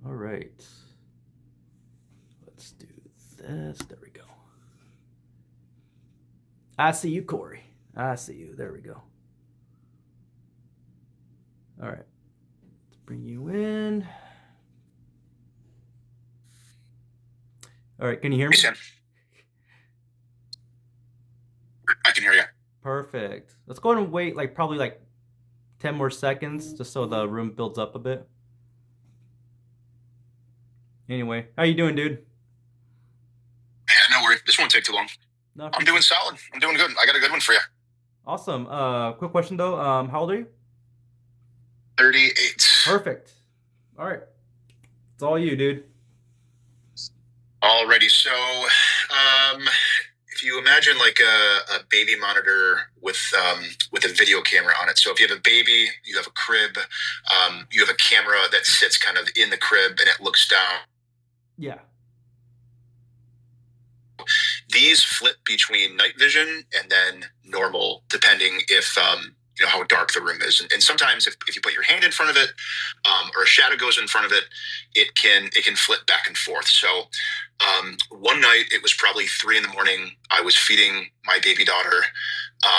All right. Let's do this. There we go. I see you, Corey. I see you. There we go. All right. Let's bring you in. All right. Can you hear me? Hey, Sam. I can hear you. Perfect. Let's go ahead and wait probably 10 more seconds just so the room builds up a bit. Anyway, how you doing, dude? Yeah, no worry. This won't take too long. No, I'm doing solid. I'm doing good. I got a good one for you. Awesome. Quick question though. How old are you? 38. Perfect. All right. It's all you, dude. Alrighty. So, if you imagine like a baby monitor with a video camera on it. So if you have a baby, you have a crib, you have a camera that sits kind of in the crib and it looks down. Yeah. These flip between night vision and then normal, depending if how dark the room is. And sometimes if you put your hand in front of it, or a shadow goes in front of it, it can flip back and forth. So one night, it was probably 3 a.m. I was feeding my baby daughter.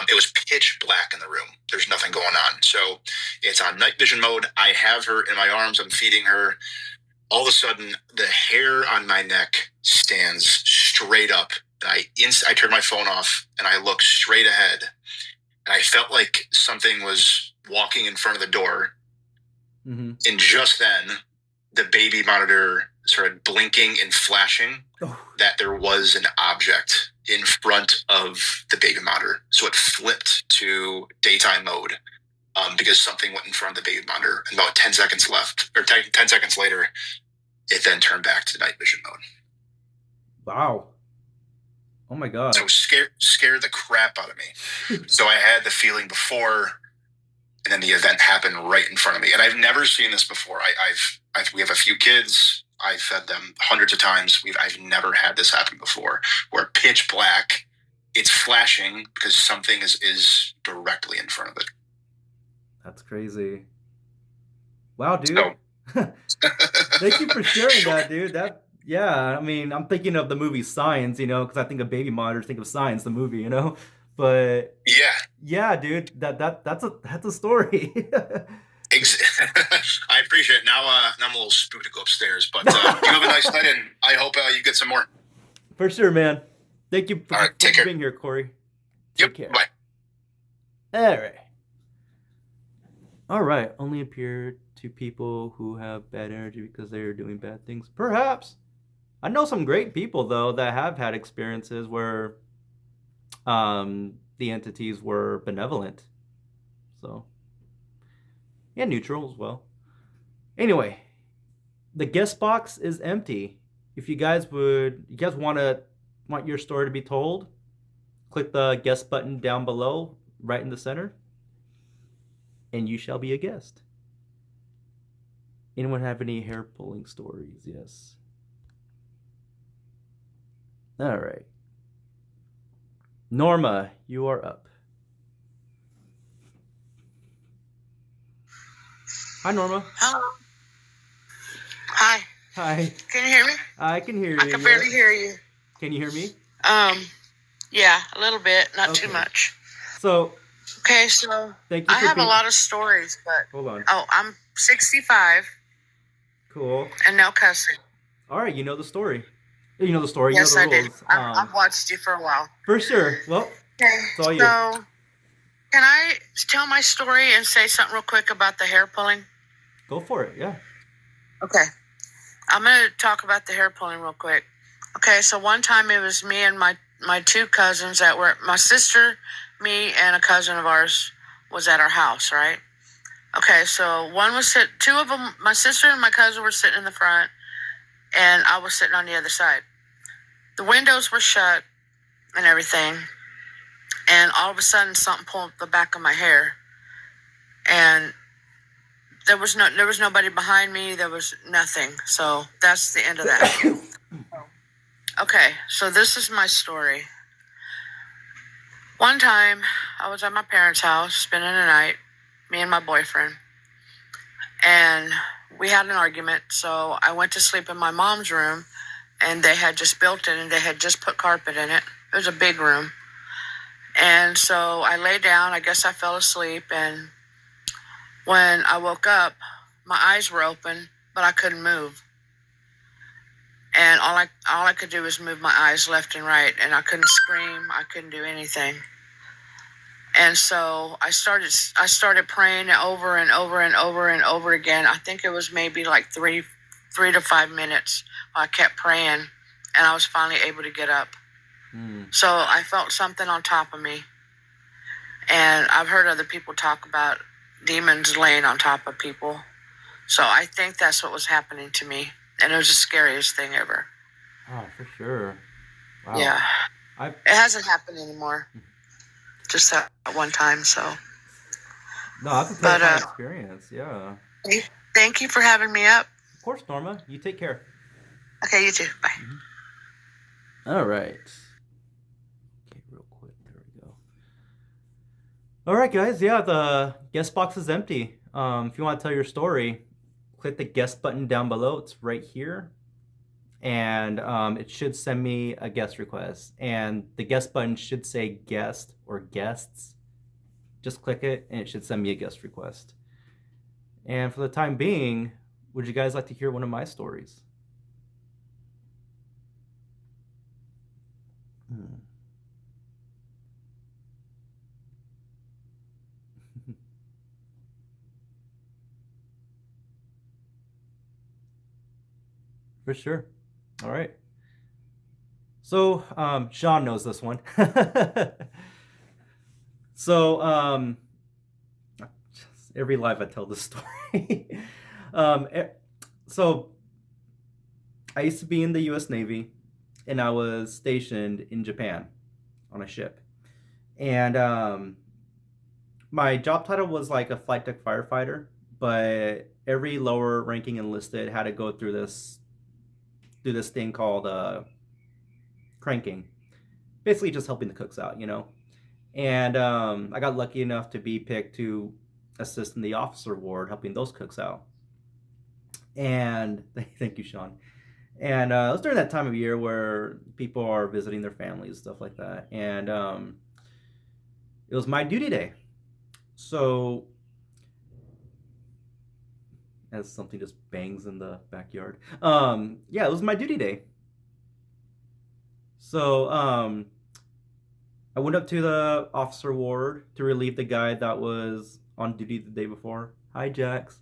It was pitch black in the room. There's nothing going on. So it's on night vision mode. I have her in my arms. I'm feeding her. All of a sudden, the hair on my neck stands straight up. I turned my phone off and I looked straight ahead. And I felt like something was walking in front of the door. Mm-hmm. And just then, the baby monitor started blinking and flashing that there was an object in front of the baby monitor. So it flipped to daytime mode because something went in front of the baby monitor. And about 10 seconds left, or 10 seconds later, it then turned back to night vision mode. Wow. Oh my God. So scared the crap out of me. So I had the feeling before, and then the event happened right in front of me. And I've never seen this before. We have a few kids. I've fed them hundreds of times. I've never had this happen before, where pitch black, it's flashing because something is directly in front of it. That's crazy. Wow, dude. So, thank you for sharing that, dude. Yeah, I mean, I'm thinking of the movie Signs, because I think of baby monitors, think of Signs, the movie, But yeah, dude, that's a story. I appreciate it. Now I'm a little spooked to go upstairs, but you have a nice night, and I hope you get some more. For sure, man. Thank you for take care. being here, Corey. Take care. Bye. All right. Only appear to people who have bad energy because they are doing bad things. Perhaps. I know some great people though that have had experiences where the entities were benevolent. So, yeah, neutral as well. Anyway, the guest box is empty. If you guys want your story to be told, click the guest button down below, right in the center, and you shall be a guest. Anyone have any hair pulling stories? Yes. All right. Norma, you are up. Hi, Norma. Hello. Hi. Hi. Can you hear me? I can hear you. I can barely hear you. Can you hear me? Yeah, a little bit, not too much. So. Okay, so thank you. I have a lot of stories, but hold on. Oh, I'm 65. Cool. And no cussing. All right, you know the story. You know the story. Yes, you know the I rules. do. I've watched you for a while. For sure. Well, okay. It's all you. So, can I tell my story and say something real quick about the hair pulling? Go for it. Yeah. Okay. I'm going to talk about the hair pulling real quick. Okay, so one time it was me and my 2 cousins that were, my sister, me, and a cousin of ours was at our house, right? Okay, so two of them, my sister and my cousin were sitting in the front, and I was sitting on the other side. The windows were shut and everything, and all of a sudden something pulled the back of my hair, and there was nobody behind me. There was nothing. So that's the end of that. Okay, so this is my story. One time, I was at my parents' house spending the night, me and my boyfriend. And we had an argument, so I went to sleep in my mom's room, and they had just built it, and they had just put carpet in it. It was a big room. And so I lay down. I guess I fell asleep, and when I woke up, my eyes were open, but I couldn't move. And all I could do was move my eyes left and right, and I couldn't scream. I couldn't do anything. And so I started praying over and over and over and over again. I think it was maybe like 3 to 5 minutes. I kept praying, and I was finally able to get up. So I felt something on top of me. And I've heard other people talk about demons laying on top of people. So I think that's what was happening to me. And it was the scariest thing ever. Oh, for sure. Wow. Yeah. It hasn't happened anymore. Just that one time, so. No, that's a terrifying experience, yeah. Thank you for having me up. Of course, Norma. You take care. Okay, you too. Bye. All right. Okay, real quick. There we go. All right, guys. Yeah, the guest box is empty. If you want to tell your story, click the guest button down below. It's right here. And it should send me a guest request. And the guest button should say guest or guests. Just click it and it should send me a guest request. And for the time being, would you guys like to hear one of my stories? For sure. All right. So, Sean knows this one. So, every live I tell this story. So, I used to be in the U.S. Navy, and I was stationed in Japan on a ship. And my job title was like a flight deck firefighter, but every lower ranking enlisted had to go through this thing called cranking, basically just helping the cooks out, you know. And I got lucky enough to be picked to assist in the officer ward, helping those cooks out. And thank you, Sean. And it was during that time of year where people are visiting their families, stuff like that. And it was my duty day. So, as something just bangs in the backyard. Yeah, it was my duty day. So, I went up to the officer ward to relieve the guy that was on duty the day before. Hi, Jax.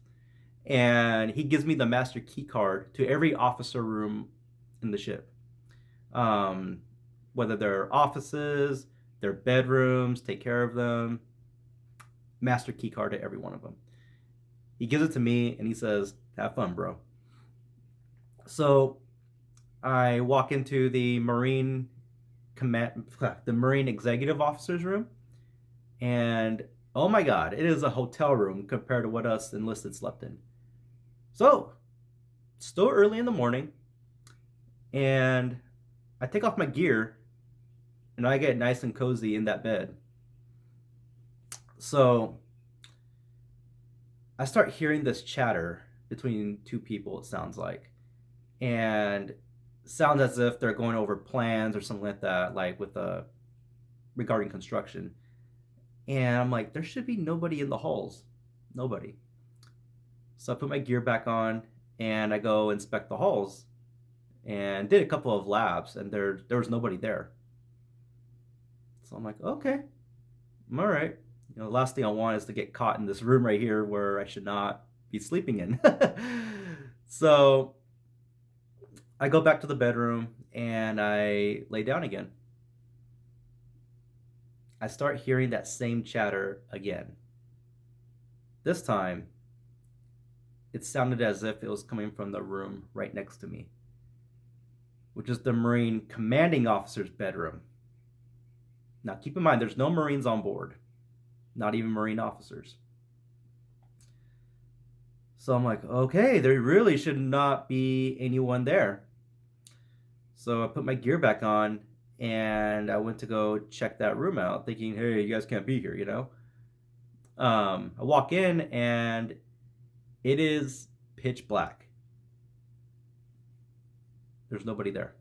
And he gives me the master key card to every officer room in the ship. Whether they're offices, their bedrooms, take care of them. Master key card to every one of them. He gives it to me and he says, have fun, bro. So I walk into the Marine executive officer's room, and oh my God, it is a hotel room compared to what us enlisted slept in. So, still early in the morning, and I take off my gear, and I get nice and cozy in that bed. So, I start hearing this chatter between two people, it sounds like. And sounds as if they're going over plans or something like that, like with regarding construction. And I'm like, there should be nobody in the halls. Nobody. So I put my gear back on and I go inspect the halls and did a couple of labs, and there was nobody there. So I'm like, okay, I'm all right. You know, the last thing I want is to get caught in this room right here where I should not be sleeping in. So I go back to the bedroom and I lay down again. I start hearing that same chatter again. This time, it sounded as if it was coming from the room right next to me, which is the Marine commanding officer's bedroom. Now, keep in mind, there's no Marines on board, not even Marine officers. So I'm like, okay, there really should not be anyone there. So I put my gear back on and I went to go check that room out, thinking, hey, you guys can't be here, you know? I walk in and it is pitch black. There's nobody there.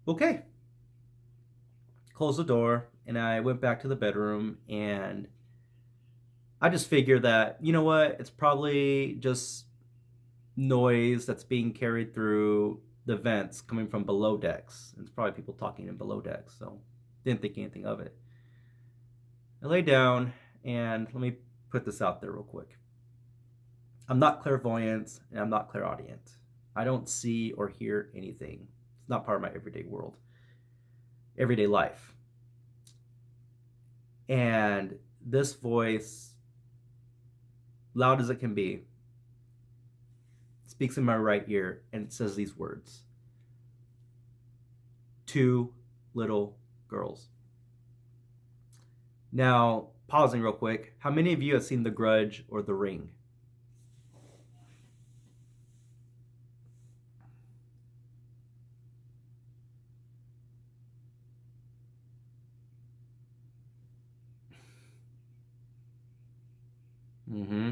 Okay. Closed the door, and I went back to the bedroom, and I just figured that, you know what, it's probably just noise that's being carried through the vents coming from below decks. It's probably people talking in below decks, so didn't think anything of it. I lay down, and let me put this out there real quick. I'm not clairvoyant, and I'm not clairaudient. I don't see or hear anything. It's not part of my everyday world, everyday life. And this voice, loud as it can be, speaks in my right ear, and it says these words: 2 little girls. Now, pausing real quick, how many of you have seen The Grudge or The Ring? Mm-hmm.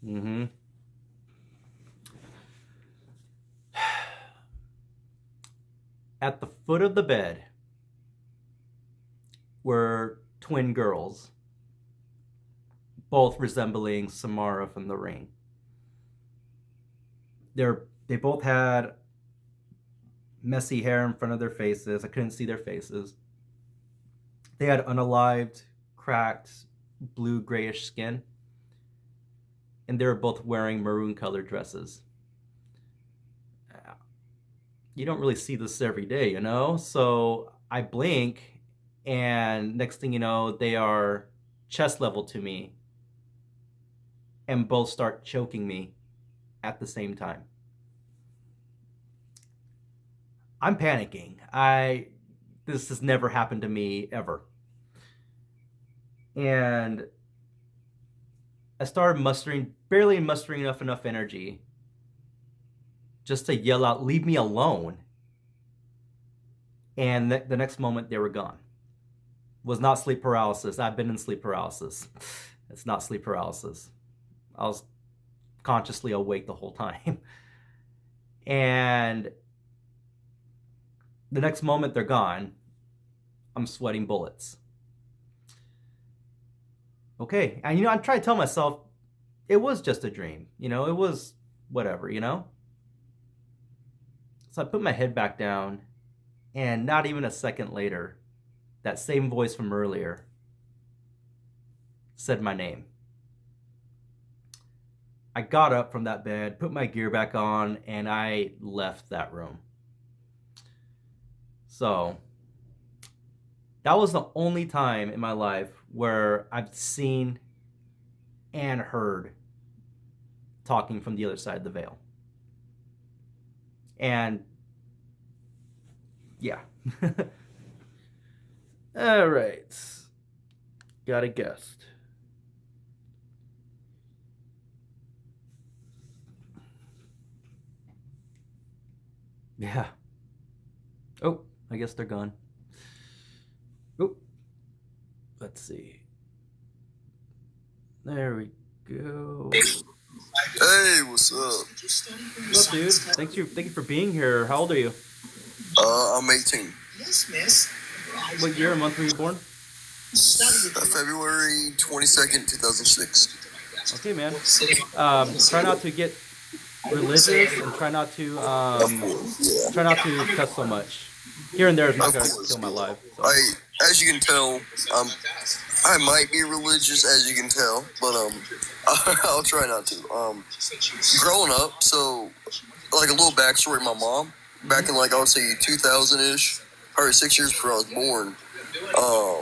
Mm-hmm. At the foot of the bed were twin girls, both resembling Samara from The Ring. They both had messy hair in front of their faces. I couldn't see their faces. They had unalived, cracked, blue grayish skin. And they were both wearing maroon colored dresses. You don't really see this every day, you know? So I blink, and next thing you know, they are chest level to me, and both start choking me at the same time. I'm panicking. This has never happened to me ever. And I started barely mustering enough energy just to yell out, "Leave me alone." And the next moment, they were gone. It was not sleep paralysis. I've been in sleep paralysis. It's not sleep paralysis. I was consciously awake the whole time. And the next moment, they're gone. I'm sweating bullets. Okay, and I'm trying to tell myself it was just a dream. It was whatever, So I put my head back down, and not even a second later, that same voice from earlier said my name. I got up from that bed, put my gear back on, and I left that room. So that was the only time in my life where I've seen and heard talking from the other side of the veil. And yeah. All right. Got a guest. Yeah. Oh, I guess they're gone. Oh. Let's see. There we go. Hey, what's up? What's up, dude? Thank you for being here. How old are you? I'm 18. Yes, miss. What year and month were you born? February 22nd, 2006. Okay, man. Try not to get religious, and try not to cuss so much. Here and there is not going to kill my life. So. As you can tell, I might be religious, as you can tell, but I'll try not to. Growing up, so like a little backstory. My mom, back in I would say 2000-ish, or 6 years before I was born,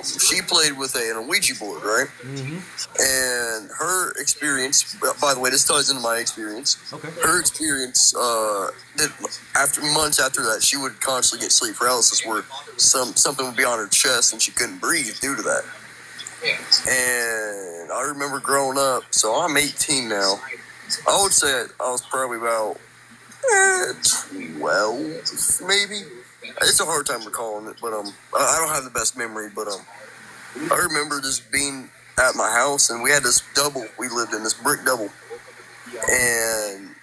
she played with an Ouija board, right? Mm-hmm. And her experience, by the way, this ties into my experience. Okay. Her experience, that months after that, she would constantly get sleep paralysis where something would be on her chest and she couldn't breathe due to that. And I remember growing up, so I'm 18 now. I would say I was probably about 12, maybe. It's a hard time recalling it, but I don't have the best memory, but I remember just being at my house, and we had this double we lived in, this brick double, and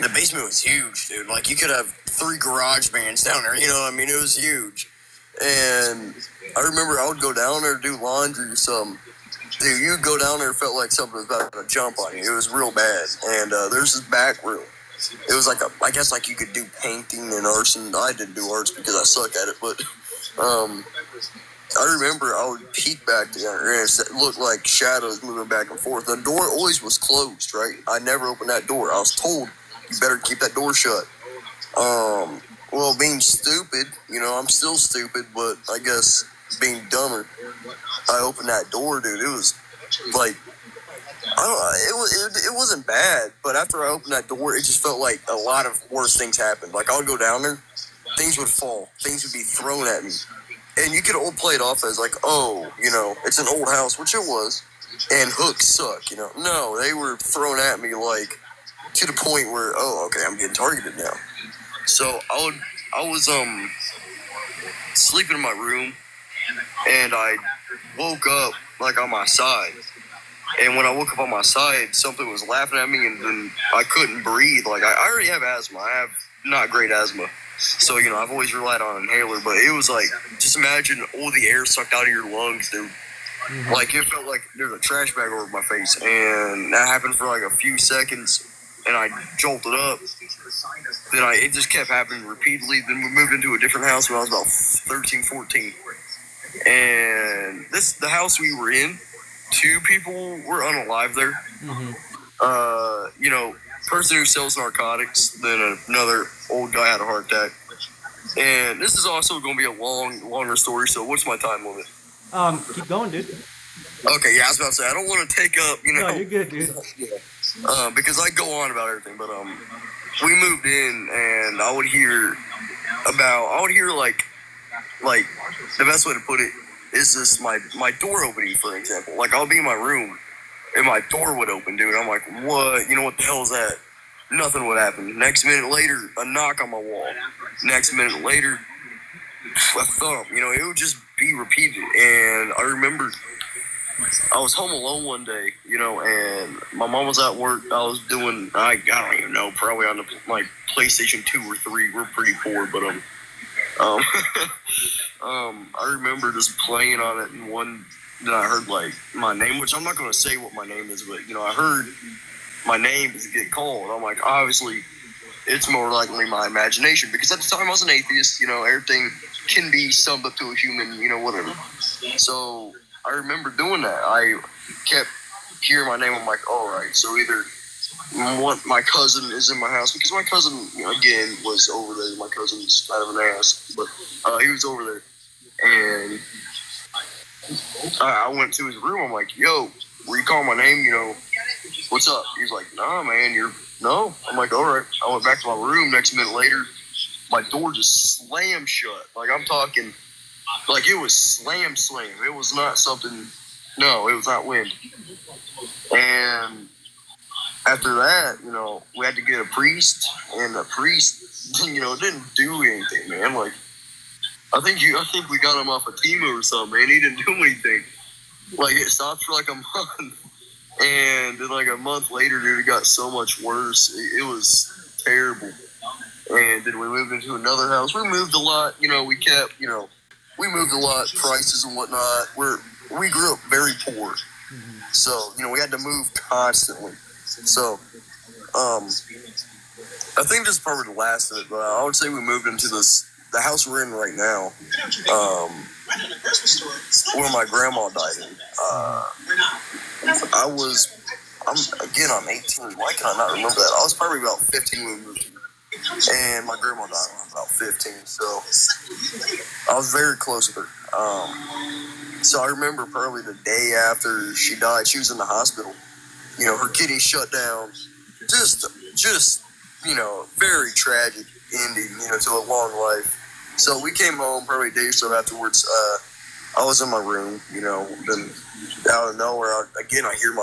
the basement was huge, dude. Like, you could have 3 garage bands down there, you know what I mean? It was huge. And I remember I would go down there to do laundry or something. Dude, you'd go down there, it felt like something was about to jump on you. It was real bad. And there's this back room. It was like I guess like you could do painting and arts, and I didn't do arts because I suck at it, but I remember I would peek back there and it looked like shadows moving back and forth. The door always was closed, right? I never opened that door. I was told, you better keep that door shut. Well, being stupid, you know, I'm still stupid, but I guess being dumber, I opened that door, dude. It was like, I don't know, it wasn't bad, but after I opened that door, it just felt like a lot of worse things happened. Like, I would go down there, things would fall, things would be thrown at me. And you could all play it off as like, oh, you know, it's an old house, which it was, and hooks suck, you know. No, they were thrown at me like to the point where, oh, okay, I'm getting targeted now. So I was sleeping in my room, and I woke up like on my side. And when I woke up on my side, something was laughing at me, and then I couldn't breathe. Like, I already have asthma. I have not great asthma. So, you know, I've always relied on an inhaler, but it was like, just imagine all the air sucked out of your lungs, dude. Mm-hmm. Like, it felt like there's a trash bag over my face. And that happened for like a few seconds, and I jolted up. Then it just kept happening repeatedly. Then we moved into a different house when I was about 13, 14. And the house we were in, 2 people were unalive there. Mm-hmm. You know, person who sells narcotics, then another old guy had a heart attack. And this is also going to be a longer story, so what's my time limit? Keep going, dude. Okay, yeah, I was about to say, I don't want to take up, you know. No, you're good, dude. Because I go on about everything, but we moved in, and I would hear like the best way to put it is just my door opening, for example. Like, I'll be in my room, and my door would open, dude. I'm like, what? You know, what the hell is that? Nothing would happen. Next minute later, a knock on my wall. Next minute later, a thump. You know, it would just be repeated. And I remember I was home alone one day, you know, and my mom was at work. I was doing, I don't even know, probably on my PlayStation 2 or 3. We're pretty poor, but I remember just playing on it, and then I heard like my name, which I'm not going to say what my name is, but you know, I heard my name is get called. I'm like, obviously, it's more likely my imagination, because at the time I was an atheist. You know, everything can be summed up to a human, you know, whatever. So I remember doing that. I kept hearing my name. I'm like, all right, so either my cousin is in my house, because my cousin, you know, again, was over there. My cousin's kind of an ass, but he was over there. And I went to his room. I'm like, yo, were you calling my name? You know, what's up? He's like, nah, man, no. I'm like, all right. I went back to my room. Next minute later, my door just slammed shut. Like, I'm talking, like, it was slam. It was not something, no, it was not wind. And after that, you know, we had to get a priest, and the priest, you know, didn't do anything, man. Like, I think we got him off a chemo or something, man. He didn't do anything. Like, it stopped for like a month, and then like a month later, dude, it got so much worse. It was terrible. And then we moved into another house. We moved a lot, you know. We moved a lot, prices and whatnot. We grew up very poor, so you know, we had to move constantly. So, I think this is probably the last of it, but I would say we moved into the house we're in right now, where my grandma died in. I'm 18. Why can I not remember that? I was probably about 15 when we moved here. And my grandma died when I was about 15, so I was very close with her. So I remember probably the day after she died, she was in the hospital. You know, her kidneys shut down. Just, you know, very tragic ending, you know, to a long life. So we came home probably a day or so afterwards. I was in my room, you know, then out of nowhere, I hear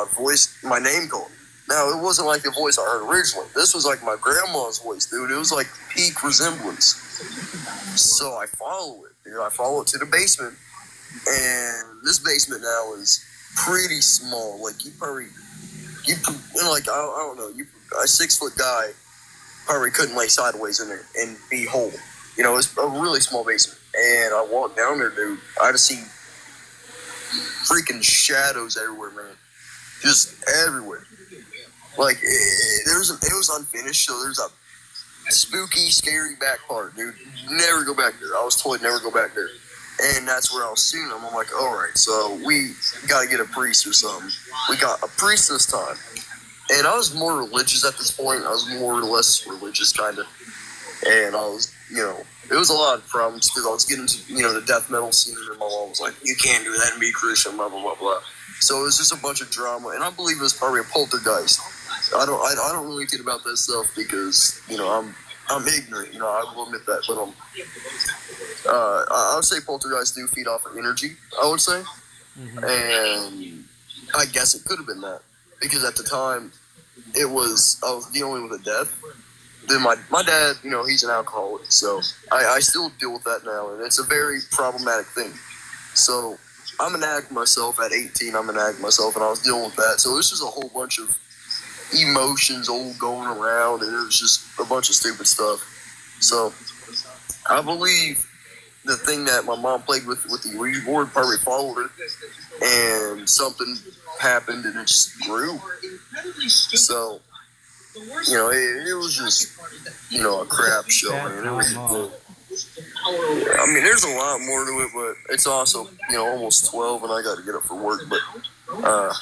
my name called. Now, it wasn't like the voice I heard originally. This was like my grandma's voice, dude. It was like peak resemblance. So I follow it, dude. I follow it to the basement. And this basement now is pretty small. Like, you like I don't know, a 6-foot guy probably couldn't lay sideways in there and be whole. You know, it's a really small basement. And I walked down there, dude. I just see freaking shadows everywhere, man. Just everywhere. Like it was unfinished, so there's a spooky, scary back part, dude. Never go back there. I was told never go back there. And that's where I was seeing them. I'm like, all right, so we got to get a priest or something. We got a priest this time. And I was more religious at this point. I was more or less religious, kind of. And I was, it was a lot of problems because I was getting to, the death metal scene. And my mom was like, you can't do that and be Christian, blah, blah, blah, blah. So it was just a bunch of drama. And I believe it was probably a poltergeist. I don't really think about that stuff because, I'm ignorant, I will admit that, but I would say poltergeists do feed off of energy, I would say, and I guess it could have been that, because at the time, I was dealing with a death. Then my dad, he's an alcoholic, so I still deal with that now, and it's a very problematic thing. So I'm an addict myself. At 18, I'm an addict myself, and I was dealing with that. So this is a whole bunch of emotions all going around, and it was just a bunch of stupid stuff. So I believe the thing that my mom played with the Ouija board probably followed her, and something happened and it just grew. So it was just a crap show, man. It was I mean, there's a lot more to it, but it's also almost 12 and I got to get up for work. But I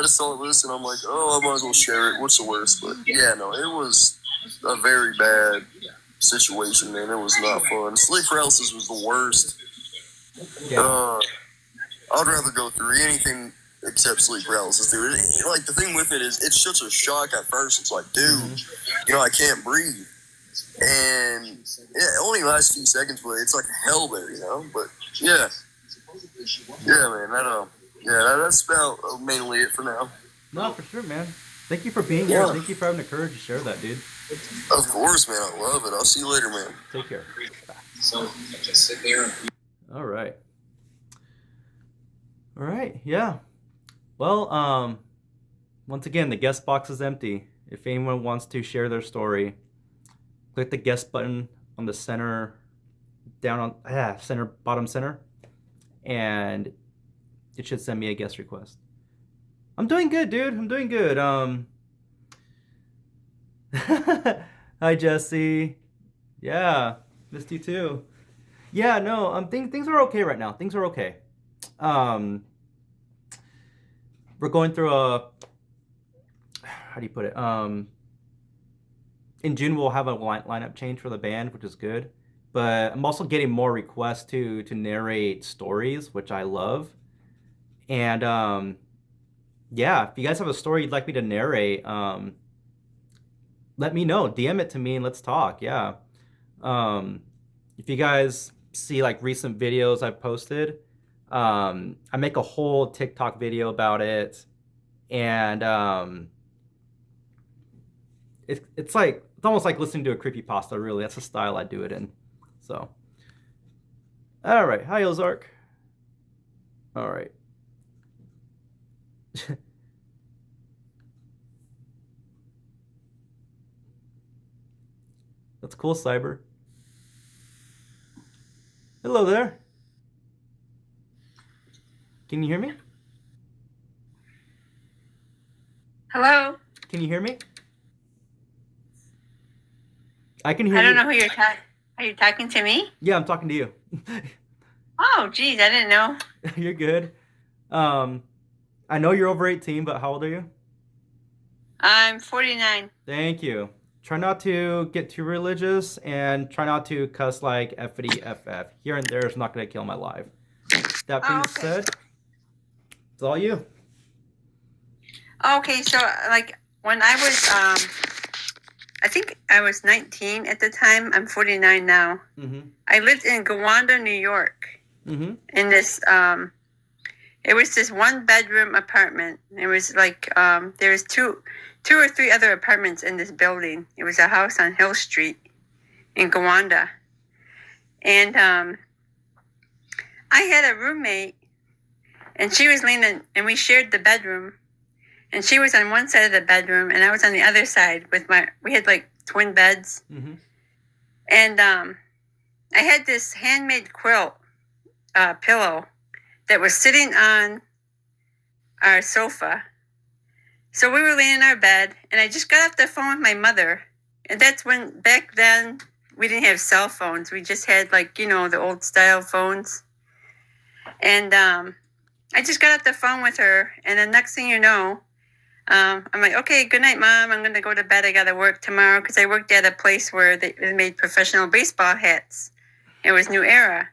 just saw this and I'm like, I might as well share it. What's the worst? But it was a very bad situation, man. It was not fun. Sleep paralysis was the worst. I'd rather go through anything except sleep paralysis, dude. Like, the thing with it is, it's such a shock at first. It's like, dude, I can't breathe. And it only lasts a few seconds, but it's like hell there, But man, that's about mainly it for now. No, for sure, man. Thank you for being here. Thank you for having the courage to share that, dude. Of course, man. I love it. I'll see you later, man. Take care. Bye. So just sit there. All right. Yeah. Well, once again, the guest box is empty. If anyone wants to share their story, click the guest button on the center, bottom center, and it should send me a guest request. I'm doing good, dude. I'm doing good. Hi, Jesse. Yeah, missed you too. Yeah, no, things are okay right now. Things are okay. We're going through how do you put it? In June we'll have a lineup change for the band, which is good. But I'm also getting more requests to narrate stories, which I love. And if you guys have a story you'd like me to narrate, let me know. DM it to me and let's talk. Yeah. If you guys see like recent videos I've posted, I make a whole TikTok video about it, and it's almost like listening to a creepypasta. Really, that's the style I do it in. So, all right. Hi, Ozark. All right. That's cool, Cyber. Hello there. Can you hear me? Hello? Can you hear me? I can hear you. I don't know who you're talking. Are you talking to me? Yeah, I'm talking to you. Oh, geez, I didn't know. You're good. I know you're over 18, but how old are you? I'm 49. Thank you. Try not to get too religious and try not to cuss like FD FF. Here and there is not going to kill my life. That being said, it's all you. Okay, so like when I was, I think I was 19 at the time. I'm 49 now. Mm-hmm. I lived in Gowanda, New York. Mm-hmm. In this, it was this 1-bedroom apartment. It was like there was two or three other apartments in this building. It was a house on Hill Street in Gowanda, and I had a roommate, and she was leaning, and we shared the bedroom. and she was on one side of the bedroom, and I was on the other side with we had like twin beds. Mm-hmm. And I had this handmade quilt pillow that was sitting on our sofa. So we were laying in our bed, and I just got off the phone with my mother. And that's when, back then, we didn't have cell phones. We just had, like, you know, the old style phones. And I just got off the phone with her, and the next thing you know, I'm like, okay, good night, Mom. I'm going to go to bed. I got to work tomorrow, because I worked at a place where they made professional baseball hats. It was New Era.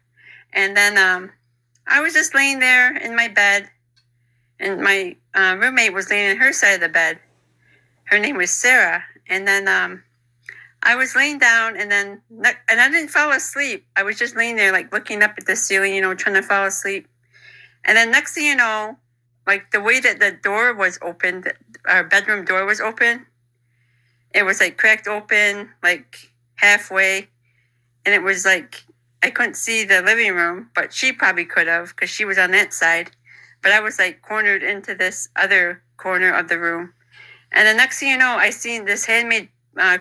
And then I was just laying there in my bed, and my roommate was laying on her side of the bed. Her name was Sarah. And then I was laying down, and I didn't fall asleep. I was just laying there, like, looking up at the ceiling, you know, trying to fall asleep. And then next thing you know, like, the way that the door was opened, our bedroom door was open, it was, like, cracked open, like, halfway. And it was, like, I couldn't see the living room, but she probably could have, because she was on that side. But I was, like, cornered into this other corner of the room. And the next thing you know, I seen this handmade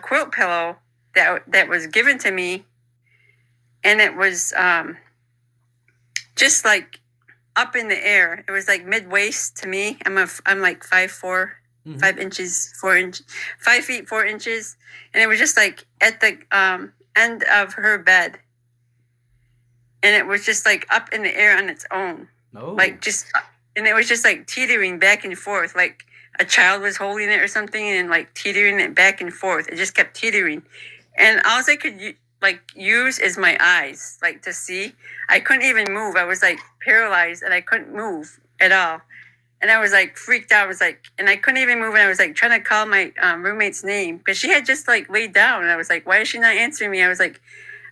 quilt pillow that was given to me. And it was just, like, up in the air. It was, like, mid-waist to me. I'm like 5'4", 5 inches, 4 inches, 5 feet, 4 inches. And it was just, like, at the end of her bed. And it was just, like, up in the air on its own. Oh. Like, and it was just, like, teetering back and forth, like a child was holding it or something, and, like, teetering it back and forth. It just kept teetering. And all I could, like, use is my eyes, like, to see. I couldn't even move. I was, like, paralyzed, and I couldn't move at all. And I was, like, freaked out. I was, like, and I couldn't even move, and I was, like, trying to call my roommate's name, because she had just, like, laid down, and I was, like, why is she not answering me? I was, like,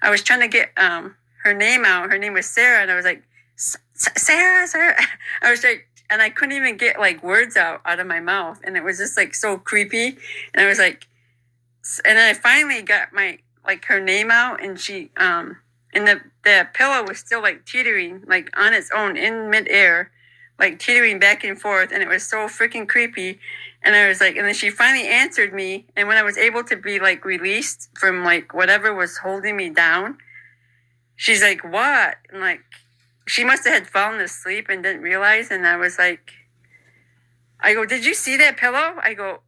I was trying to get her name out. Her name was Sarah, and I was, like, Sarah. I was, like, and I couldn't even get, like, words out of my mouth, and it was just, like, so creepy. And I was, like, and then I finally got my, like, her name out, and she and the pillow was still, like, teetering, like, on its own in midair, like, teetering back and forth, and it was so freaking creepy. And I was, like, and then she finally answered me, and when I was able to be, like, released from, like, whatever was holding me down, she's like, what? And, like, she must have had fallen asleep and didn't realize. And I was like, I go, did you see that pillow? I go,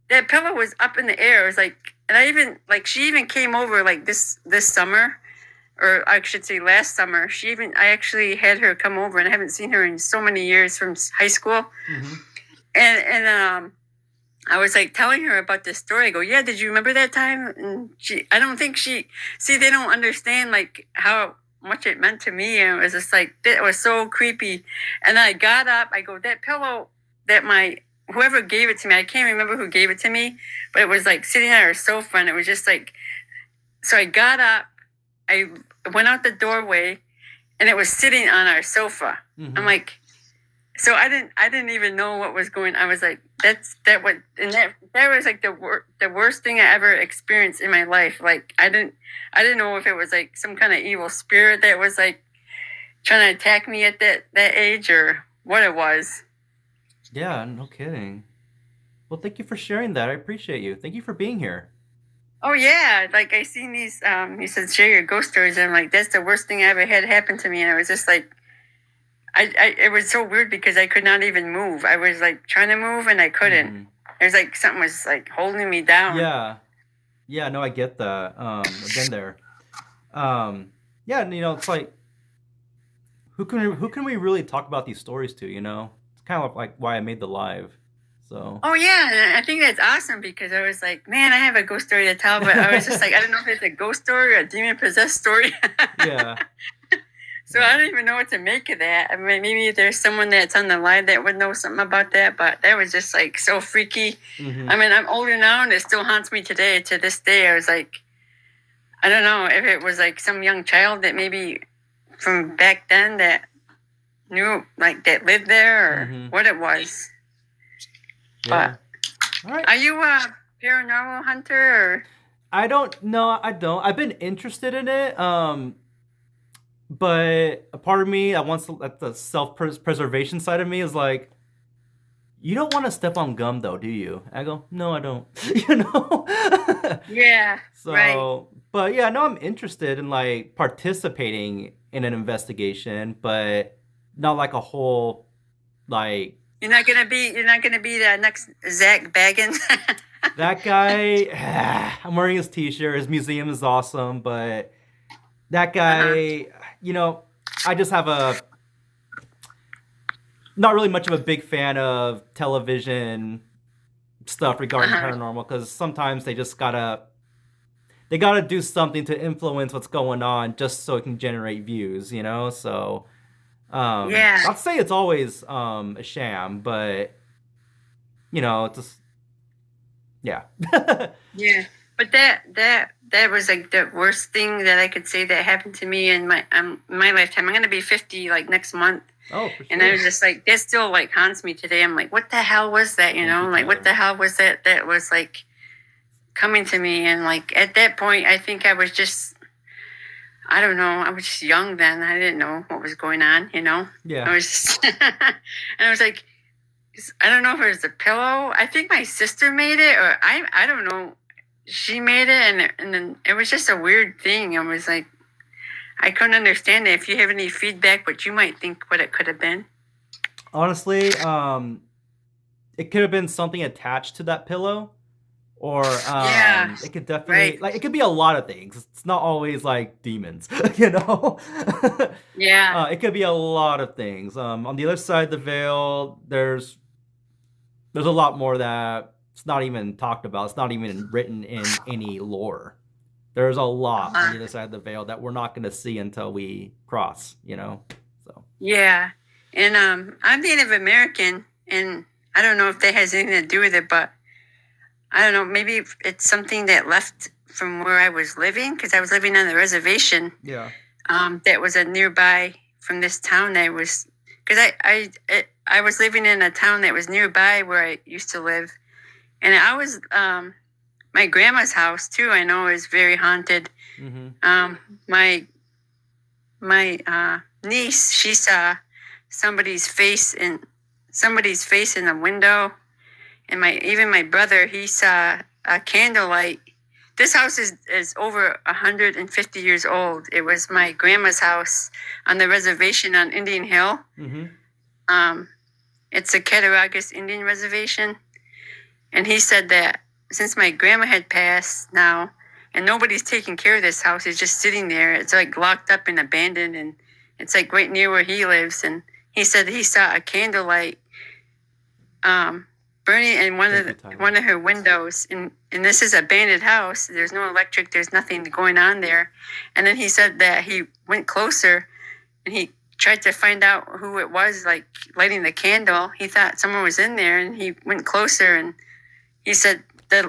that pillow was up in the air. It was like, and I even, like, she even came over, like, this summer, or I should say last summer. I actually had her come over, and I haven't seen her in so many years from high school. Mm-hmm. And I was, like, telling her about this story. I go, yeah, did you remember that time? And I don't think they don't understand, like, how much it meant to me. And it was just, like, it was so creepy. And I got up. I go, that pillow that whoever gave it to me, I can't remember who gave it to me, but it was, like, sitting on our sofa, and it was just, like, so I got up. I went out the doorway, and it was sitting on our sofa. Mm-hmm. I'm like, so I didn't even know what was going on. I was like, that was, like, the worst thing I ever experienced in my life. Like, I didn't know if it was, like, some kind of evil spirit that was, like, trying to attack me at that age, or what it was. Yeah, no kidding. Well, thank you for sharing that. I appreciate you. Thank you for being here. Oh, yeah. Like, I seen these, you said share your ghost stories, and I'm like, that's the worst thing I ever had happen to me. And I was just like, it was so weird, because I could not even move. I was, like, trying to move, and I couldn't. Mm-hmm. It was like something was, like, holding me down. Yeah, no, I get that. I've been there. Yeah, you know, it's like, who can we really talk about these stories to, you know? It's kind of like why I made the live. So. Oh, yeah, I think that's awesome, because I was like, man, I have a ghost story to tell, but I was just like, I don't know if it's a ghost story or a demon-possessed story. Yeah. So I don't even know what to make of that. I mean, maybe there's someone that's on the line that would know something about that, but that was just, like, so freaky. Mm-hmm. I mean, I'm older now, and it still haunts me today. To this day, I was like, I don't know if it was, like, some young child that maybe from back then that knew, like, that lived there, or mm-hmm. what it was. Yeah. But, all right. Are you a paranormal hunter, or? I don't. I've been interested in it. But a part of me, at the self-preservation side of me, is like, you don't want to step on gum though, do you? I go, no, I don't. You know? Yeah. Right. So, but yeah, no, I'm interested in like participating in an investigation, but not like a whole like You're not gonna be the next Zach Baggins. that guy. I'm wearing his t-shirt. His museum is awesome, but that Uh-huh. guy, you know, I just have a not really much of a big fan of television stuff regarding Uh-huh. paranormal because sometimes they gotta do something to influence what's going on just so it can generate views, you know. So Yeah. not to say it's always a sham, but you know, it's just yeah. Yeah. But that was like the worst thing that I could say that happened to me in my lifetime. I'm gonna be 50 like next month. Oh, for And I sure. was just like, that still like haunts me today. I'm like, what the hell was that? You Thank know, you, like what Tyler. the hell was that was like coming to me? And like at that point, I think I was just, I don't know, I was just young then. I didn't know what was going on. You know, I Yeah. was just, and I was like, I don't know if it was a pillow. I think my sister made it, or I don't know. She made it, and then it was just a weird thing. I was like, I couldn't understand it. If you have any feedback, what you might think what it could have been. Honestly, it could have been something attached to that pillow, or Yeah. it could definitely Right. like it could be a lot of things. It's not always like demons, you know. Yeah. It could be a lot of things. On the other side of the veil, there's a lot more that it's not even talked about. It's not even written in any lore. There's a lot on Uh-huh. the other side of the veil that we're not going to see until we cross, you know. So Yeah. And I'm Native American, and I don't know if that has anything to do with it, but I don't know. Maybe it's something that left from where I was living, because I was living on the reservation. yeah. That was a nearby from this town that was, because I was living in a town that was nearby where I used to live, and I was my grandma's house too. I know is very haunted. Mm-hmm. My niece, she saw somebody's face in the window, and my brother, he saw a candlelight. This house is over 150 years old. It was my grandma's house on the reservation on Indian Hill. Mm-hmm. It's a Cattaraugus Indian reservation, and he said that since my grandma had passed now, and nobody's taking care of this house, it's just sitting there. It's like locked up and abandoned, and it's like right near where he lives. And he said he saw a candlelight burning in one of her windows. And this is a abandoned house. There's no electric. There's nothing going on there. And then he said that he went closer, and he tried to find out who it was, like lighting the candle. He thought someone was in there, and he went closer, and he said that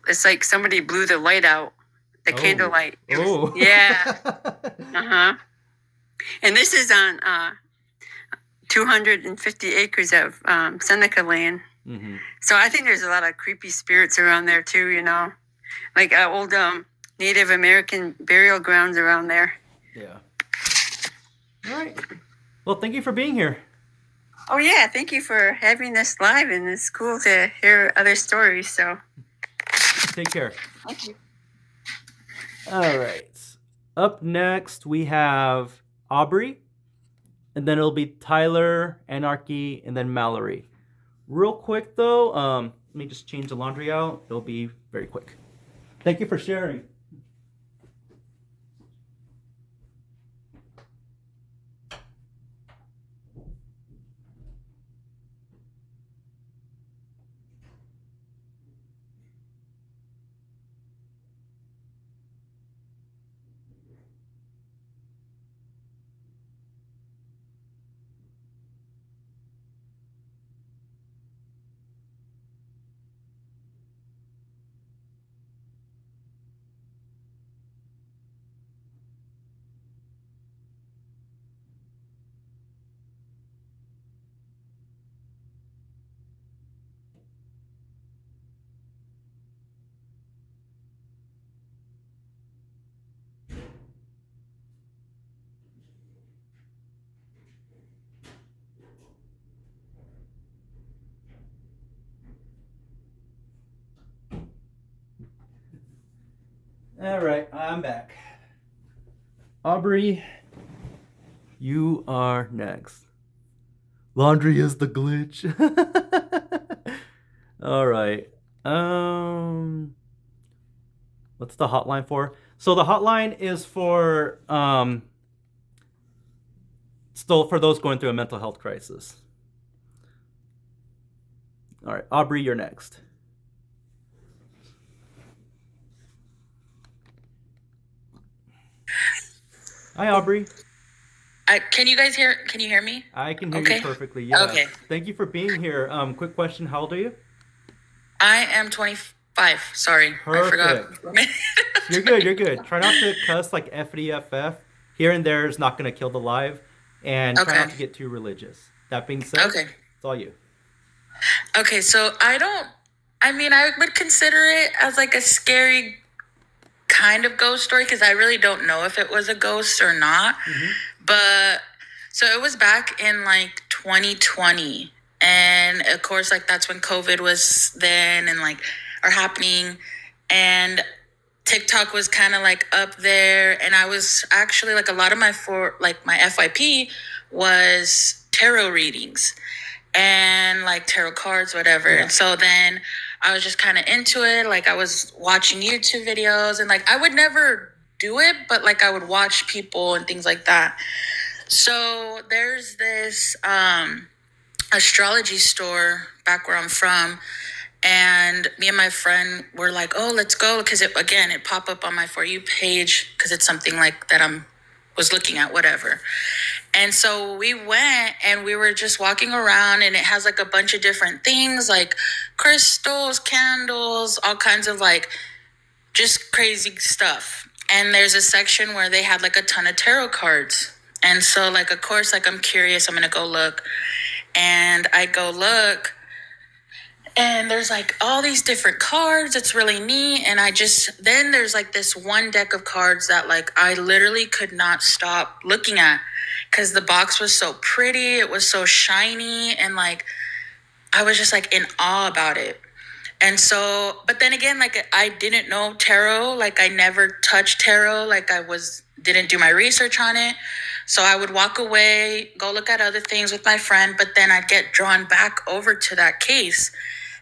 it's like somebody blew the light out, the candlelight. Oh. Yeah. Uh-huh. And this is on 250 acres of Seneca land. Mm-hmm. So I think there's a lot of creepy spirits around there too, you know, like old Native American burial grounds around there. Yeah. All right. Well, thank you for being here. Oh yeah, thank you for having this live, and it's cool to hear other stories. So Take care. thank you. All right. Up next, we have Aubrey, and then it'll be Tyler, Anarchy, and then Mallory. Real quick though, let me just change the laundry out. It'll be very quick. Thank you for sharing. All right, I'm back. Aubrey, you are next. Laundry is the glitch. All right. What's the hotline for? So the hotline is for still for those going through a mental health crisis. All right, Aubrey, you're next. Hi, Aubrey. Can you guys hear? Can you hear me? I can hear Okay. you perfectly. Yeah. Okay. Thank you for being here. Quick question. How old are you? I am 25. Sorry, I forgot. You're good. You're good. Try not to cuss like FDFF. Here and there is not going to kill the live. And try Okay. not to get too religious. That being said, Okay. it's all you. Okay, so I would consider it as like a scary kind of ghost story because I really don't know if it was a ghost or not. But so it was back in like 2020. And of course, like that's when COVID was then and like are happening. And TikTok was kind of like up there. And I was actually like a lot of my FYP was tarot readings and like tarot cards, whatever. Yeah. And so then I was just kind of into it. Like I was watching YouTube videos and like I would never do it, but like I would watch people and things like that. So there's this astrology store back where I'm from. And me and my friend were like, oh, let's go. Because it popped up on my For You page because it's something like that was looking at, whatever. And so we went and we were just walking around and it has like a bunch of different things like crystals, candles, all kinds of like just crazy stuff. And there's a section where they had like a ton of tarot cards. And so like, of course, like I'm curious, I'm going to go look. And I go look and there's like all these different cards. It's really neat. And then there's like this one deck of cards that like I literally could not stop looking at because the box was so pretty. It was so shiny. And like, I was just like in awe about it. And so, but then again, like I didn't know tarot. Like I never touched tarot. Like didn't do my research on it. So I would walk away, go look at other things with my friend, but then I'd get drawn back over to that case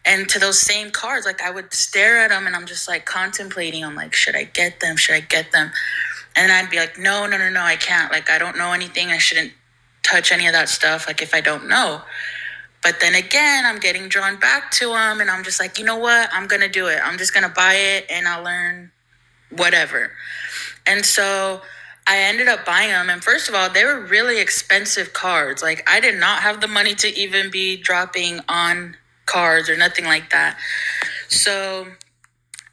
and to those same cards. Like I would stare at them and I'm just like contemplating. I'm like, should I get them? Should I get them? And I'd be like, no, I can't. Like, I don't know anything. I shouldn't touch any of that stuff. Like if I don't know. But then again, I'm getting drawn back to them and I'm just like, you know what? I'm going to do it. I'm just going to buy it and I'll learn whatever. And so I ended up buying them. And first of all, they were really expensive cards. Like I did not have the money to even be dropping on cards or nothing like that. So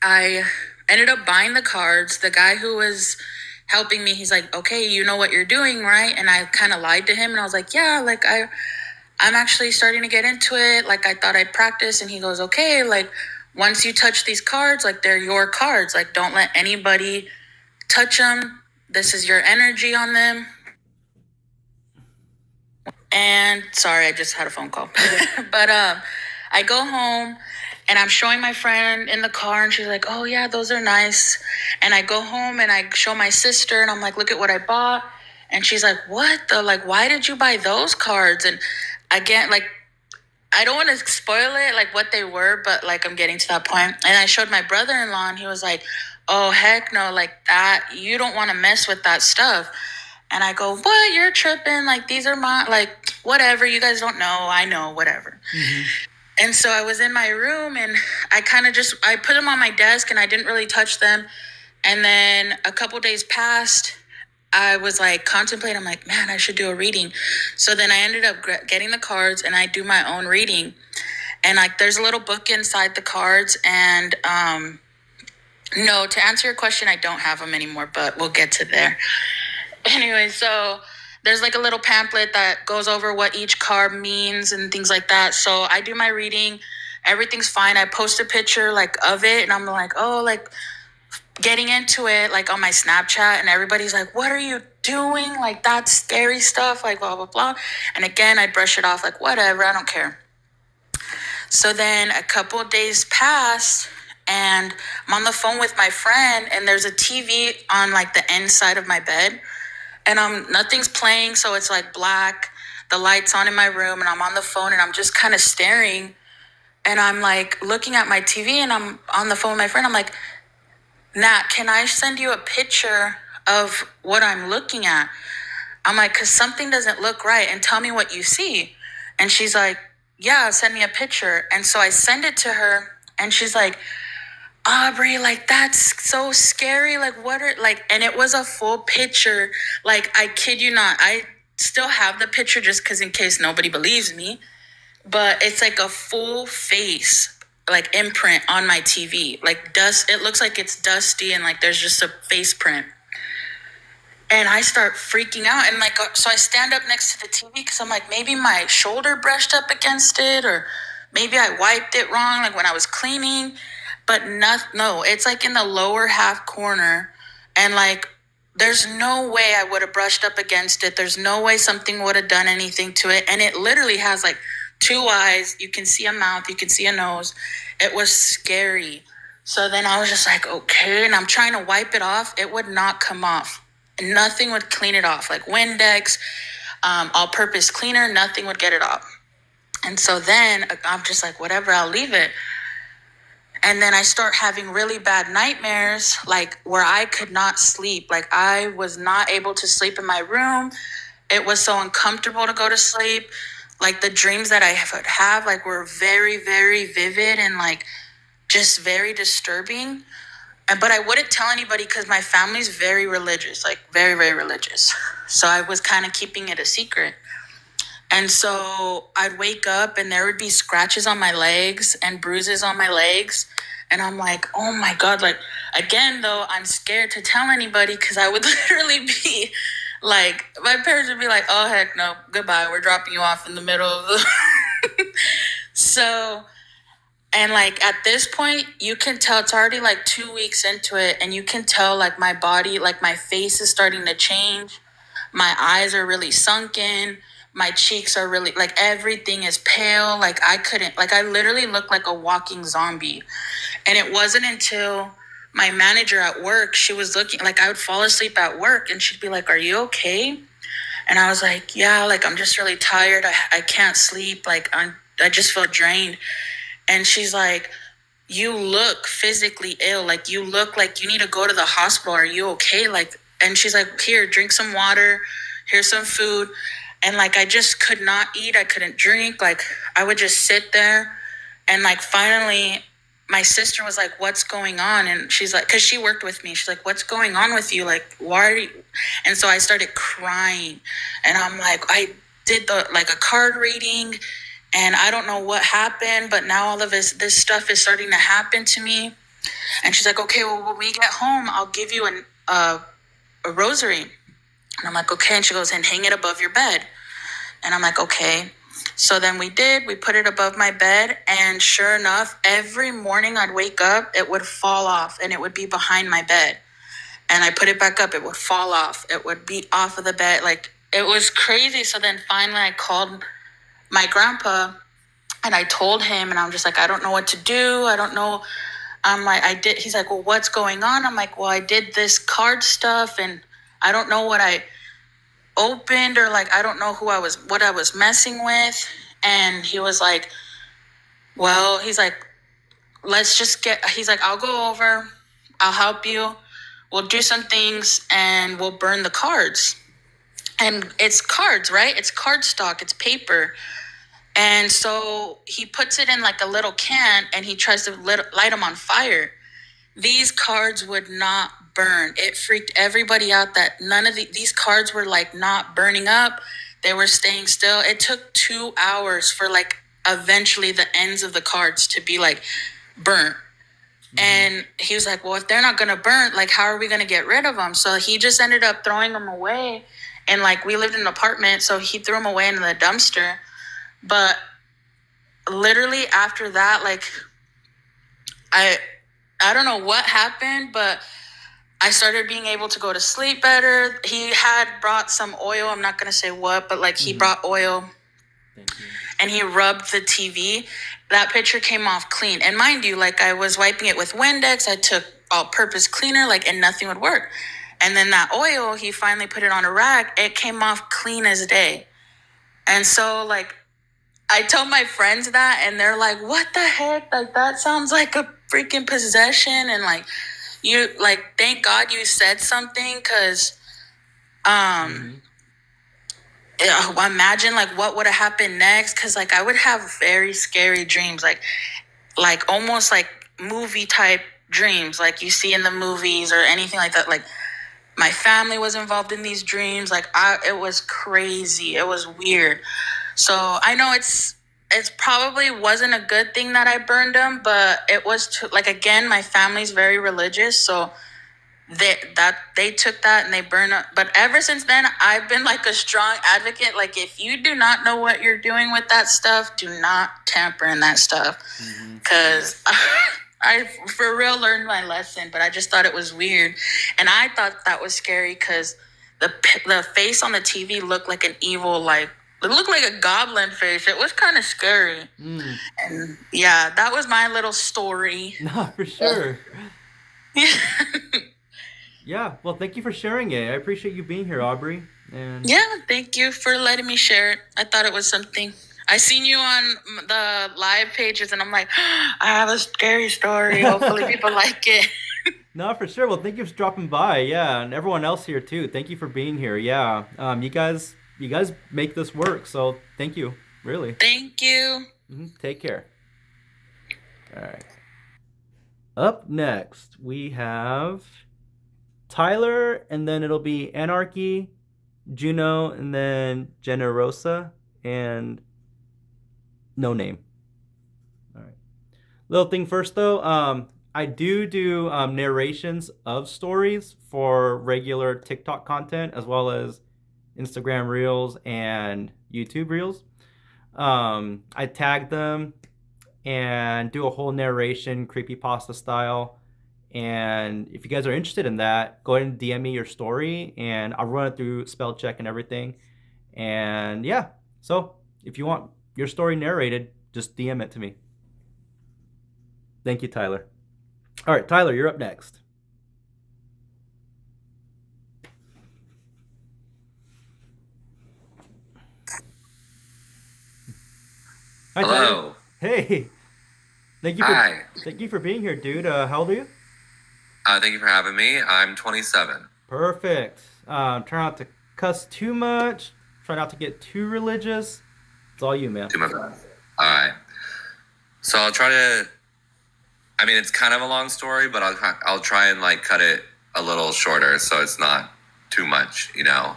I ended up buying the cards. The guy who was helping me, he's like, okay, you know what you're doing, right? And I kind of lied to him and I was like, yeah, like I'm actually starting to get into it. Like I thought I'd practice. And he goes, okay, like once you touch these cards, like they're your cards. Like don't let anybody touch them. This is your energy on them. And sorry, I just had a phone call. But I go home and I'm showing my friend in the car and she's like, oh yeah, those are nice. And I go home and I show my sister and I'm like, look at what I bought. And she's like, what the, like, why did you buy those cards? And again, like, I don't want to spoil it, like what they were, but like I'm getting to that point. And I showed my brother-in-law and he was like, oh, heck no, like that, you don't want to mess with that stuff. And I go, what? You're tripping. Like, these are my, like, whatever. You guys don't know. I know, whatever. Mm-hmm. And so I was in my room and I kind of I put them on my desk and I didn't really touch them. And then a couple days passed. I was like contemplating, I'm like, man, I should do a reading. So then I ended up getting the cards and I do my own reading. And like, there's a little book inside the cards. And no, to answer your question, I don't have them anymore, but we'll get to there. Anyway, so there's like a little pamphlet that goes over what each card means and things like that. So I do my reading. Everything's fine. I post a picture like of it and I'm like, oh, like getting into it like on my Snapchat and everybody's like, what are you doing? Like that's scary stuff, like blah, blah, blah. And again, I brush it off like whatever, I don't care. So then a couple of days passed and I'm on the phone with my friend, and there's a TV on like the end side of my bed, and nothing's playing, so it's like black. The light's on in my room, and I'm on the phone, and I'm just kind of staring, and I'm like looking at my TV, and I'm on the phone with my friend. I'm like, Nat, can I send you a picture of what I'm looking at? I'm like, because something doesn't look right, and tell me what you see. And she's like, yeah, send me a picture. And so I send it to her, and she's like, Aubrey, like, that's so scary. Like, what are, like, and it was a full picture. Like, I kid you not, I still have the picture just because in case nobody believes me. But it's like a full face, like, imprint on my TV. Like, dust, it looks like it's dusty, and like there's just a face print. And I start freaking out, and like, so I stand up next to the TV because I'm like, maybe my shoulder brushed up against it, or maybe I wiped it wrong, like when I was cleaning. But no, it's like in the lower half corner, and like, there's no way I would have brushed up against it. There's no way something would have done anything to it. And it literally has like 2 eyes. You can see a mouth, you can see a nose. It was scary. So then I was just like, okay, and I'm trying to wipe it off. It would not come off. Nothing would clean it off, like Windex, all-purpose cleaner, nothing would get it off. And so then I'm just like, whatever, I'll leave it. And then I start having really bad nightmares, like where I could not sleep. Like I was not able to sleep in my room. It was so uncomfortable to go to sleep. Like the dreams that I would have, like, were very, very vivid and like just very disturbing. But I wouldn't tell anybody because my family's very religious, like very, very religious. So I was kind of keeping it a secret. And so I'd wake up and there would be scratches on my legs and bruises on my legs. And I'm like, oh my God. Like, again, though, I'm scared to tell anybody because I would literally be like, my parents would be like, oh, heck no, goodbye. We're dropping you off in the middle of the... So... And like at this point, you can tell it's already like 2 weeks into it, and you can tell like my body, like my face is starting to change. My eyes are really sunken. My cheeks are really, like, everything is pale. Like I literally look like a walking zombie. And it wasn't until my manager at work, she was looking, like I would fall asleep at work and she'd be like, are you okay? And I was like, yeah, like I'm just really tired. I can't sleep. Like I just feel drained. And she's like, you look physically ill. Like you look like you need to go to the hospital. Are you okay? Like, and she's like, here, drink some water. Here's some food. And like, I just could not eat. I couldn't drink. Like I would just sit there. And like, finally my sister was like, what's going on? And she's like, cause she worked with me. She's like, what's going on with you? Like, why are you? And so I started crying, and I'm like, I did a card reading, and I don't know what happened, but now all of this stuff is starting to happen to me. And she's like, okay, well, when we get home, I'll give you a rosary. And I'm like, okay. And she goes, and hang it above your bed. And I'm like, okay. So then we put it above my bed. And sure enough, every morning I'd wake up, it would fall off, and it would be behind my bed. And I put it back up, it would fall off. It would be off of the bed. Like, it was crazy. So then finally I called my grandpa, and I told him, and I'm just like, I don't know what to do. I don't know. I'm like, he's like, well, what's going on? I'm like, well, I did this card stuff, and I don't know what I opened, or like, I don't know what I was messing with. And he was like, well, he's like, he's like, I'll go over, I'll help you. We'll do some things and we'll burn the cards. And it's cards, right? It's cardstock, it's paper. And so he puts it in like a little can, and he tries to light them on fire. These cards would not burn. It freaked everybody out that none of these cards were like not burning up. They were staying still. It took 2 hours for like eventually the ends of the cards to be like burnt. And he was like, well, if they're not going to burn, like, how are we going to get rid of them? So he just ended up throwing them away. And like, we lived in an apartment, so he threw them away into the dumpster. But literally after that, like, I don't know what happened, but I started being able to go to sleep better. He had brought some oil. I'm not going to say what, but like he brought oil. Thank you. and he rubbed the TV, that picture came off clean. And mind you, like I was wiping it with Windex, I took all-purpose cleaner, like, and nothing would work. And then that oil, he finally put it on a rack, it came off clean as day. And so, like, I told my friends that, and they're like, what the heck? Like, that sounds like a freaking possession. And, like, you, like, thank God you said something, because, imagine, like, what would have happened next, because, like, I would have very scary dreams, like almost like movie type dreams, like you see in the movies or anything like that. Like, my family was involved in these dreams. Like, it was crazy. It was weird. So I know it's probably wasn't a good thing that I burned them, but it was like, again, my family's very religious, so they took that and they burned it. But ever since then, I've been like a strong advocate. Like, if you do not know what you're doing with that stuff, do not tamper in that stuff, because I for real learned my lesson. But I just thought it was weird, and I thought that was scary because the face on the TV looked like an evil, like, it looked like a goblin face. It was kind of scary. And yeah, that was my little story. No, for sure. Yeah, well, thank you for sharing it. I appreciate you being here, Aubrey. And Yeah, thank you for letting me share it. I thought it was something. I seen you on the live pages, and I'm like, I have a scary story. Hopefully people like it. No, for sure. Well, thank you for dropping by. Yeah, and everyone else here too. Thank you for being here. Yeah, you guys make this work. So thank you. Really. Thank you. Take care. All right. Up next, we have Tyler, and then it'll be Anarchy, Juno, and then Generosa, and No Name. All right. Little thing first, though. I do narrations of stories for regular TikTok content, as well as Instagram Reels and YouTube Reels. I tag them and do a whole narration, creepypasta style. And if you guys are interested in that, go ahead and DM me your story, and I'll run it through spell check and everything. And yeah, so if you want your story narrated, just DM it to me. Thank you, Tyler. All right, Tyler, you're up next. Hi, Tyler. Hello. Hey. Thank you for being here, dude. How old are you? Thank you for having me. I'm 27. Perfect. Try not to cuss too much. Try not to get too religious. It's all you, man. Do my best. All right. So I'll try to. I mean, it's kind of a long story, but I'll try and like cut it a little shorter so it's not too much, you know.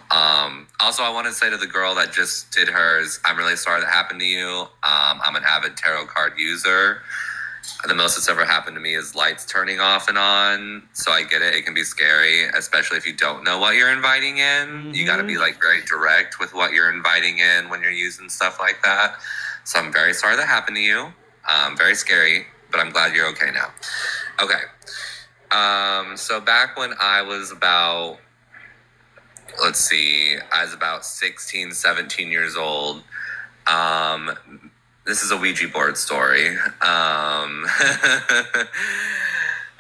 Also, I want to say to the girl that just did hers, I'm really sorry that happened to you. I'm an avid tarot card user. The most that's ever happened to me is lights turning off and on. So I get it. It can be scary, especially if you don't know what you're inviting in. You got to be like very direct with what you're inviting in when you're using stuff like that. So I'm very sorry that happened to you. Very scary, but I'm glad you're okay now. Okay. So back when I was about, I was about 16, 17 years old. This is a Ouija board story.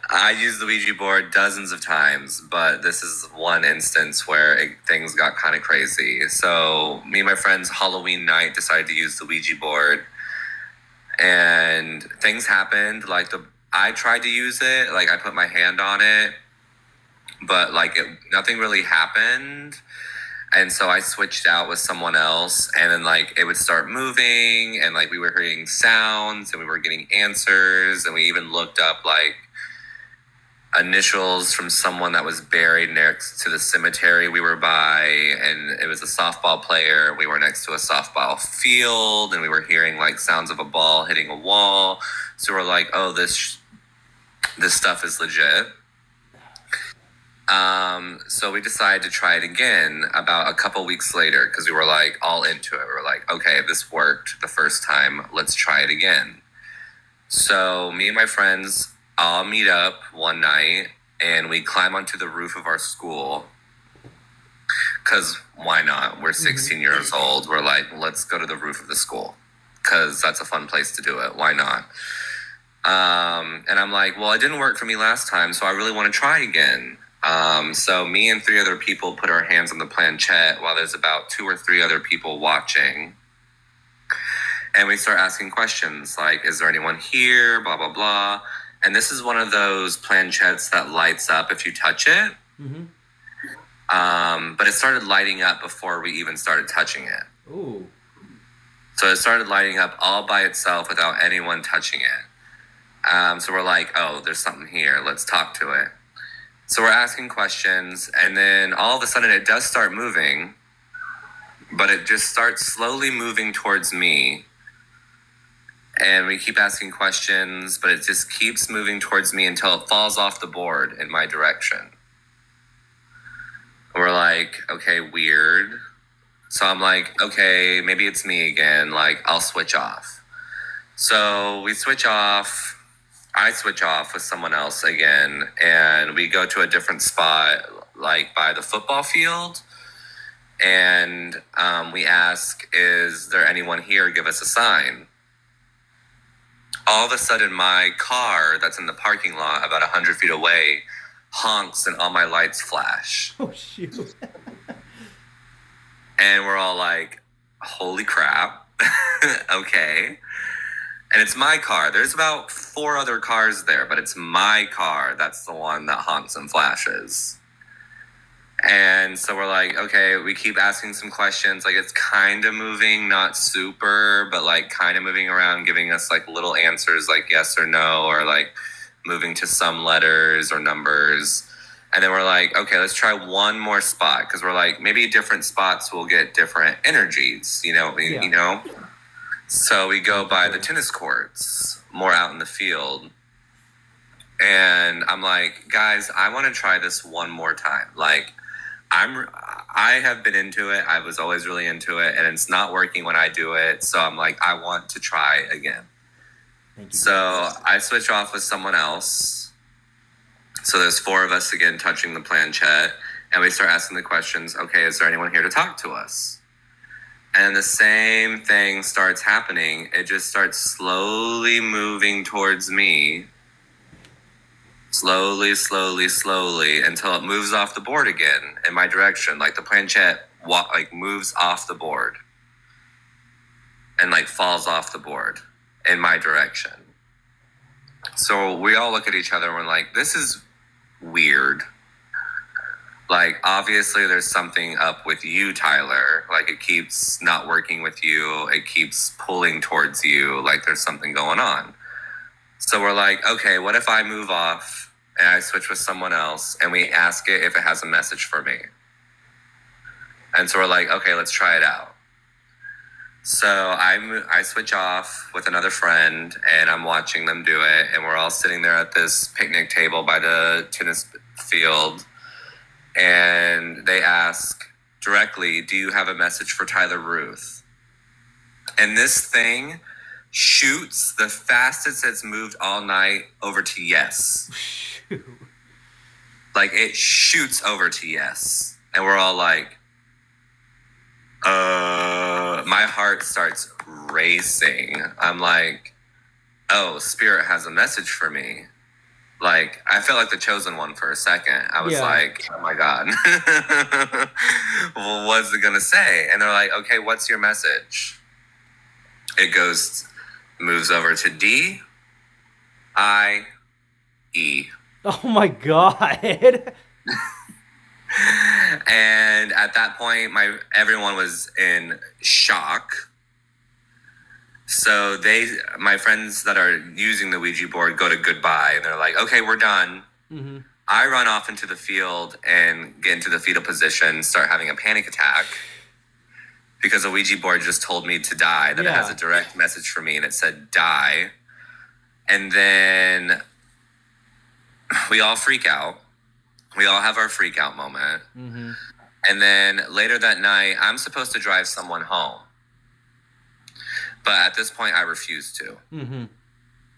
I used the Ouija board dozens of times, but this is one instance where things got kind of crazy. So me and my friends Halloween night decided to use the Ouija board, and things happened. Like I tried to use it, like I put my hand on it, but like nothing really happened. And so I switched out with someone else, and then like it would start moving, and like we were hearing sounds, and we were getting answers, and we even looked up like initials from someone that was buried next to the cemetery we were by, and it was a softball player. We were next to a softball field, and we were hearing like sounds of a ball hitting a wall. So we're like, oh, this stuff is legit. So we decided to try it again about a couple weeks later, because we were like all into it. We were like, okay, this worked the first time, let's try it again. So me and my friends all meet up one night, and we climb onto the roof of our school, because why not? We're 16 years old. We're like, let's go to the roof of the school, because that's a fun place to do it. Why not? And I'm like, well, it didn't work for me last time, so I really want to try again. So me and 3 other people put our hands on the planchette while there's about 2 or 3 other people watching. And we start asking questions like, is there anyone here? Blah, blah, blah. And this is one of those planchettes that lights up if you touch it. But it started lighting up before we even started touching it. Ooh. So it started lighting up all by itself without anyone touching it. So we're like, oh, there's something here. Let's talk to it. So we're asking questions, and then all of a sudden it does start moving, but it just starts slowly moving towards me. And we keep asking questions, but it just keeps moving towards me until it falls off the board in my direction. We're like, okay, weird. So I'm like, okay, maybe it's me again. Like, I'll switch off. So we switch off. I switch off with someone else again, and we go to a different spot, like by the football field. And we ask, is there anyone here? Give us a sign. All of a sudden, my car that's in the parking lot about 100 feet away honks and all my lights flash. Oh, shoot. And we're all like, holy crap. Okay. And it's my car. There's about 4 other cars there, but it's my car that's the one that honks and flashes. And so we're like, okay, we keep asking some questions. Like, it's kind of moving, not super, but like kind of moving around, giving us like little answers like yes or no, or like moving to some letters or numbers. And then we're like, okay, let's try one more spot, because we're like, maybe different spots will get different energies, you know. So we go by the tennis courts, more out in the field. And I'm like, guys, I want to try this one more time. Like, I have been into it. I was always really into it, and it's not working when I do it. So I'm like, I want to try again. Thank you. So I switch off with someone else. So there's 4 of us again touching the planchette, and we start asking the questions. Okay, is there anyone here to talk to us? And the same thing starts happening. It just starts slowly moving towards me. Slowly, until it moves off the board again in my direction. Like the planchette moves off the board and like falls off the board in my direction. So we all look at each other and we're like, this is weird. Like, obviously there's something up with you, Tyler. Like, it keeps not working with you. It keeps pulling towards you. Like, there's something going on. So we're like, okay, what if I move off and I switch with someone else and we ask it if it has a message for me? And so we're like, okay, let's try it out. So I switch off with another friend, and I'm watching them do it. And we're all sitting there at this picnic table by the tennis field. And they ask directly, do you have a message for Tyler Ruth? And this thing shoots the fastest it's moved all night over to yes. Like, it shoots over to yes. And we're all like, my heart starts racing. I'm like, oh, Spirit has a message for me. Like, I felt like the chosen one for a second. I was like, oh my God. Well, what's it gonna say? And they're like, okay, what's your message? It moves over to D, I, E. Oh my God. And at that point, everyone was in shock. So my friends that are using the Ouija board go to goodbye, and they're like, okay, we're done. Mm-hmm. I run off into the field and get into the fetal position, start having a panic attack, because the Ouija board just told me to die, that it has a direct message for me, and it said die. And then we all freak out. We all have our freak out moment. Mm-hmm. And then later that night, I'm supposed to drive someone home. But at this point, I refused to. Mm-hmm.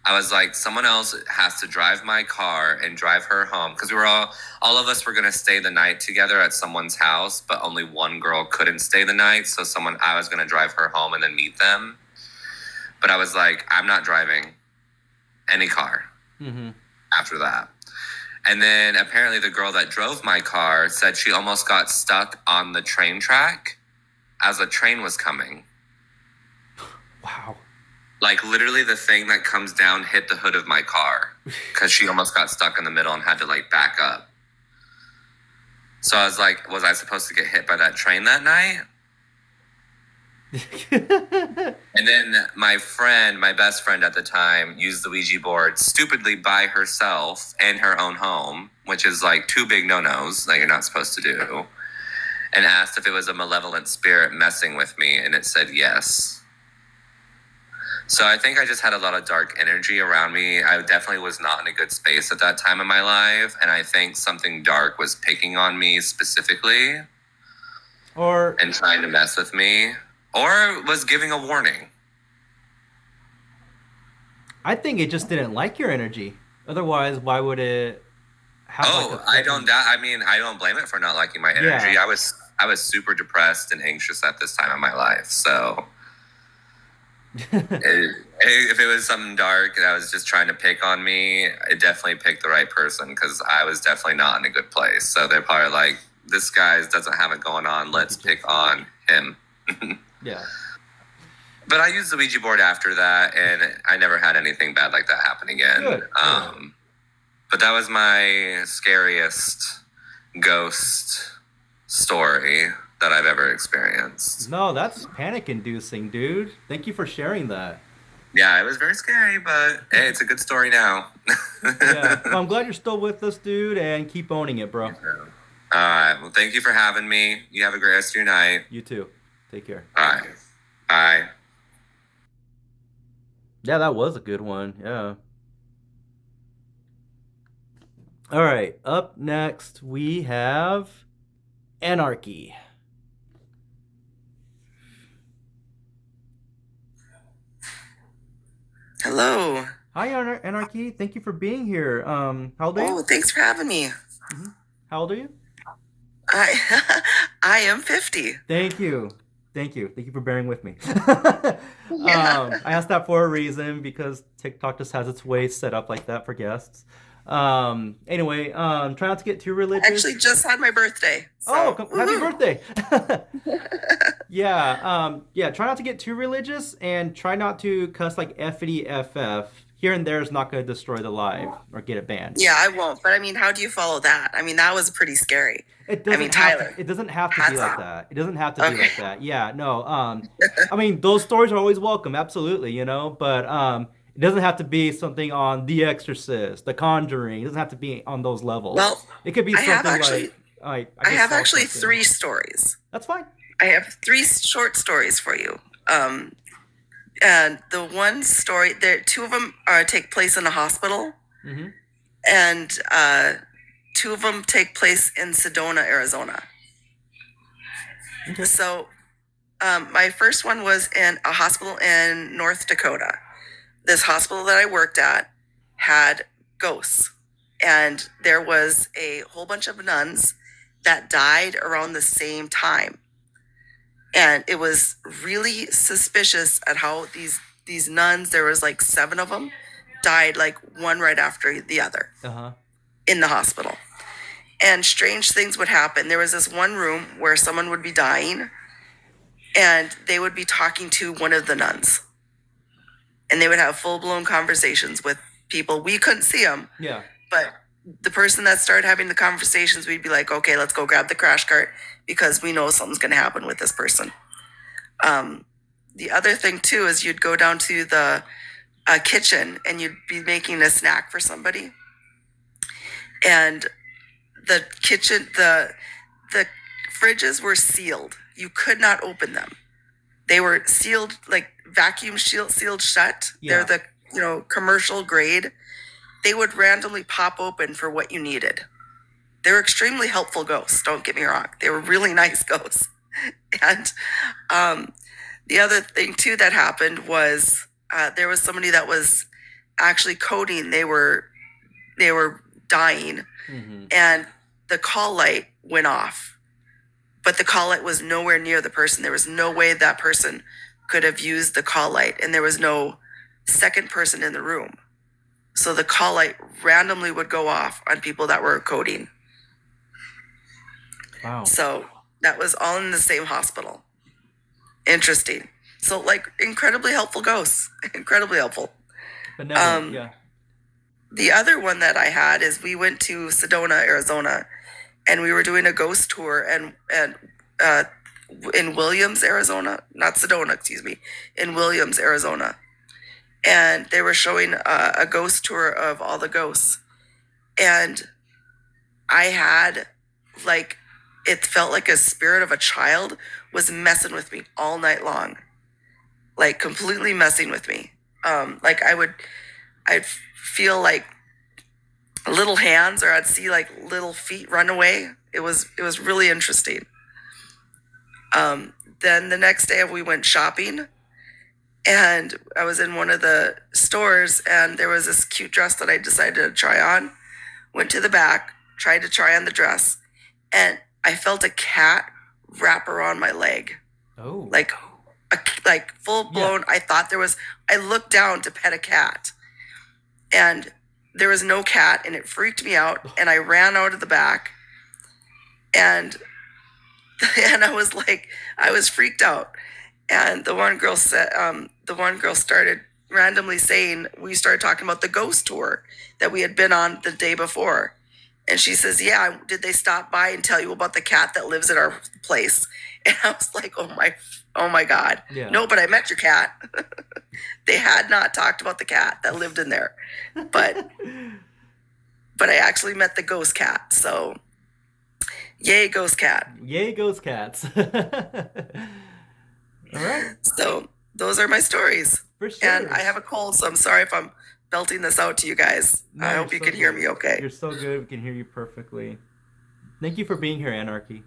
I was like, someone else has to drive my car and drive her home. Because we were all of us were going to stay the night together at someone's house, but only one girl couldn't stay the night. So I was going to drive her home and then meet them. But I was like, I'm not driving any car Mm-hmm. after that. And then apparently the girl that drove my car said she almost got stuck on the train track as a train was coming. Wow. Like literally the thing that comes down hit the hood of my car because she almost got stuck in the middle and had to like back up. So I was like, was I supposed to get hit by that train that night? And then my best friend at the time, used the Ouija board stupidly by herself in her own home, which is like 2 big no-nos that you're not supposed to do, and asked if it was a malevolent spirit messing with me, and it said yes. So I think I just had a lot of dark energy around me. I definitely was not in a good space at that time in my life, and I think something dark was picking on me specifically Or and trying to mess with me, or was giving a warning. I think it just didn't like your energy. Otherwise, why would it have like a I don't. I mean, I don't blame it for not liking my energy. Yeah. I was super depressed and anxious at this time in my life. So if it was something dark and I was just trying to pick on me, it definitely picked the right person because I was definitely not in a good place. So they're probably like, this guy doesn't have it going on. Let's pick on him. Yeah. But I used the Ouija board after that, and I never had anything bad like that happen again. Good. But that was my scariest ghost story that I've ever experienced. No, that's panic inducing, dude. Thank you for sharing that. Yeah, it was very scary, but hey, it's a good story now. Yeah. Well, I'm glad you're still with us, dude, and keep owning it, bro. All right. Well, thank you for having me. You have a great rest of your night. You too. Take care. All right. Bye. Yeah, that was a good one. Yeah. All right. Up next, we have Anarchy. Hello. Hi, Anarchy. Thank you for being here. How old are you? Oh, thanks for having me. How old are you? I I am 50. Thank you. Thank you. Thank you for bearing with me. Yeah. I asked that for a reason because TikTok just has its way set up like that for guests. Anyway, try not to get too religious. Actually just had my birthday. Oh, So, happy woohoo. birthday. Yeah, try not to get too religious and try not to cuss like FD FF. Here and there is not going to destroy the live or get it banned. Yeah, I won't. But I mean, how do you follow that? I mean, that was pretty scary. It doesn't mean, have Tyler, to, it doesn't have to be hats like off. that. It doesn't have to be Okay. like that. Yeah, no. I mean, those stories are always welcome, absolutely, but it doesn't have to be something on The Exorcist, The Conjuring. It doesn't have to be on those levels. Well, It could be I have something actually like I guess have Saw actually something. 3 stories. That's fine. I have 3 short stories for you. And the one story, 2 of them take place in a hospital, Hmm. and 2 of them take place in Sedona, Arizona. Okay. So, my first one was in a hospital in North Dakota. This hospital that I worked at had ghosts, and there was a whole bunch of nuns that died around the same time. And it was really suspicious at how these nuns, there was like 7 of them, died like one right after the other Uh-huh. in the hospital. And strange things would happen. There was this one room where someone would be dying and they would be talking to one of the nuns. And they would have full-blown conversations with people. We couldn't see them, Yeah. but the person that started having the conversations, we'd be like, okay, let's go grab the crash cart because we know something's going to happen with this person. The other thing too is you'd go down to the kitchen and you'd be making a snack for somebody, and the kitchen, the fridges were sealed. You could not open them. They were sealed, like vacuum sealed shut. Yeah. They're the commercial grade. They would randomly pop open for what you needed. They were extremely helpful ghosts. Don't get me wrong. They were really nice ghosts. And the other thing too that happened was there was somebody that was actually coding. They were dying, Hmm. and the call light went off. But the call light was nowhere near the person. There was no way that person could have used the call light, and there was no second person in the room. So the call light randomly would go off on people that were coding. Wow. So that was all in the same hospital. Interesting. So like incredibly helpful ghosts. Incredibly helpful. Benevolent, yeah. The other one that I had is we went to Sedona, Arizona, and we were doing a ghost tour and in Williams, Arizona, not Sedona, excuse me, in Williams, Arizona. And they were showing a ghost tour of all the ghosts. And I had like, it felt like a spirit of a child was messing with me all night long. Like completely messing with me. Like I'd feel like little hands, or I'd see like little feet run away. It was really interesting. Then the next day we went shopping, and I was in one of the stores, and there was this cute dress that I decided to try on. Went to the back, tried to try on the dress, and I felt a cat wrap around my leg. Oh. Like full blown. Yeah. I looked down to pet a cat, and there was no cat, and it freaked me out, and I ran out of the back, and I was freaked out. And the one girl started randomly saying, we started talking about the ghost tour that we had been on the day before. And she says, yeah, did they stop by and tell you about the cat that lives at our place? And I was like, oh my God. Yeah. No, but I met your cat. They had not talked about the cat that lived in there. But I actually met the ghost cat. So yay, ghost cat. Yay, ghost cats. All right. So those are my stories. For sure. And I have a cold, so I'm sorry if I'm belting this out to you guys. No, I you're hope you so can hear good. me okay. You're so good. We can hear you perfectly. Thank you for being here, Anarchy.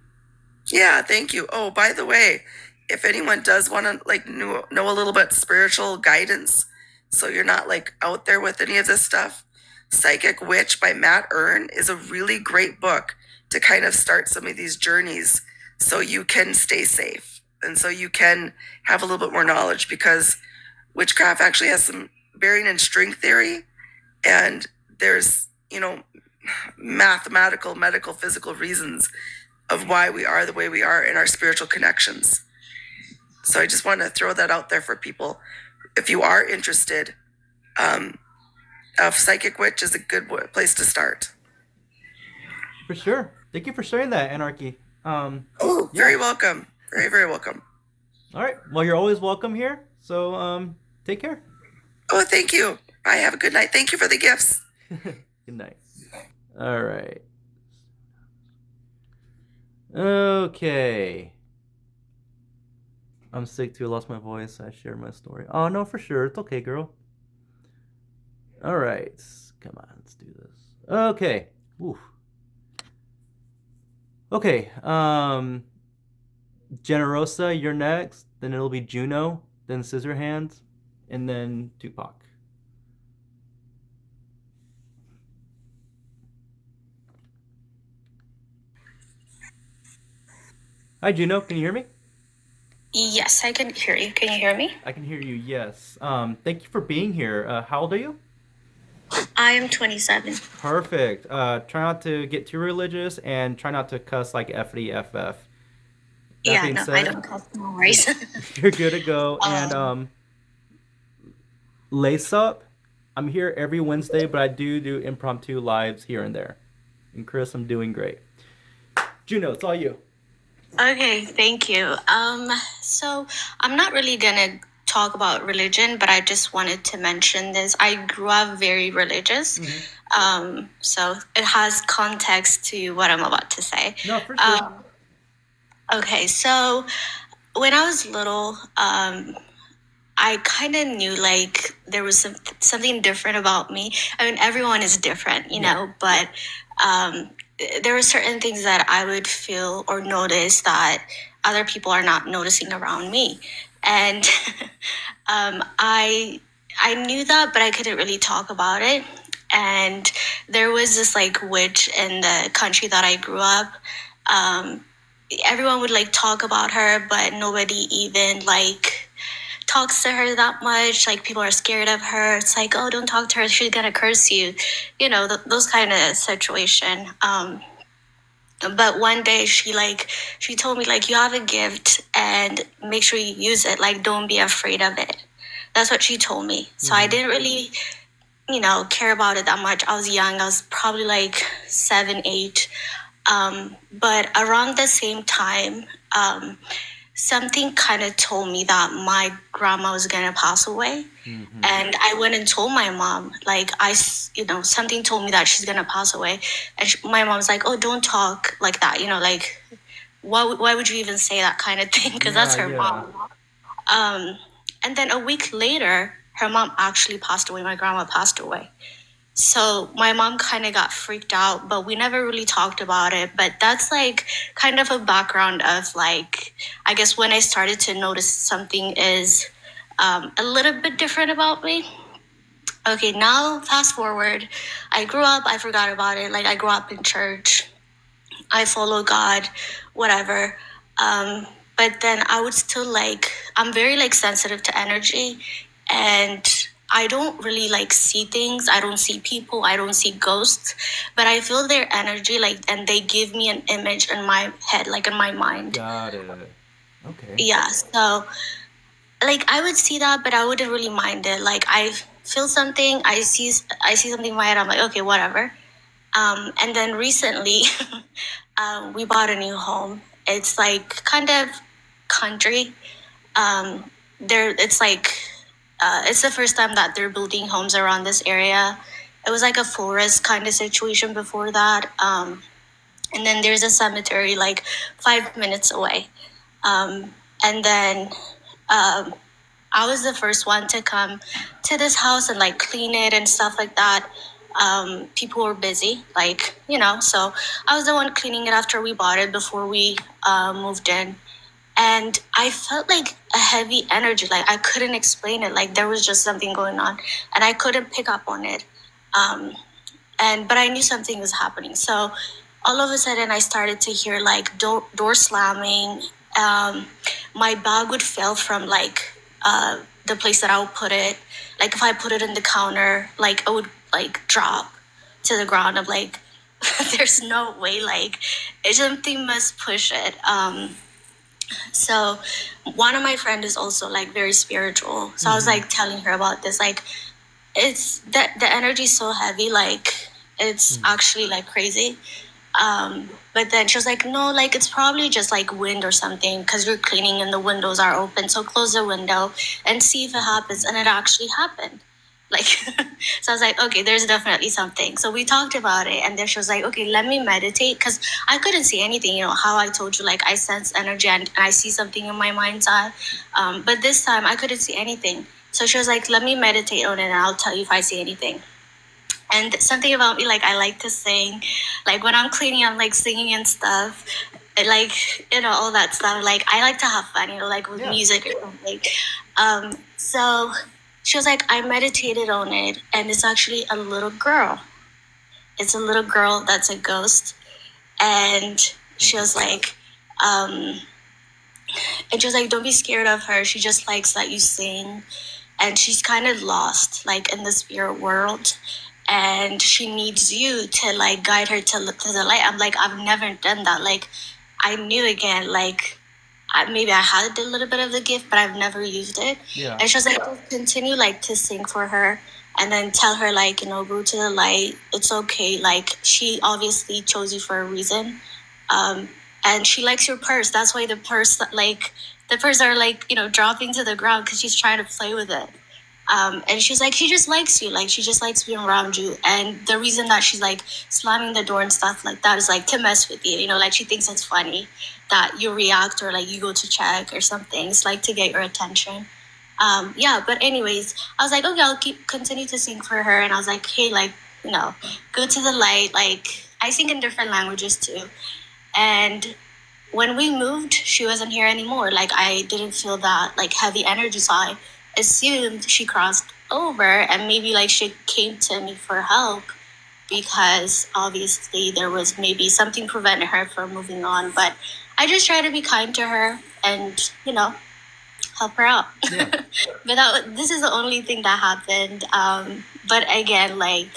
Yeah, thank you. Oh, by the way, if anyone does want to like know a little bit spiritual guidance, so you're not like out there with any of this stuff, Psychic Witch by Matt Earn is a really great book to kind of start some of these journeys so you can stay safe and so you can have a little bit more knowledge, because witchcraft actually has some bearing in string theory, and there's, mathematical, medical, physical reasons of why we are the way we are in our spiritual connections. So I just want to throw that out there for people. If you are interested, Psychic Witch is a good place to start. For sure. Thank you for sharing that, Anarchy. Very welcome. Very, very welcome. All right. Well, you're always welcome here. So take care. Oh, thank you. Bye. Have a good night. Thank you for the gifts. Good night. All right. Okay. I'm sick too. I lost my voice. I shared my story. Oh, no, for sure. It's okay, girl. All right. Come on. Let's do this. Okay. Oof. Okay. Generosa, you're next. Then it'll be Juno. Then Scissorhands. And then Tupac. Hi, Juno. Can you hear me? Yes, I can hear you. Can you hear me? I can hear you, yes. Thank you for being here. How old are you? I am 27. Perfect. Try not to get too religious and try not to cuss like FD FF. That Yeah, being no, I said, don't call no worries. you're good to go. And lace up. I'm here every Wednesday, but I do impromptu lives here and there. And Chris, I'm doing great. Juno, it's all you. Okay, thank you. So I'm not really gonna talk about religion, but I just wanted to mention this. I grew up very religious. So it has context to what I'm about to say. No, for sure. Okay, so when I was little, I kind of knew like there was something different about me. I mean, everyone is different, you know, but there were certain things that I would feel or notice that other people are not noticing around me. And I knew that, but I couldn't really talk about it. And there was this like witch in the country that I grew up. Everyone would like talk about her, but nobody even like talks to her that much. Like people are scared of her. It's like, oh, don't talk to her. She's gonna curse you. You know, those kind of situation. But one day she told me like, you have a gift and make sure you use it. Like, don't be afraid of it. That's what she told me. So I didn't really, care about it that much. I was young. I was probably like 7, 8. But around the same time, something kind of told me that my grandma was going to pass away. And I went and told my mom, like, something told me that she's going to pass away. And my mom's like, oh, don't talk like that. Like, why would you even say that kind of thing? Because that's her mom. And then a week later, her mom actually passed away. My grandma passed away. So my mom kind of got freaked out, but we never really talked about it. But that's like kind of a background of like, I guess when I started to notice something is a little bit different about me. Okay, now fast forward. I grew up, I forgot about it. Like I grew up in church. I follow God, whatever. But then I would still I'm very sensitive to energy, and I don't really see things. I don't see people. I don't see ghosts, but I feel their energy and they give me an image in my head, in my mind. Got it. Okay. Yeah. So I would see that, but I wouldn't really mind it. I feel something. I see something in my head. I'm like, okay, whatever. And then recently, we bought a new home. It's kind of country. It's the first time that they're building homes around this area. It was a forest kind of situation before that. And then there's a cemetery 5 minutes away. And then I was the first one to come to this house and clean it and stuff like that. People were busy, so I was the one cleaning it after we bought it before we moved in. And I felt a heavy energy. I couldn't explain it. There was just something going on and I couldn't pick up on it. But I knew something was happening. So all of a sudden I started to hear door slamming. My bag would fall from the place that I would put it. If I put it in the counter, it would drop to the ground. I'm like, there's no way, something must push it. So one of my friends is also very spiritual. So I was telling her about this. It's that the energy is so heavy, it's actually crazy. But then she was like, no, it's probably just wind or something because you're cleaning and the windows are open. So close the window and see if it happens. And it actually happened. So I was like, okay, there's definitely something. So we talked about it, and then she was like, okay, let me meditate, because I couldn't see anything. How I told you, I sense energy and I see something in my mind's eye. But this time I couldn't see anything. So she was like, let me meditate on it and I'll tell you if I see anything. And something about me, I like to sing. When I'm cleaning, I'm singing and stuff. All that stuff. I like to have fun, with music or something. So she was like, I meditated on it, and it's actually a little girl. It's a little girl that's a ghost. And she was like, don't be scared of her. She just likes that you sing. And she's kind of lost, in the spirit world. And she needs you to, guide her to the light. I'm like, I've never done that. I knew again, maybe I had a little bit of the gift, but I've never used it. Yeah. And she was like, just continue to sing for her, and then tell her go to the light. It's okay. She obviously chose you for a reason. And she likes your purse. That's why the purse are dropping to the ground, because she's trying to play with it. And she's like, she just likes you. She just likes being around you. And the reason that she's slamming the door and stuff like that is to mess with you. She thinks it's funny that you react, or you go to check or something. It's to get your attention. But anyways, I was like, okay, I'll continue to sing for her. And I was like, hey, go to the light. I sing in different languages too. And when we moved, she wasn't here anymore. I didn't feel that heavy energy. So I assumed she crossed over, and maybe she came to me for help, because obviously there was maybe something preventing her from moving on. But I just try to be kind to her and help her out. Yeah. But this is the only thing that happened. But again, like,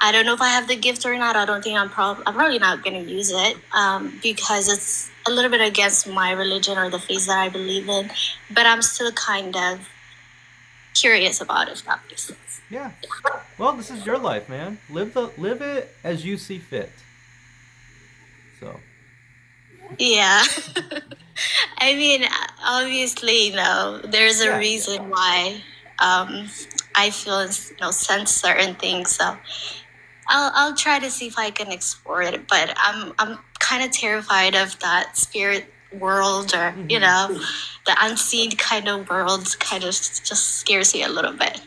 I don't know if I have the gift or not. I don't think I'm probably not going to use it because it's a little bit against my religion or the faith that I believe in. But I'm still kind of curious about it, if that makes sense. Yeah. Well, this is your life, man. Live it as you see fit. So. Yeah. I mean, obviously, there's a Yeah, reason why I feel, sense certain things. So I'll try to see if I can explore it. But I'm kind of terrified of that spirit world, or the unseen kind of world. Kind of just scares me a little bit.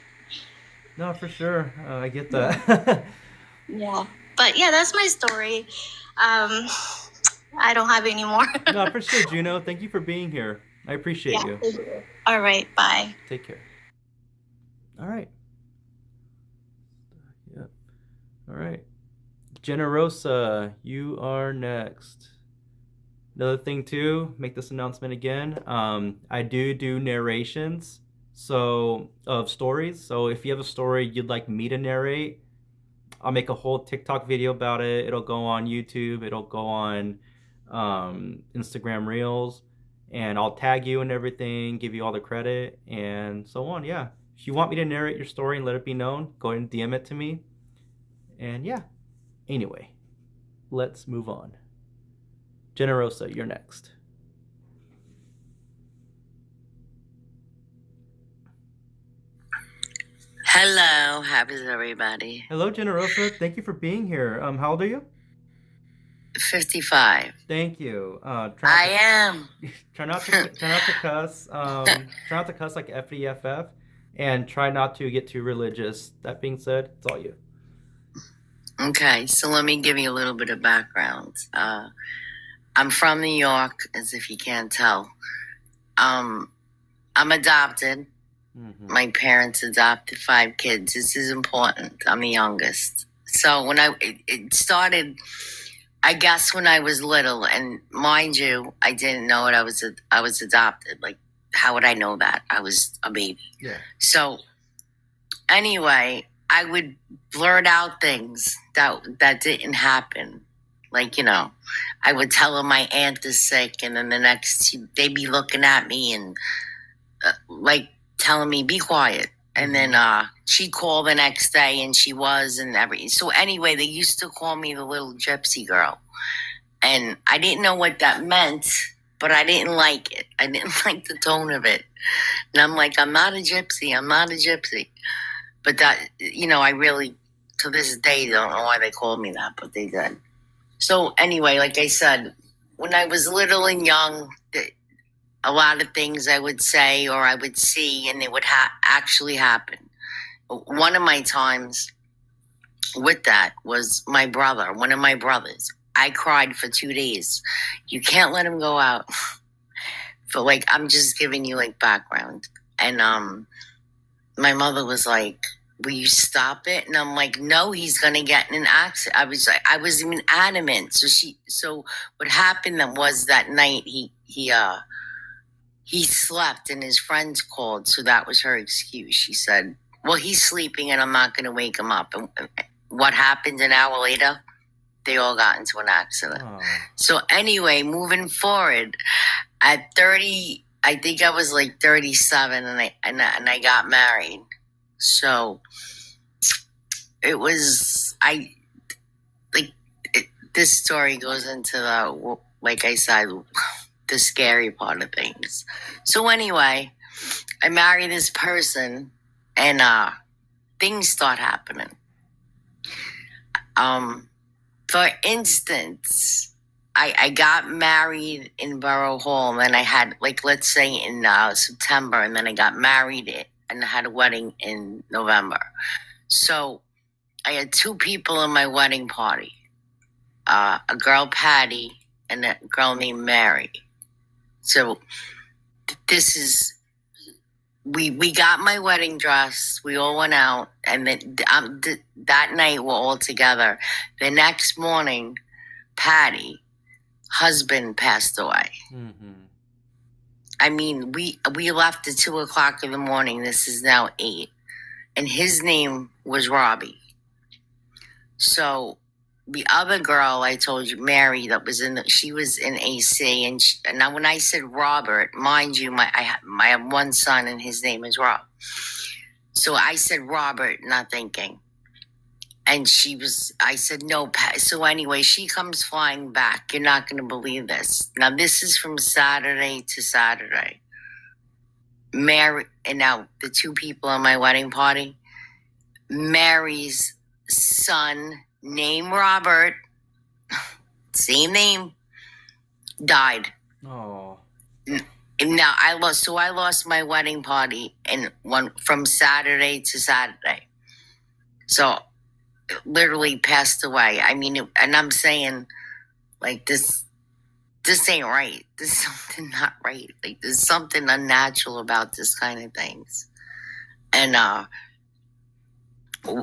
No, for sure. I get that. Yeah. But yeah, that's my story. I don't have any more. No, for sure, Juno. Thank you for being here. I appreciate you. Thank you. All right. Bye. Take care. All right. Yeah. All right. Generosa, you are next. Another thing too, make this announcement again. I do narrations, so of stories. So if you have a story you'd like me to narrate, I'll make a whole TikTok video about it. It'll go on YouTube. It'll go on Instagram Reels, and I'll tag you and everything, give you all the credit, and so on. Yeah. If you want me to narrate your story and let it be known, go ahead and DM it to me. And yeah. Anyway, let's move on. Generosa, you're next. Hello, how is everybody? Hello, Generosa. Thank you for being here. How old are you? 55. Thank you. I am. Try not to cuss. Try not to cuss like FDFF, and try not to get too religious. That being said, it's all you. Okay, so let me give you a little bit of background. I'm from New York, as if you can't tell. I'm adopted. Mm-hmm. My parents adopted 5 kids. This is important. I'm the youngest. So when it started, I guess when I was little, and mind you, I didn't know it. I was adopted. Like, how would I know that? I was a baby. Yeah. So anyway, I would blurt out things that didn't happen. Like, I would tell them my aunt is sick, and then the next, they'd be looking at me and like telling me, be quiet. And then she'd call the next day, and she was, and everything. So anyway, they used to call me the little gypsy girl. And I didn't know what that meant, but I didn't like it. I didn't like the tone of it. And I'm like, I'm not a gypsy. I'm not a gypsy. But that, I really, to this day, don't know why they called me that, but they did. So anyway, like I said, when I was little and young, a lot of things I would say or I would see, and it would actually happen. One of my times with that was one of my brothers. I cried for 2 days. You can't let him go out. I'm just giving you background. And my mother was like, will you stop it? And I'm like, no, he's gonna get in an accident. I was even adamant. So what happened was that night he slept and his friends called, so that was her excuse. She said, well, he's sleeping and I'm not gonna wake him up. And what happened an hour later? They all got into an accident. Oh. So anyway, moving forward, at 30, I think I was 37, and I got married. So it was, this story goes into the, like I said, the scary part of things. So anyway, I married this person, and things start happening. For instance, I got married in Borough Hall, and I had, let's say in September, and then I got married and I had a wedding in November. So I had 2 people in my wedding party, a girl, Patty, and a girl named Mary. So this is, we got my wedding dress. We all went out, and then that night we're all together. The next morning, Patty, husband passed away. Mm-hmm. I mean, we left at 2:00 in the morning. This is now 8, and his name was Robbie. So the other girl I told you, Mary, that was she was in AC, and now when I said Robert, mind you, I have one son, and his name is Rob. So I said Robert, not thinking. And I said, no. So anyway, she comes flying back. You're not going to believe this. Now, this is from Saturday to Saturday. Mary, and now the two people on my wedding party, Mary's son, named Robert, same name, died. Oh. And now I lost my wedding party from Saturday to Saturday. So literally passed away. I mean, and I'm saying, like, this ain't right. There's something not right. Like, there's something unnatural about this kind of things. And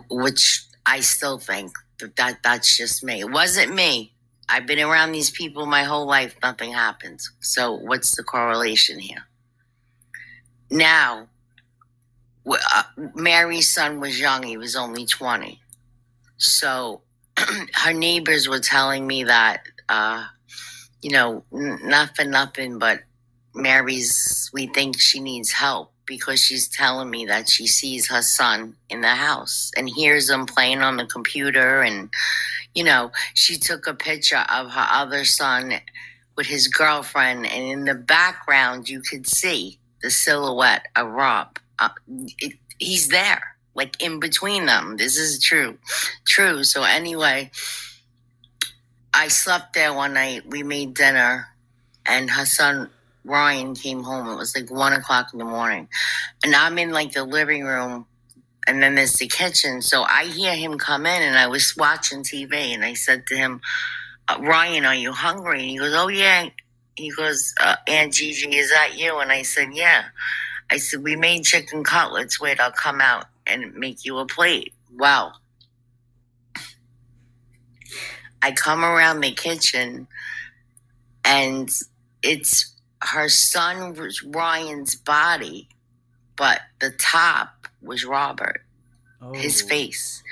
which I still think that's just me. It wasn't me. I've been around these people my whole life. Nothing happens. So what's the correlation here? Now, Mary's son was young. He was only 20. So her neighbors were telling me that, not for nothing, but we think she needs help because she's telling me that she sees her son in the house and hears him playing on the computer. And, she took a picture of her other son with his girlfriend. And in the background, you could see the silhouette of Rob. He's there. Like in between them. This is true. So anyway, I slept there one night. We made dinner, and her son Ryan came home. It was like 1:00 in the morning, and I'm in like the living room, and then there's the kitchen. So I hear him come in, and I was watching TV, and I said to him, "Ryan, are you hungry?" And he goes, "Oh yeah." He goes, "Aunt Gigi, is that you?" And I said, "Yeah." I said, "We made chicken cutlets. Wait, I'll come out and make you a plate." Well, I come around the kitchen, and it's her son Ryan's body, but the top was Robert, his face,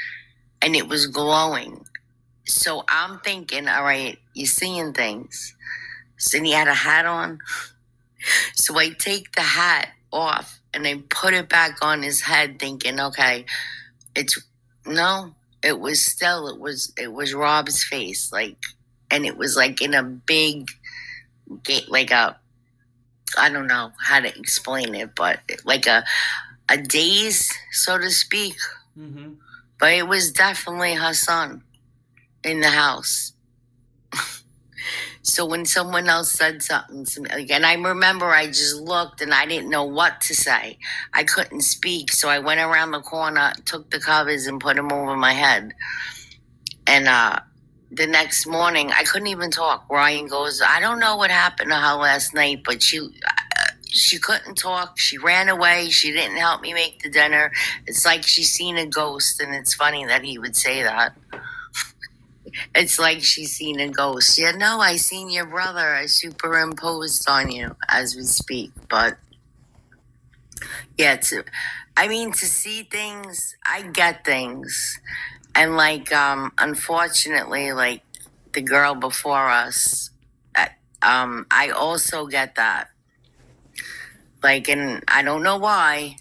and it was glowing. So I'm thinking, all right, you're seeing things. So he had a hat on. So I take the hat off and I put it back on his head, thinking, okay, it was Rob's face, like, and it was like in a big gate, like I don't know how to explain it, but like a daze, so to speak. Mm-hmm. But it was definitely her son in the house. So when someone else said something to me, and I remember I just looked and I didn't know what to say. I couldn't speak. So I went around the corner, took the covers and put them over my head. And the next morning, I couldn't even talk. Ryan goes, "I don't know what happened to her last night, but she couldn't talk. She ran away. She didn't help me make the dinner. It's like she's seen a ghost." And it's funny that he would say that. It's like she's seen a ghost. Yeah, no, I seen your brother. I superimposed on you as we speak. But yeah, to see things, I get things. And like, unfortunately, like the girl before us, I also get that. Like, and I don't know why.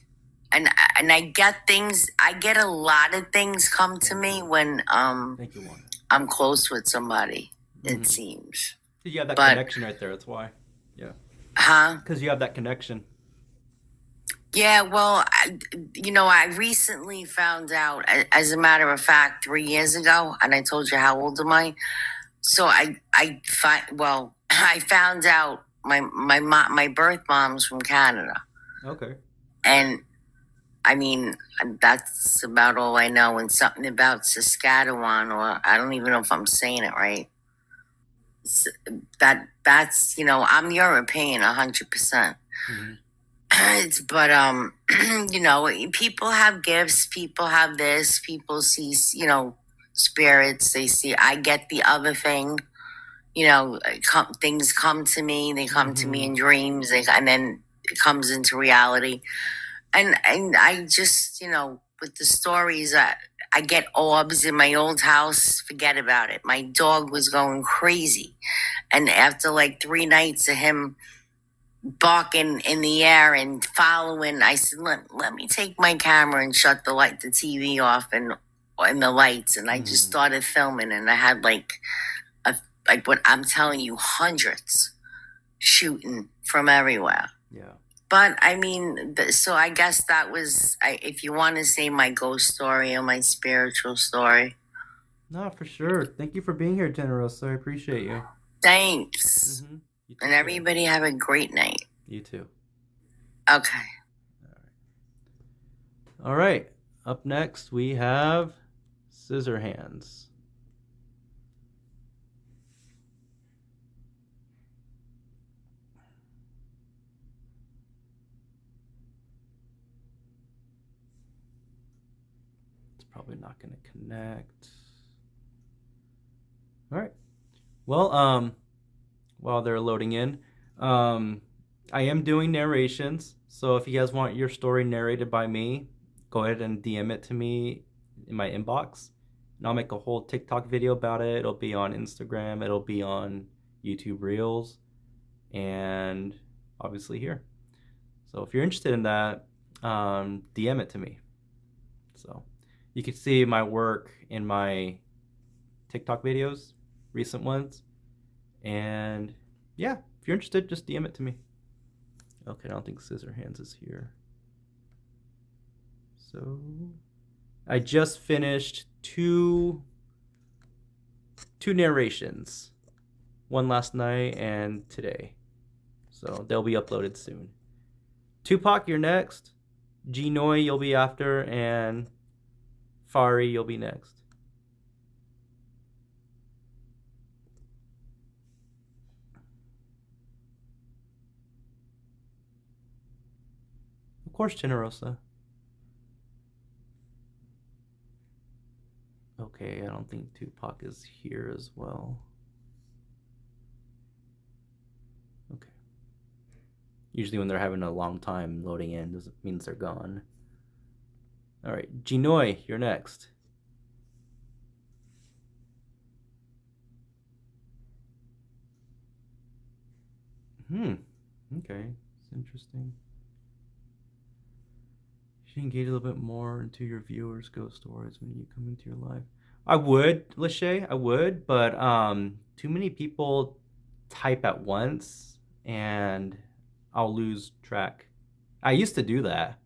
And I get things. I get a lot of things come to me when Thank you, Juan. I'm close with somebody. It seems. You have that connection right there. That's why. Yeah. Huh? Because you have that connection. Yeah. Well, I recently found out. As a matter of fact, 3 years ago, and I told you how old am I? So I found out my birth mom's from Canada. Okay. And I mean, that's about all I know. And something about Saskatchewan, or I don't even know if I'm saying it right. That's I'm European 100%. Mm-hmm. But people have gifts. People have this. People see spirits. They see. I get the other thing. things come to me. They come to me in dreams, and then it comes into reality. And I just, with the stories, I get orbs in my old house. Forget about it. My dog was going crazy. And after like 3 nights of him barking in the air and following, I said, let me take my camera and shut the TV off and the lights. And I just started filming, and I had like what I'm telling you, hundreds shooting from everywhere. Yeah. But I mean, so I guess that was, if you want to say, my ghost story or my spiritual story. No, for sure. Thank you for being here, Generosa. I appreciate you. Thanks. You too, And everybody have a great night. You too. Okay. All right. Up next, we have Scissorhands. Probably not going to connect. All right. Well, while they're loading in, I am doing narrations. So if you guys want your story narrated by me, go ahead and DM it to me in my inbox, and I'll make a whole TikTok video about it. It'll be on Instagram. It'll be on YouTube Reels, and obviously here. So if you're interested in that, DM it to me. So you can see my work in my TikTok videos, recent ones. And yeah, if you're interested, just DM it to me. Okay, I don't think Scissorhands is here. So I just finished two narrations. One last night and today. So they'll be uploaded soon. Tupac, you're next. G-Noi, you'll be after. And Fari, you'll be next. Of course, Generosa. Okay, I don't think Tupac is here as well. Okay. Usually when they're having a long time loading in, doesn't means they're gone. All right, G-Noi, you're next. Okay, it's interesting. You should engage a little bit more into your viewers' ghost stories when you come into your life. I would, Lachey, I would, but too many people type at once, and I'll lose track. I used to do that,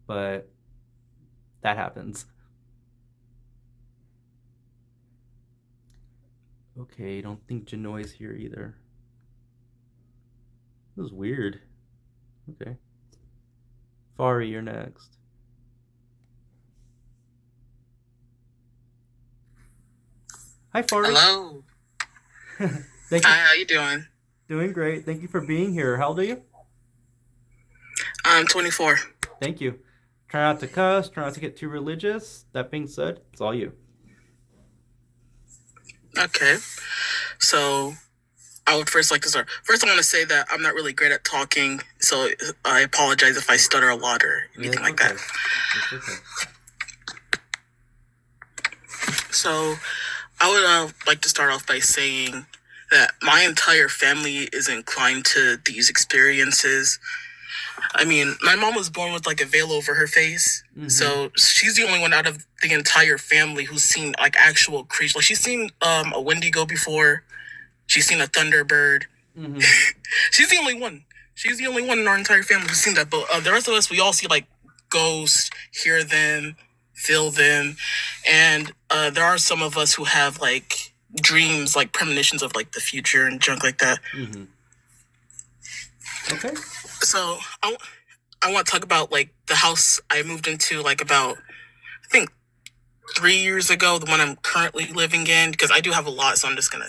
but that happens. Okay, I don't think Genoi's here either. This is weird. Okay. Fari, you're next. Hi, Fari. Hello. Thank you. Hi, how you doing? Doing great. Thank you for being here. How old are you? I'm 24. Thank you. Try not to cuss. Try not to get too religious. That being said, it's all you. Okay. So I would first like to start. First, I want to say that I'm not really great at talking, so I apologize if I stutter a lot or anything like that. It's okay. So I would like to start off by saying that my entire family is inclined to these experiences. I mean, my mom was born with like a veil over her face, so she's the only one out of the entire family who's seen like actual creatures. Like she's seen a Wendigo before, she's seen a Thunderbird. She's the only one. She's the only one in our entire family who's seen that. But the rest of us, we all see like ghosts, hear them, feel them, and there are some of us who have like dreams, like premonitions of like the future and junk like that. Okay. So I want to talk about like the house I moved into like about, I think 3 years ago, the one I'm currently living in, because I do have a lot, so I'm just gonna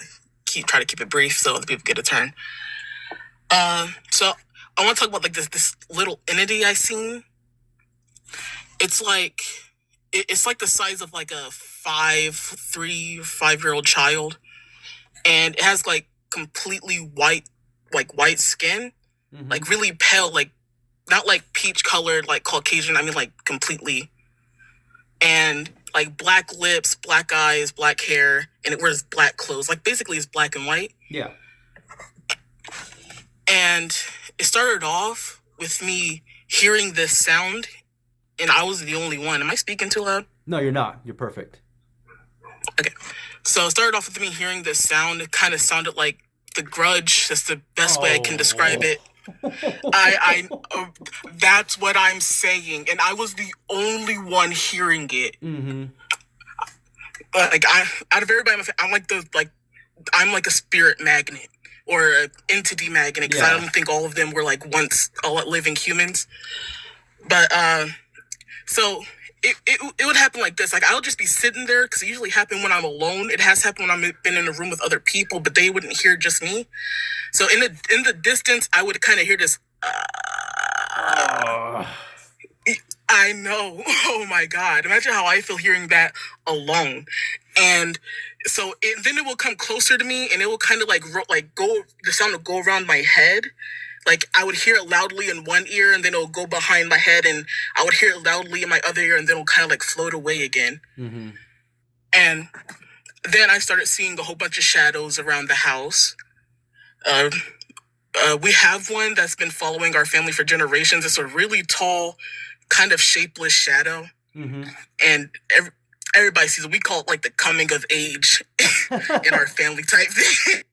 try to keep it brief so other people get a turn. So I want to talk about like this little entity I seen. It's like it's like the size of like a 5-year-old child, and it has like completely white, like white skin, like really pale, like not like peach colored, like Caucasian. I mean, like completely, and like black lips, black eyes, black hair, and it wears black clothes. Like basically, it's black and white. Yeah. And it started off with me hearing this sound, and I was the only one. Am I speaking too loud? No, you're not. You're perfect. Okay. So it started off with me hearing this sound. It kind of sounded like The Grudge. That's the best way I can describe it. That's what I'm saying. And I was the only one hearing it. Like out of everybody, I'm like a spirit magnet or an entity magnet, because I don't think all of them were like once all living humans. But so it would happen like this. Like I'll just be sitting there, because it usually happen when I'm alone. It has happened when I've been in a room with other people, but they wouldn't hear just me. So in the distance, I would kind of hear this. I know. Oh my God! Imagine how I feel hearing that alone. And so then it will come closer to me, and it will kind of like go. The sound will go around my head. Like I would hear it loudly in one ear, and then it'll go behind my head, and I would hear it loudly in my other ear, and then it'll kind of like float away again. And then I started seeing a whole bunch of shadows around the house. We have one that's been following our family for generations. It's a really tall, kind of shapeless shadow, and everybody sees it. We call it like the coming of age in our family type thing.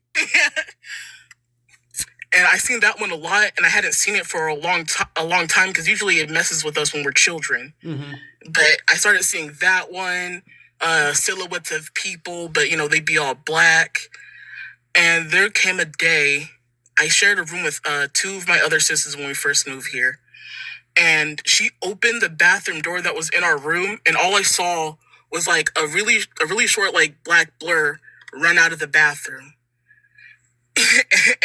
And I seen that one a lot, and I hadn't seen it for a long time, because usually it messes with us when we're children. But I started seeing that one, silhouettes of people, but they'd be all black. And there came a day, I shared a room with two of my other sisters when we first moved here, and she opened the bathroom door that was in our room, and all I saw was like a really short like black blur run out of the bathroom.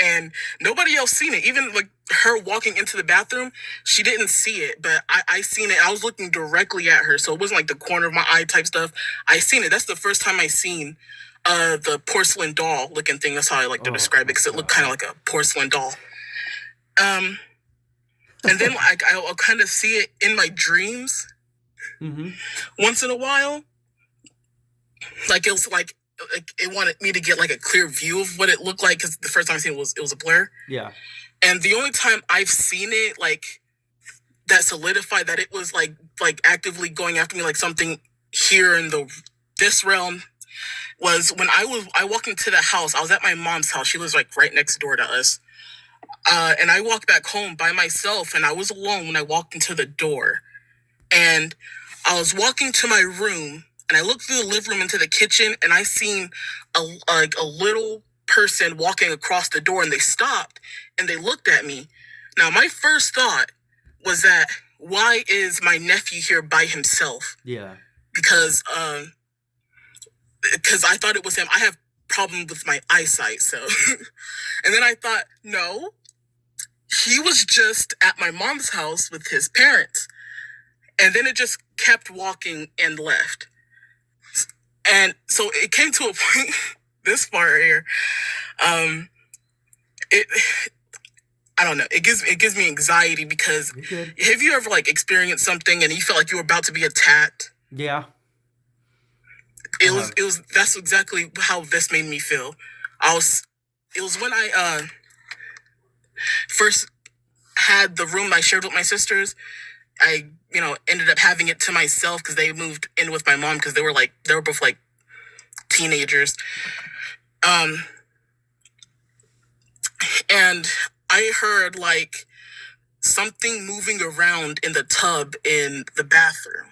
And nobody else seen it. Even like her walking into the bathroom, she didn't see it, but I seen it. I was looking directly at her, so it wasn't like the corner of my eye type stuff. I seen it. That's the first time I seen the porcelain doll looking thing. That's how I like to describe it, because it looked kind of like a porcelain doll. And then I'll kind of see it in my dreams once in a while. Like it was like it wanted me to get like a clear view of what it looked like, because the first time I seen it was a blur. Yeah. And the only time I've seen it like that solidified that it was like actively going after me, like something here in this realm, was when I walked into the house. I was at my mom's house. She lives like right next door to us. And I walked back home by myself, and I was alone when I walked into the door. And I was walking to my room, and I looked through the living room into the kitchen, and I seen a little person walking across the door, and they stopped and they looked at me. Now, my first thought was that, why is my nephew here by himself? Yeah. Because I thought it was him. I have problems with my eyesight, so. And then I thought, no, he was just at my mom's house with his parents. And then it just kept walking and left. And so it came to a point this far here. I don't know. It gives me anxiety, because have you ever like experienced something and you felt like you were about to be attacked? Yeah. It was that's exactly how this made me feel. It was when I first had the room I shared with my sisters. I ended up having it to myself, because they moved in with my mom, because they were both like teenagers. And I heard like something moving around in the tub in the bathroom,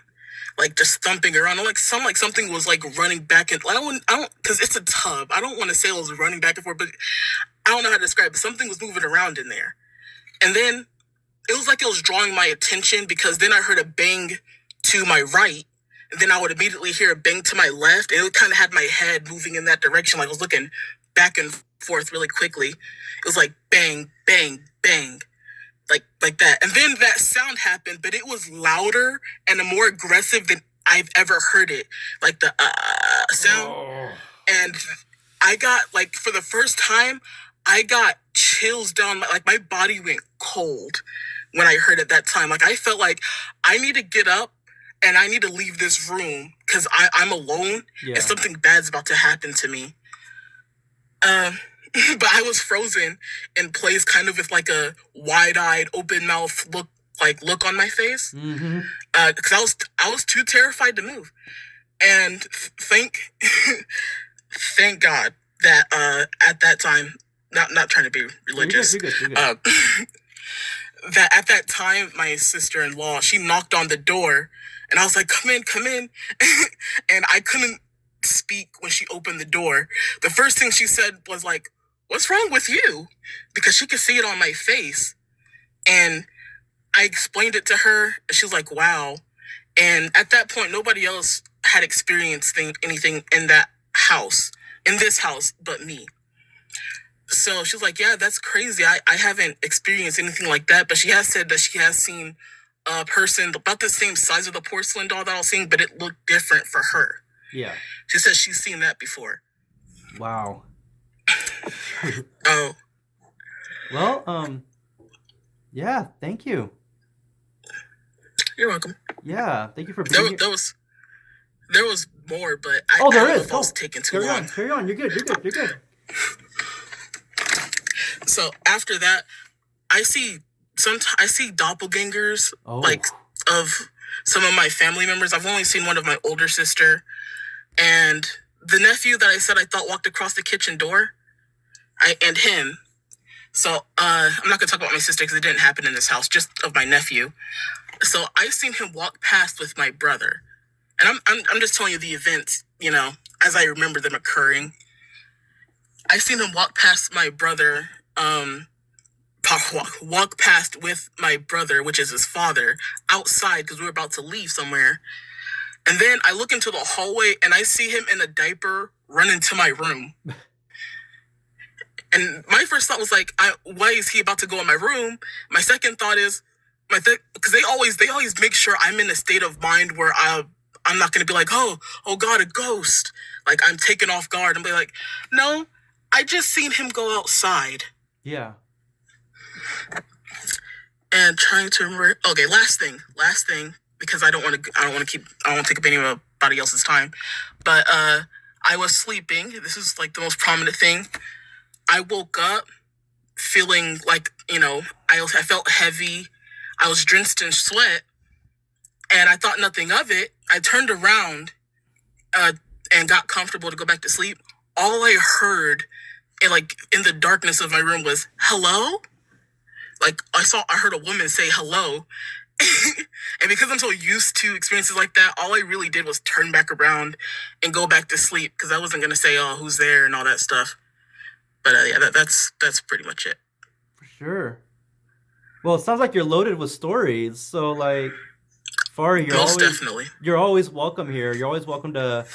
like just thumping around. Like something was like running back and I don't, because it's a tub. I don't want to say it was running back and forth, but I don't know how to describe it. Something was moving around in there, and then it was like it was drawing my attention, because then I heard a bang to my right, and then I would immediately hear a bang to my left, and it kind of had my head moving in that direction. Like I was looking back and forth really quickly. It was like bang, bang, bang, like that. And then that sound happened, but it was louder and more aggressive than I've ever heard it. Like the sound. And I got, like, for the first time, I got chills down, like, my body went cold when I heard it that time. Like, I felt like I need to get up and I need to leave this room because I'm alone Yeah. and something bad's about to happen to me. But I was frozen in place, kind of with like a wide-eyed, open-mouth look on my face, Mm-hmm. because I was too terrified to move. And thank God that at that time, not trying to be religious, You're good. You're good. that at that time my sister-in-law, she knocked on the door, and I was like, come in, and I couldn't speak when she opened the door. The first thing she said was like, what's wrong with you? Because she could see it on my face. And I explained it to her, and she was like, wow. And at that point, nobody else had experienced anything in this house, but me. So she was like, yeah, that's crazy. I haven't experienced anything like that. But she has said that she has seen a person about the same size of the porcelain doll that I was seeing, but it looked different for her. Yeah. She says she's seen that before. Wow. Oh, Well, yeah, thank you. you're welcome. Yeah, thank you for being here. There was more, but Oh, I there don't know is. if I was taking too Carry long. on. Carry on. You're good. So after that, I see doppelgangers, Oh. like, of some of my family members. I've only seen one of my older sister, and the nephew that I said I thought walked across the kitchen door, and him. So I'm not gonna talk about my sister because it didn't happen in this house, just of my nephew. So I seen him walk past with my brother, and I'm just telling you the events, as I remember them occurring. I seen him walk past my brother, walk past with my brother, which is his father, outside because we were about to leave somewhere. And then I look into the hallway and I see him in a diaper run into my room. And my first thought was like, why is he about to go in my room? My second thought is, because they always make sure I'm in a state of mind where I'm not going to be like, oh God, a ghost. Like, I'm taken off guard and be like, no, I just seen him go outside. Yeah. And trying to remember. Okay, last thing, because I don't want to take up anybody else's time. But I was sleeping. This is like the most prominent thing. I woke up feeling like, I felt heavy. I was drenched in sweat, and I thought nothing of it. I turned around and got comfortable to go back to sleep. All I heard, in the darkness of my room, was hello. Like, I heard a woman say hello. And because I'm so used to experiences like that, all I really did was turn back around and go back to sleep, because I wasn't going to say, oh, who's there and all that stuff. But yeah, that's pretty much it. For sure. Well, it sounds like you're loaded with stories. So, like, Fari, Definitely. You're always welcome here. You're always welcome to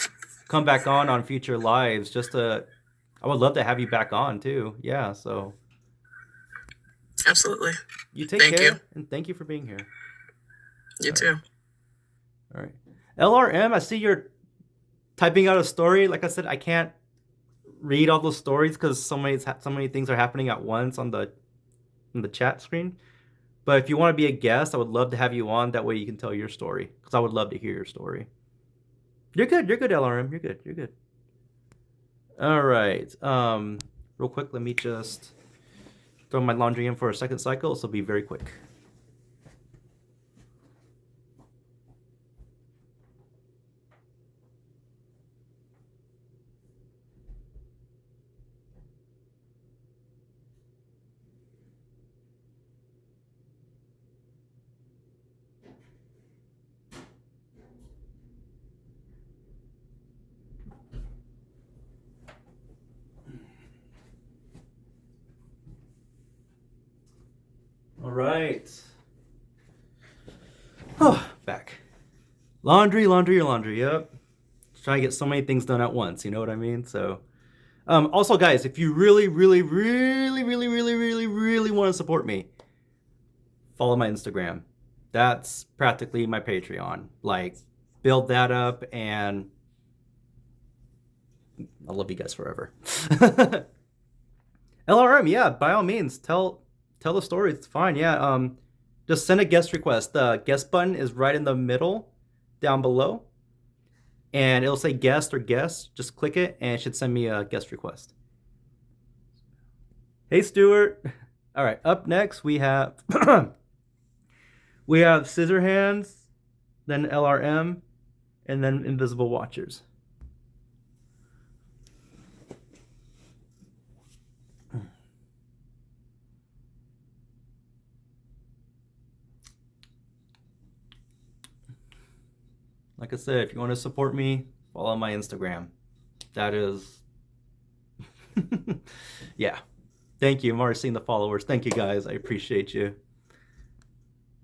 come back on future lives. I would love to have you back on too. Yeah. So. Absolutely. You take Thank care, you. and thank you for being here. You too. All right. LRM, I see you're typing out a story. Like I said, I can't read all those stories because so many things are happening at once on the chat screen. But if you want to be a guest, I would love to have you on. That way you can tell your story, because I would love to hear your story. You're good, LRM. You're good. All right. Real quick, let me just throw my laundry in for a second cycle. This will be very quick. All right. Oh, back. Laundry. Yep. Trying to get so many things done at once. You know what I mean? So, also, guys, if you really want to support me, follow my Instagram. That's practically my Patreon. Like, build that up, and I love you guys forever. LRM, yeah, by all means, tell the story. It's fine. Yeah. Just send a guest request. The guest button is right in the middle, down below, and it'll say guest or guest. Just click it, and it should send me a guest request. Hey, Stuart. All right. Up next, we have Scissorhands, then LRM, and then Invisible Watchers. Like I said, if you want to support me, follow my Instagram. That is... yeah. Thank you. I'm already seeing the followers. Thank you, guys. I appreciate you.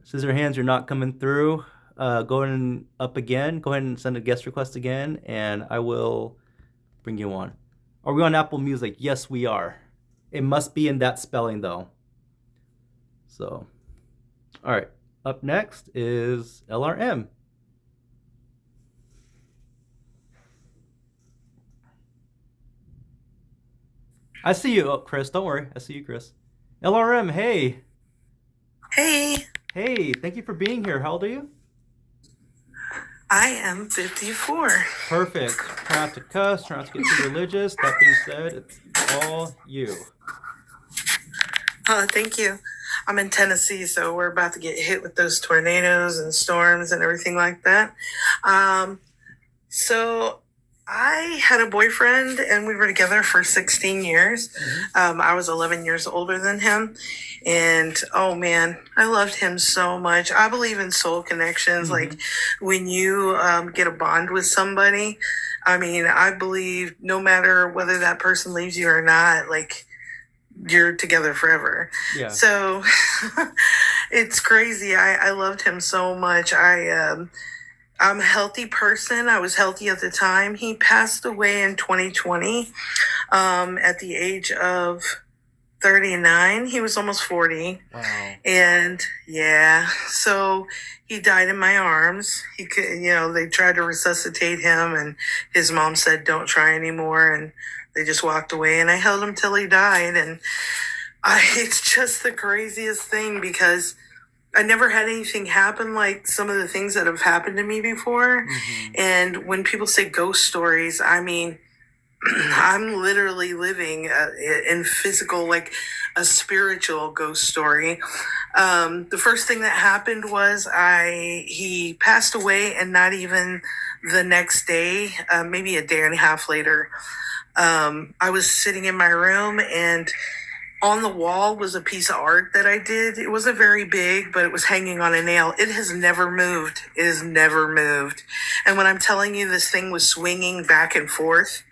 Scissorhands, you're not coming through. Go ahead and up again. Go ahead and send a guest request again, and I will bring you on. Are we on Apple Music? Yes, we are. It must be in that spelling, though. So, all right. Up next is LRM. I see you, Chris. Don't worry. I see you, Chris. LRM, hey. Hey, Hey, thank you for being here. How old are you? I am 54. Perfect. Try not to cuss. Try not to get too religious. That being said, it's all you. Thank you. I'm in Tennessee, so we're about to get hit with those tornadoes and storms and everything like that. So I had a boyfriend and we were together for 16 years. I was 11 years older than him. And oh man, I loved him so much. I believe in soul connections. Like when you get a bond with somebody, I mean, I believe no matter whether that person leaves you or not, like you're together forever. Yeah. So it's crazy. I loved him so much. I'm a healthy person. I was healthy at the time. He passed away in 2020 at the age of 39. He was almost 40. Wow. And yeah, so he died in my arms. He could, they tried to resuscitate him and his mom said, don't try anymore. And they just walked away and I held him till he died. And it's just the craziest thing because I never had anything happen like some of the things that have happened to me before. And when people say ghost stories, I mean, I'm literally living in physical, like a spiritual ghost story. The first thing that happened was he passed away and not even the next day, maybe a day and a half later, I was sitting in my room and on the wall was a piece of art that I did. It wasn't very big, but it was hanging on a nail. It has never moved. It has never moved. And when I'm telling you this thing was swinging back and forth,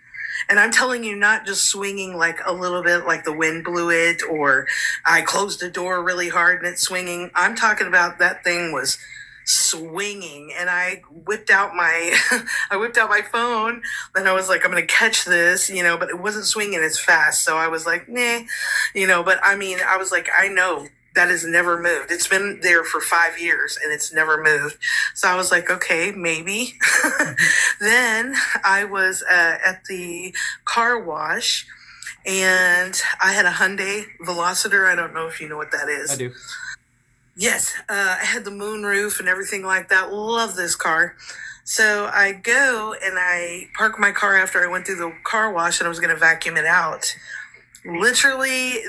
and I'm telling you not just swinging like a little bit like the wind blew it or I closed the door really hard and it's swinging. I'm talking about that thing was swinging and I whipped out my phone and I was like, I'm gonna catch this, but it wasn't swinging as fast, so I was like, nah, but I mean, I was like, I know that has never moved. It's been there for 5 years and it's never moved. So I was like, okay, maybe. Then I was at the car wash and I had a Hyundai Velociter. I don't know if you know what that is. I do. Yes, I had the moonroof and everything like that. Love this car. So I go and I park my car after I went through the car wash and I was going to vacuum it out. Literally,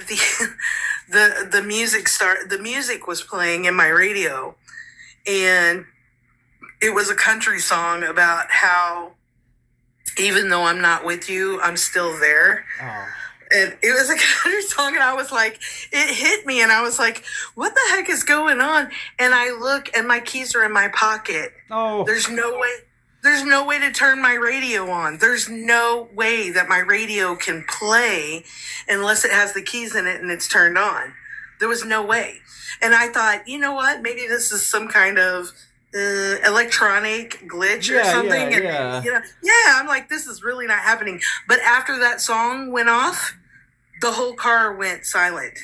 the music was playing in my radio, and it was a country song about how even though I'm not with you, I'm still there. Oh. And it was a country song, and I was like, it hit me, and I was like, what the heck is going on? And I look, and my keys are in my pocket. Oh. There's no way to turn my radio on. There's no way that my radio can play unless it has the keys in it and it's turned on. There was no way. And I thought, you know what? Maybe this is some kind of electronic glitch or something. I'm like, this is really not happening. But after that song went off, the whole car went silent.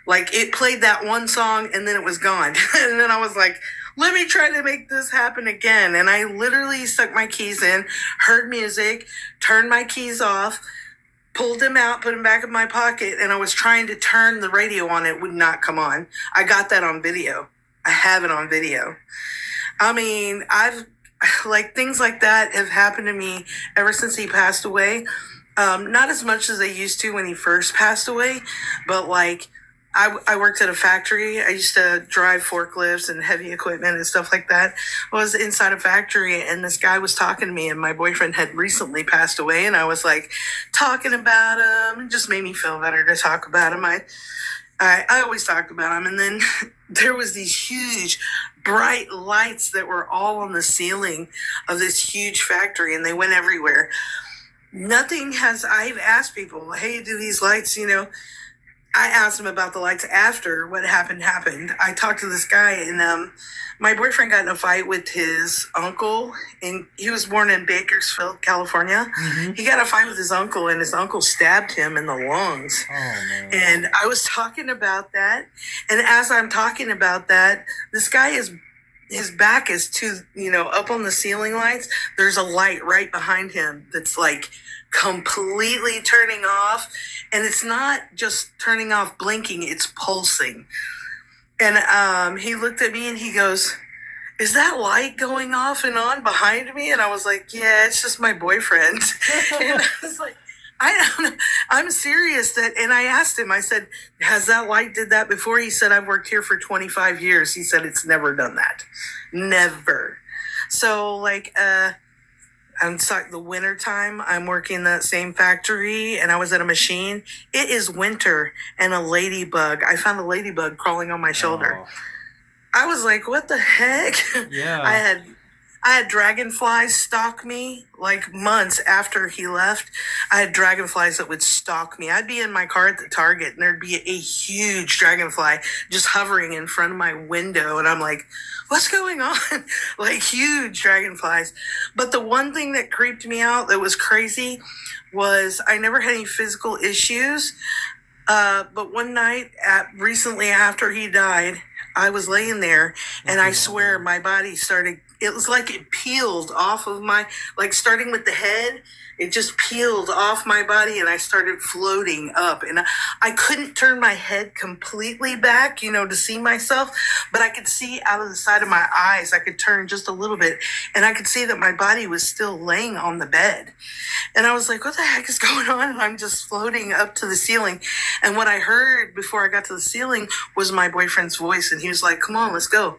Like it played that one song and then it was gone. And then I was like, let me try to make this happen again. And I literally stuck my keys in, heard music, turned my keys off, pulled them out, put them back in my pocket, and I was trying to turn the radio on. It would not come on. I got that on video. I have it on video. I mean, things like that have happened to me ever since he passed away. Not as much as they used to when he first passed away, but like, I worked at a factory. I used to drive forklifts and heavy equipment and stuff like that. I was inside a factory, and this guy was talking to me, and my boyfriend had recently passed away, and I was like talking about him. It just made me feel better to talk about him. I always talked about him. And then there was these huge bright lights that were all on the ceiling of this huge factory, and they went everywhere. I've asked people, hey, do these lights, I asked him about the lights after what happened. I talked to this guy, and my boyfriend got in a fight with his uncle, and he was born in Bakersfield, California. Mm-hmm. He got in a fight with his uncle, and his uncle stabbed him in the lungs. Oh, man. And I was talking about that, and as I'm talking about that, this guy his back is up on the ceiling lights. There's a light right behind him that's like completely turning off, and it's not just turning off blinking, it's pulsing. And he looked at me and he goes, is that light going off and on behind me? And I was like, yeah, it's just my boyfriend. And I was like, I don't know. I'm serious. And I asked him, I said, has that light did that before? He said, I've worked here for 25 years. He said, it's never done that. Never. So I'm sorry, the winter time, I'm working that same factory, and I was at a machine. It is winter, and a ladybug. I found a ladybug crawling on my shoulder. Oh. I was like, what the heck? Yeah. I had dragonflies stalk me like months after he left. I had dragonflies that would stalk me. I'd be in my car at the Target, and there'd be a huge dragonfly just hovering in front of my window. And I'm like, what's going on? Like huge dragonflies. But the one thing that creeped me out that was crazy was I never had any physical issues. But one night recently after he died, I was laying there, and I swear my body it was like it peeled off of starting with the head, it just peeled off my body, and I started floating up, and I couldn't turn my head completely back, to see myself, but I could see out of the side of my eyes. I could turn just a little bit, and I could see that my body was still laying on the bed. And I was like, what the heck is going on? And I'm just floating up to the ceiling. And what I heard before I got to the ceiling was my boyfriend's voice, and he was like, come on, let's go.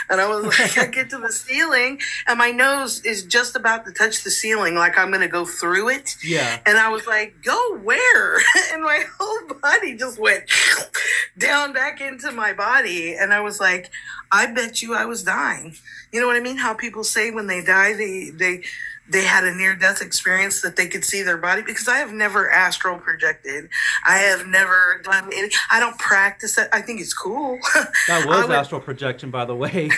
And I was like, I get to the ceiling, and my nose is just about to touch the ceiling, like I'm going to go through it. Yeah. And I was like, go where? And my whole body just went down back into my body. And I was like, I bet you I was dying. You know what I mean? How people say when they die, they had a near-death experience that they could see their body, because I have never astral projected. I have never done any. I don't practice it. I think it's cool. That was astral projection, by the way.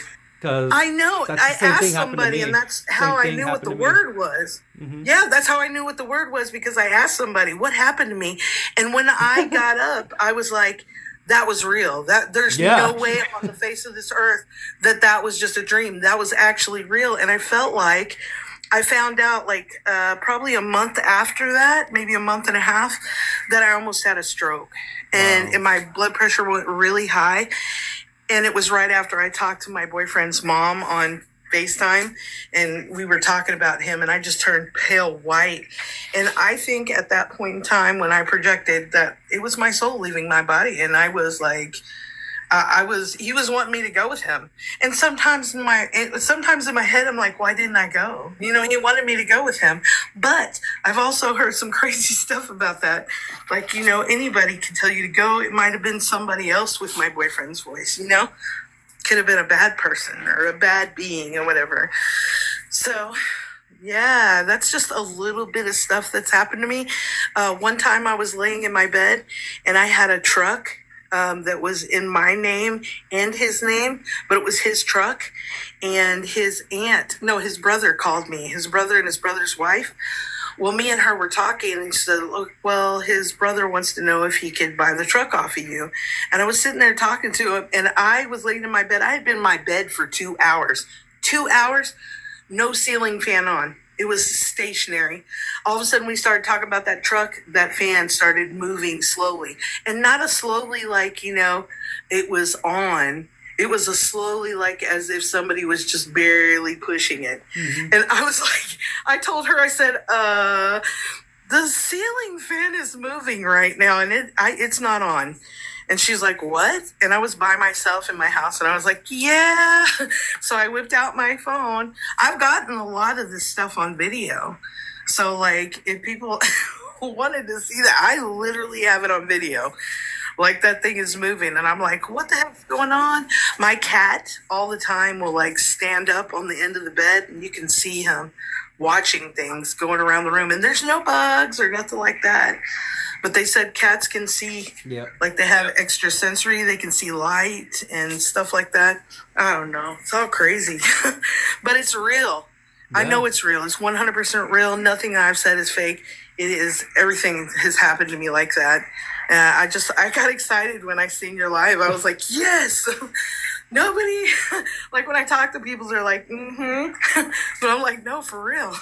I know. I asked somebody, and that's how I knew what the word was. Mm-hmm. Yeah, that's how I knew what the word was, because I asked somebody, what happened to me? And when I got up, I was like, that was real. That there's no way on the face of this earth that was just a dream. That was actually real. And I felt like I found out probably a month after that, maybe a month and a half, that I almost had a stroke. And my blood pressure went really high. And it was right after I talked to my boyfriend's mom on FaceTime, and we were talking about him, and I just turned pale white. And I think at that point in time when I projected that it was my soul leaving my body, and I was like, he was wanting me to go with him. And sometimes in my head, I'm like, why didn't I go? He wanted me to go with him. But I've also heard some crazy stuff about that. Like, anybody can tell you to go. It might have been somebody else with my boyfriend's voice, Could have been a bad person or a bad being or whatever. So, yeah, that's just a little bit of stuff that's happened to me. One time I was laying in my bed, and I had a truck that was in my name and his name, but it was his truck. And his brother called me, his brother and his brother's wife. Well, me and her were talking, and she said, "Look, well, his brother wants to know if he could buy the truck off of you." And I was sitting there talking to him, and I was laying in my bed. I had been in my bed for 2 hours. 2 hours, no ceiling fan on. It was stationary. All of a sudden, we started talking about that truck. That fan started moving slowly, and not a slowly like it was on. It was a slowly like as if somebody was just barely pushing it. Mhm. And I was like, I told her, I said, the ceiling fan is moving right now, and it's not on. And she's like, what? And I was by myself in my house, and I was like, yeah. So I whipped out my phone. I've gotten a lot of this stuff on video. So, like, if people wanted to see that, I literally have it on video. Like, that thing is moving, and I'm like, what the heck's going on? My cat all the time will, like, stand up on the end of the bed, and you can see him watching things going around the room. And there's no bugs or nothing like that. But they said cats can see, Yep. like, they have extra sensory. They can see light and stuff like that. I don't know. It's all crazy. But it's real. I Yeah. know it's real. It's 100% real. Nothing I've said is fake. It is. Everything has happened to me like that. I got excited when I seen your live. I was like, yes. Nobody, like when I talk to people, they're like, but I'm like, no, for real.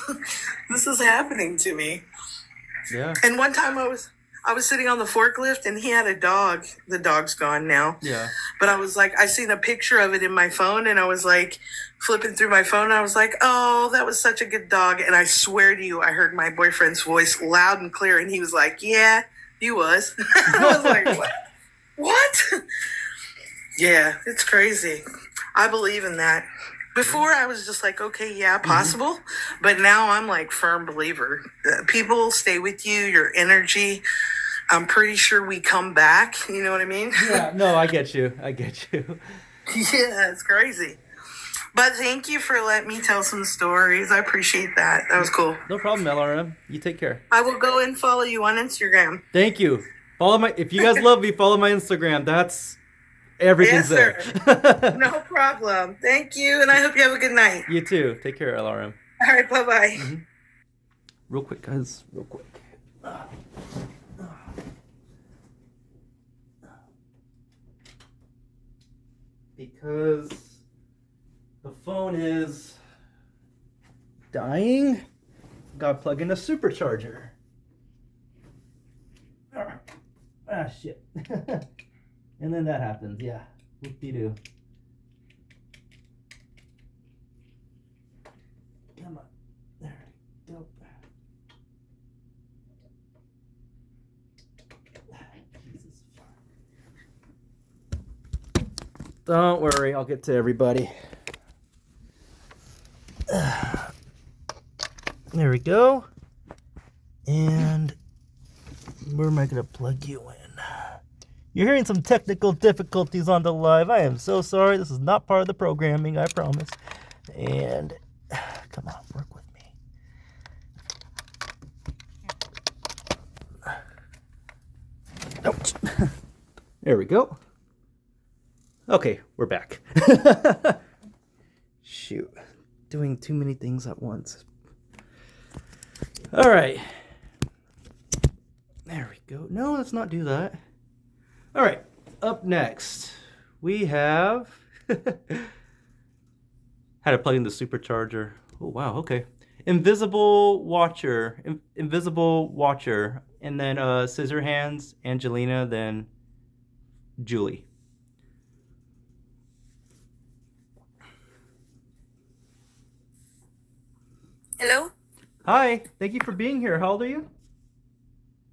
This is happening to me. Yeah. And one time I was sitting on the forklift, and he had a dog. The dog's gone now. Yeah. But I was like, I seen a picture of it in my phone, and I was like flipping through my phone, and I was like, oh, that was such a good dog. And I swear to you, I heard my boyfriend's voice loud and clear, and he was like, yeah, he was. I was like, what? What? Yeah, it's crazy. I believe in that. Before I was just like, okay, yeah, possible. But now I'm like firm believer. People stay with you, your energy. I'm pretty sure we come back. You know what I mean? Yeah. No, I get you. I get you. Yeah, it's crazy. But thank you for letting me tell some stories. I appreciate that. That was cool. No problem, LRM. You take care. I will go and follow you on Instagram. Thank you. If you guys love me, follow my Instagram. That's everything's Yes, there. No problem. Thank you, and I hope you have a good night. You too. Take care, LRM. All right, bye-bye. Real quick, guys. Real quick. Because the phone is dying, gotta plug in a supercharger. Ah, shit. And then that happens, yeah. Whoop-de-doo. Come on. There we go. Jesus. Don't worry, I'll get to everybody. There we go. And where am I going to plug you in? You're hearing some technical difficulties on the live. I am so sorry. This is not part of the programming, I promise. And come on, work with me. Ouch. There we go. Okay, we're back. Shoot. Doing too many things at once. All right. There we go. No, let's not do that. All right. Up next, we have how to plug in the supercharger. Oh, wow. Okay. Invisible Watcher. Invisible Watcher. And then Scissorhands, Angelina, then Julie. Hello? Hi. Thank you for being here. How old are you?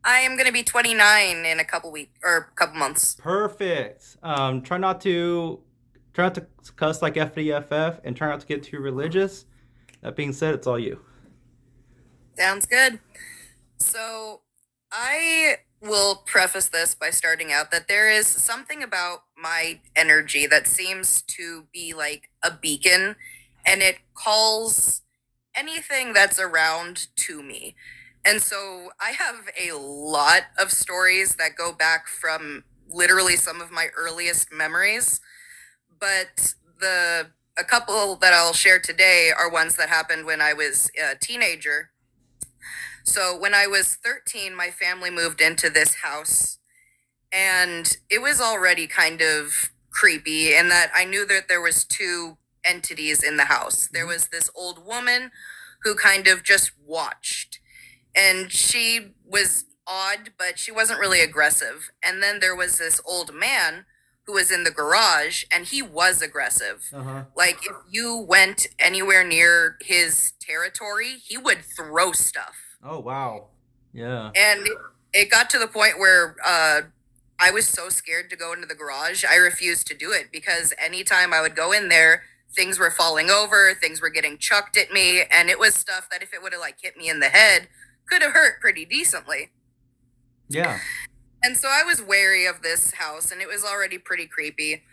I am going to be 29 in a couple weeks or a couple months. Perfect. Try not to cuss like FDFF and try not to get too religious. That being said, it's all you. Sounds good. So, I will preface this by starting out that there is something about my energy that seems to be like a beacon, and it calls anything that's around to me. And so I have a lot of stories that go back from literally some of my earliest memories, but a couple that I'll share today are ones that happened when I was a teenager. So when I was 13, my family moved into this house, and it was already kind of creepy in that I knew that there was two entities in the house. There was this old woman who kind of just watched, and she was odd, but she wasn't really aggressive. And then there was this old man who was in the garage, and he was aggressive. Like, if you went anywhere near his territory, he would throw stuff. Oh, wow. Yeah. And it got to the point where I was so scared to go into the garage, I refused to do it, because anytime I would go in there, things were falling over, things were getting chucked at me, and it was stuff that if it would have like hit me in the head, could have hurt pretty decently. Yeah. And so I was wary of this house, and it was already pretty creepy.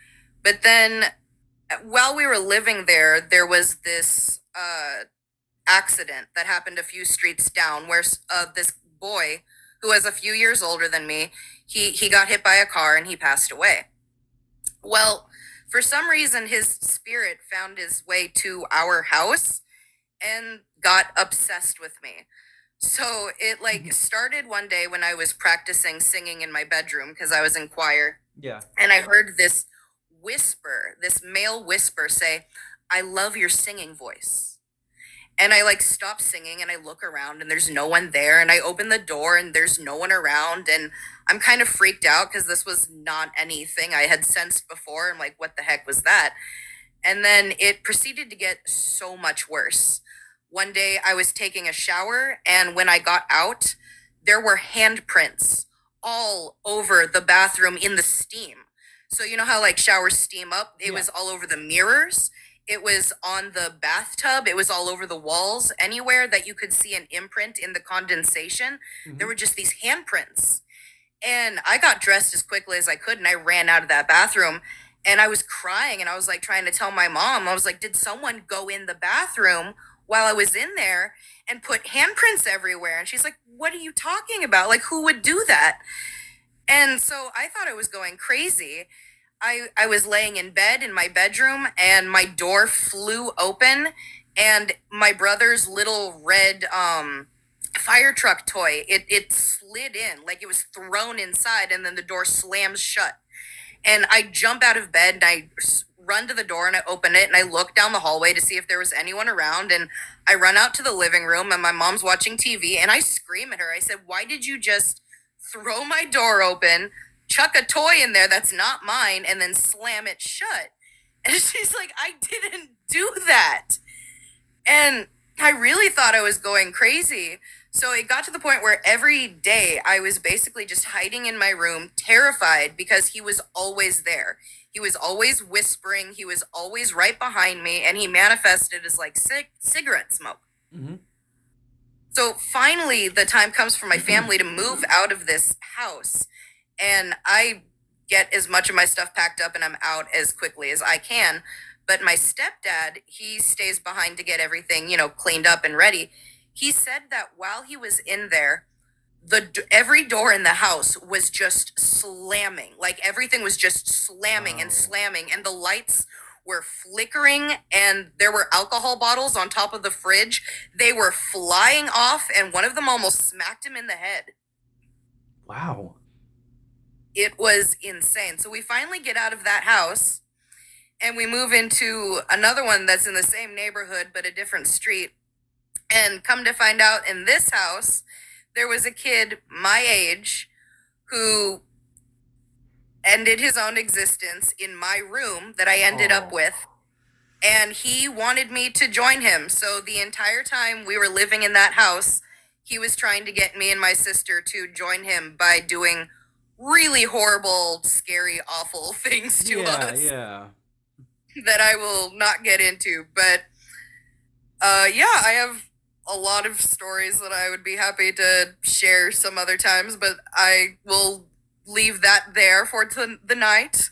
But then while we were living there, there was this accident that happened a few streets down where this boy who was a few years older than me, he got hit by a car and he passed away. Well, for some reason, his spirit found his way to our house and got obsessed with me. So it like started one day when I was practicing singing in my bedroom because I was in choir. Yeah. And I heard this whisper, this male whisper say, "I love your singing voice." And I like stop singing and I look around and there's no one there. And I open the door and there's no one around. And I'm kind of freaked out because this was not anything I had sensed before. I'm like, what the heck was that? And then it proceeded to get so much worse. One day I was taking a shower, and when I got out, there were handprints all over the bathroom in the steam. So you know how like showers steam up? It was all over the mirrors. It was on the bathtub. It was all over the walls. Anywhere that you could see an imprint in the condensation, there were just these handprints. And I got dressed as quickly as I could, and I ran out of that bathroom. And I was crying, and I was like trying to tell my mom. I was like, did someone go in the bathroom while I was in there and put handprints everywhere? And she's like, what are you talking about? Like, who would do that? And so I thought I was going crazy. I was laying in bed in my bedroom, and my door flew open, and my brother's little red fire truck toy, it slid in, like it was thrown inside, and then the door slams shut. And I jump out of bed and I run to the door and I open it and I look down the hallway to see if there was anyone around. And I run out to the living room and my mom's watching TV, and I scream at her. I said, why did you just throw my door open, chuck a toy in there that's not mine, and then slam it shut? And she's like, I didn't do that. And I really thought I was going crazy. So it got to the point where every day I was basically just hiding in my room, terrified, because he was always there. He was always whispering. He was always right behind me, and he manifested as like cigarette smoke. So finally, the time comes for my family to move out of this house, and I get as much of my stuff packed up and I'm out as quickly as I can. But my stepdad, he stays behind to get everything, cleaned up and ready. He said that while he was in there, every door in the house was just slamming. Like everything was just slamming and slamming, and the lights were flickering, and there were alcohol bottles on top of the fridge. They were flying off, and one of them almost smacked him in the head. Wow. It was insane. So we finally get out of that house and we move into another one that's in the same neighborhood but a different street. And come to find out, in this house, there was a kid my age who ended his own existence in my room that I ended up with. And he wanted me to join him. So the entire time we were living in that house, he was trying to get me and my sister to join him by doing really horrible, scary, awful things to us. Yeah. That I will not get into. But I have a lot of stories that I would be happy to share some other times, but I will leave that there for the night.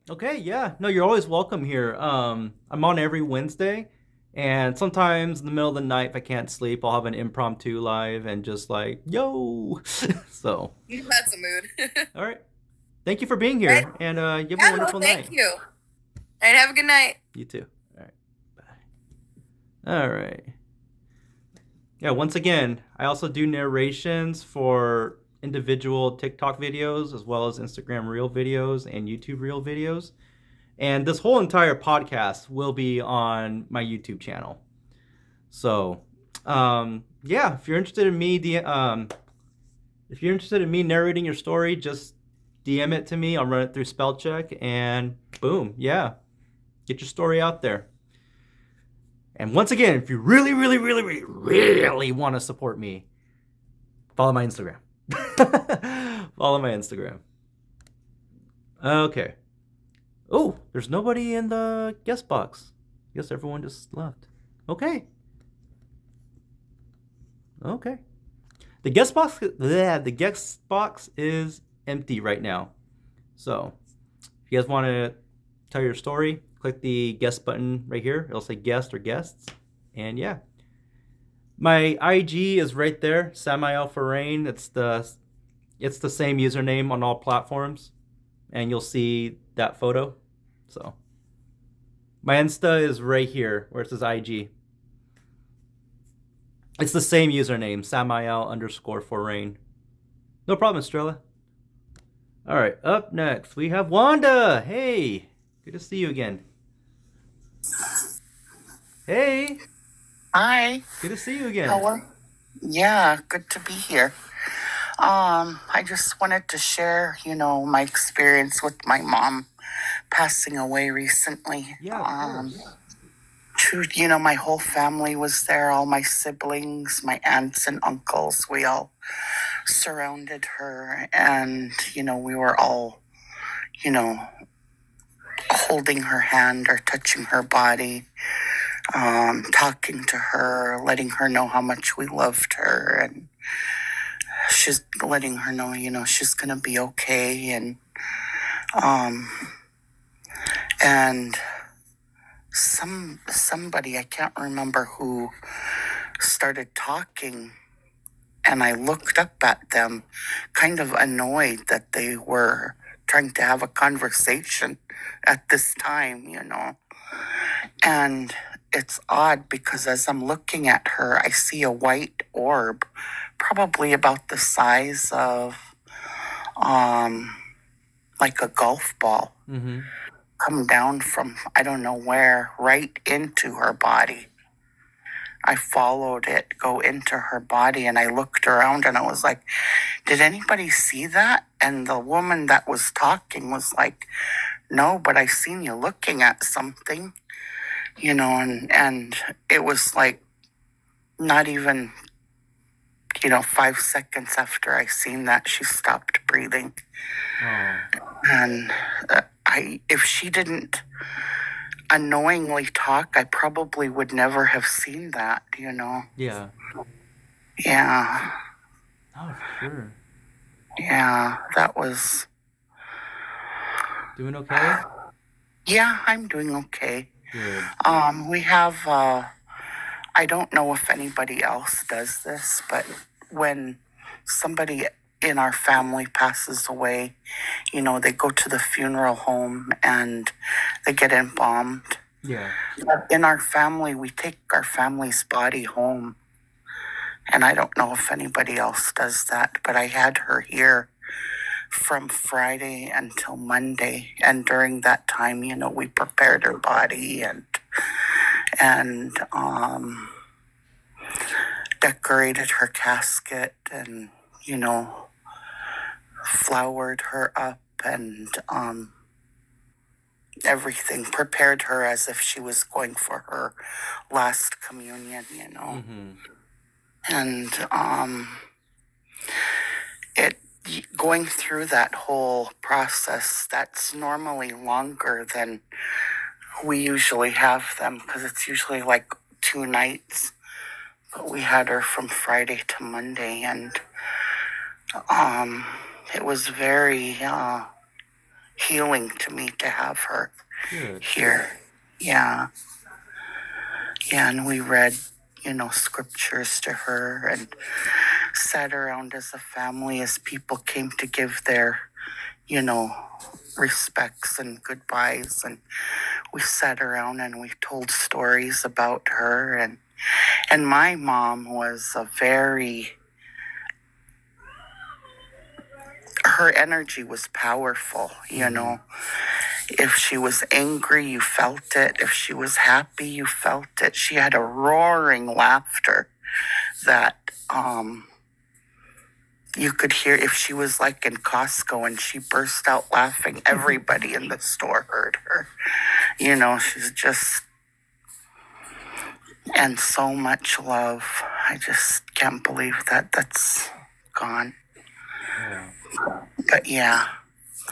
Okay, yeah. No, you're always welcome here. I'm on every Wednesday, and sometimes in the middle of the night, if I can't sleep, I'll have an impromptu live and just like, yo. So. That's a mood. All right. Thank you for being here, Right. and you have a wonderful night. Thank you. And have a good night. You too. All right. Bye. All right. Yeah, once again, I also do narrations for individual TikTok videos as well as Instagram Reel videos and YouTube Reel videos. And this whole entire podcast will be on my YouTube channel. So, yeah, if you're interested in me, if you're interested in me narrating your story, just DM it to me. I'll run it through spell check, and boom, yeah, get your story out there. And once again, if you really, really, really, really, really want to support me, follow my Instagram. Follow my Instagram. Okay. Oh, there's nobody in the guest box. I guess everyone just left. Okay. Okay. The guest box is empty right now. So, if you guys want to tell your story, click the guest button right here. It'll say guest or guests. And yeah. My IG is right there, Samael Forain. It's the same username on all platforms. And you'll see that photo. So my Insta is right here where it says IG. It's the same username, Samael_Forain. No problem, Estrella. All right, up next we have Wanda. Hey, good to see you again. Hey. Hi. Good to see you again. Yeah, good to be here. I just wanted to share, my experience with my mom passing away recently. Yeah. My whole family was there, all my siblings, my aunts and uncles, we all surrounded her, and, we were all, holding her hand or touching her body, talking to her, letting her know how much we loved her, and she's letting her know, she's gonna be okay, and somebody, I can't remember who, started talking, and I looked up at them, kind of annoyed that they were trying to have a conversation at this time, and it's odd because as I'm looking at her, I see a white orb, probably about the size of like a golf ball, come down from I don't know where right into her body. I followed it go into her body, and I looked around and I was like, did anybody see that? And the woman that was talking was like, no, but I seen you looking at something, and it was like not even 5 seconds after I seen that, she stopped breathing. And if she didn't unknowingly talk, I probably would never have seen that, Yeah. Yeah. Oh, sure. Yeah, that was... Doing okay? Yeah, I'm doing okay. Good. We have, I don't know if anybody else does this, but when somebody in our family passes away, they go to the funeral home and they get embalmed. Yeah. In our family, we take our family's body home. And I don't know if anybody else does that, but I had her here from Friday until Monday. And during that time, we prepared her body and decorated her casket and, flowered her up and everything, prepared her as if she was going for her last communion, and it going through that whole process, that's normally longer than we usually have them, because it's usually like 2 nights, but we had her from Friday to Monday, and it was very healing to me to have her here. Yeah, and we read scriptures to her and sat around as a family as people came to give their respects and goodbyes, and we sat around and we told stories about her, and And my mom was her energy was powerful, you know. If she was angry, you felt it. If she was happy, you felt it. She had a roaring laughter that you could hear. If she was like in Costco and she burst out laughing, everybody in the store heard her. You know, she's just, and so much love. I just can't believe that that's gone. Yeah. But yeah,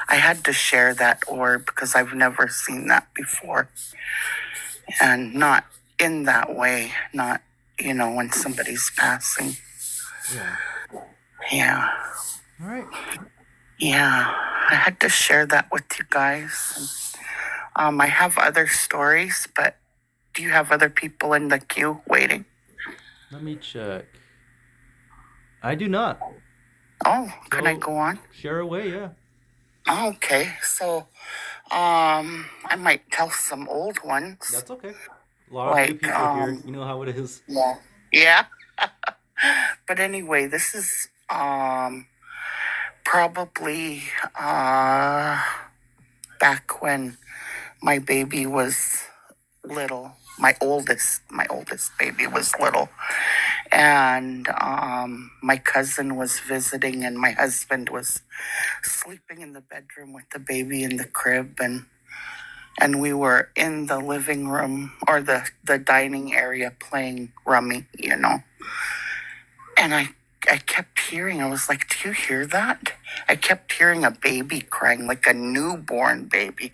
I had to share that orb because I've never seen that before. And not in that way, not, you know, when somebody's passing. Yeah. Yeah. All right. Yeah, I had to share that with you guys. I have other stories, but do you have other people in the queue waiting? Let me check. I do not. Oh, can I go on? Share away, yeah. Okay, so I might tell some old ones. That's okay. A lot of new people here. You know how it is. Yeah. Yeah. But anyway, this is probably back when my baby was little. My oldest baby was little. And my cousin was visiting and my husband was sleeping in the bedroom with the baby in the crib, and we were in the living room or the dining area playing rummy, you know. And I kept hearing, I was like, do you hear that? I kept hearing a baby crying, like a newborn baby.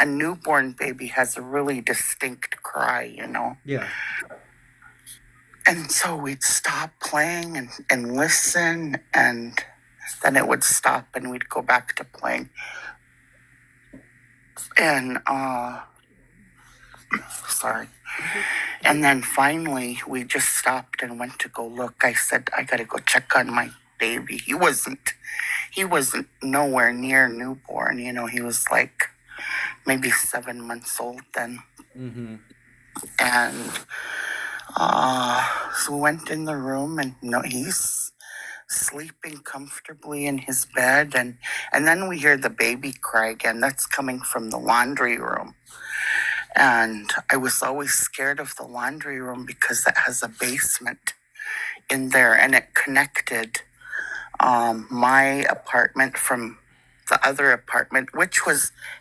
A newborn baby has a really distinct cry, you know. Yeah. And so we'd stop playing and listen, and then it would stop and we'd go back to playing. And, sorry. And then finally we just stopped and went to go look. I said, I gotta go check on my baby. He wasn't nowhere near newborn, you know. He was like maybe 7 months old then. Mm-hmm. And so we went in the room and he's sleeping comfortably in his bed, and then we hear the baby cry again. That's coming from the laundry room. And I was always scared of the laundry room because it has a basement in there, and it connected my apartment from the other apartment, which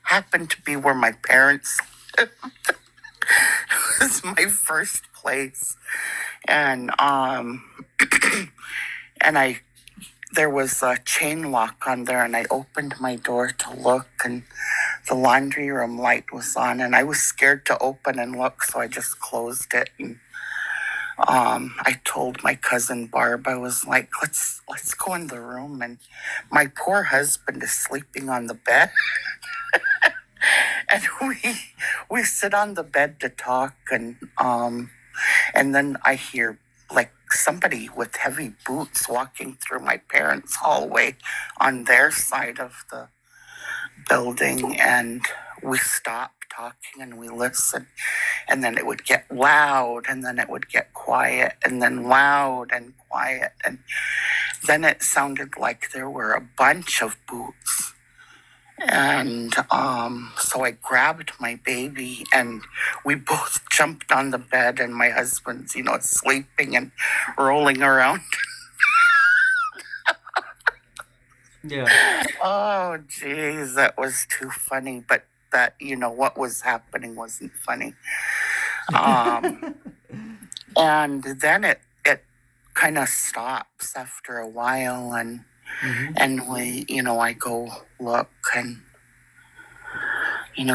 happened to be where my parents lived. It was my first place. And and there was a chain lock on there, and I opened my door to look, and the laundry room light was on, and I was scared to open and look, so I just closed it. And I told my cousin Barb, I was like, let's go in the room, and my poor husband is sleeping on the bed. And we sit on the bed to talk, and then I hear like somebody with heavy boots walking through my parents' hallway on their side of the building, and we stop talking and we listen, and then it would get loud, and then it would get quiet, and then loud and quiet, and then it sounded like there were a bunch of boots. And so I grabbed my baby, and we both jumped on the bed, and my husband's, sleeping and rolling around. Yeah. Oh, geez, that was too funny. But that, what was happening wasn't funny. And then it kind of stops after a while, and we, I go look and,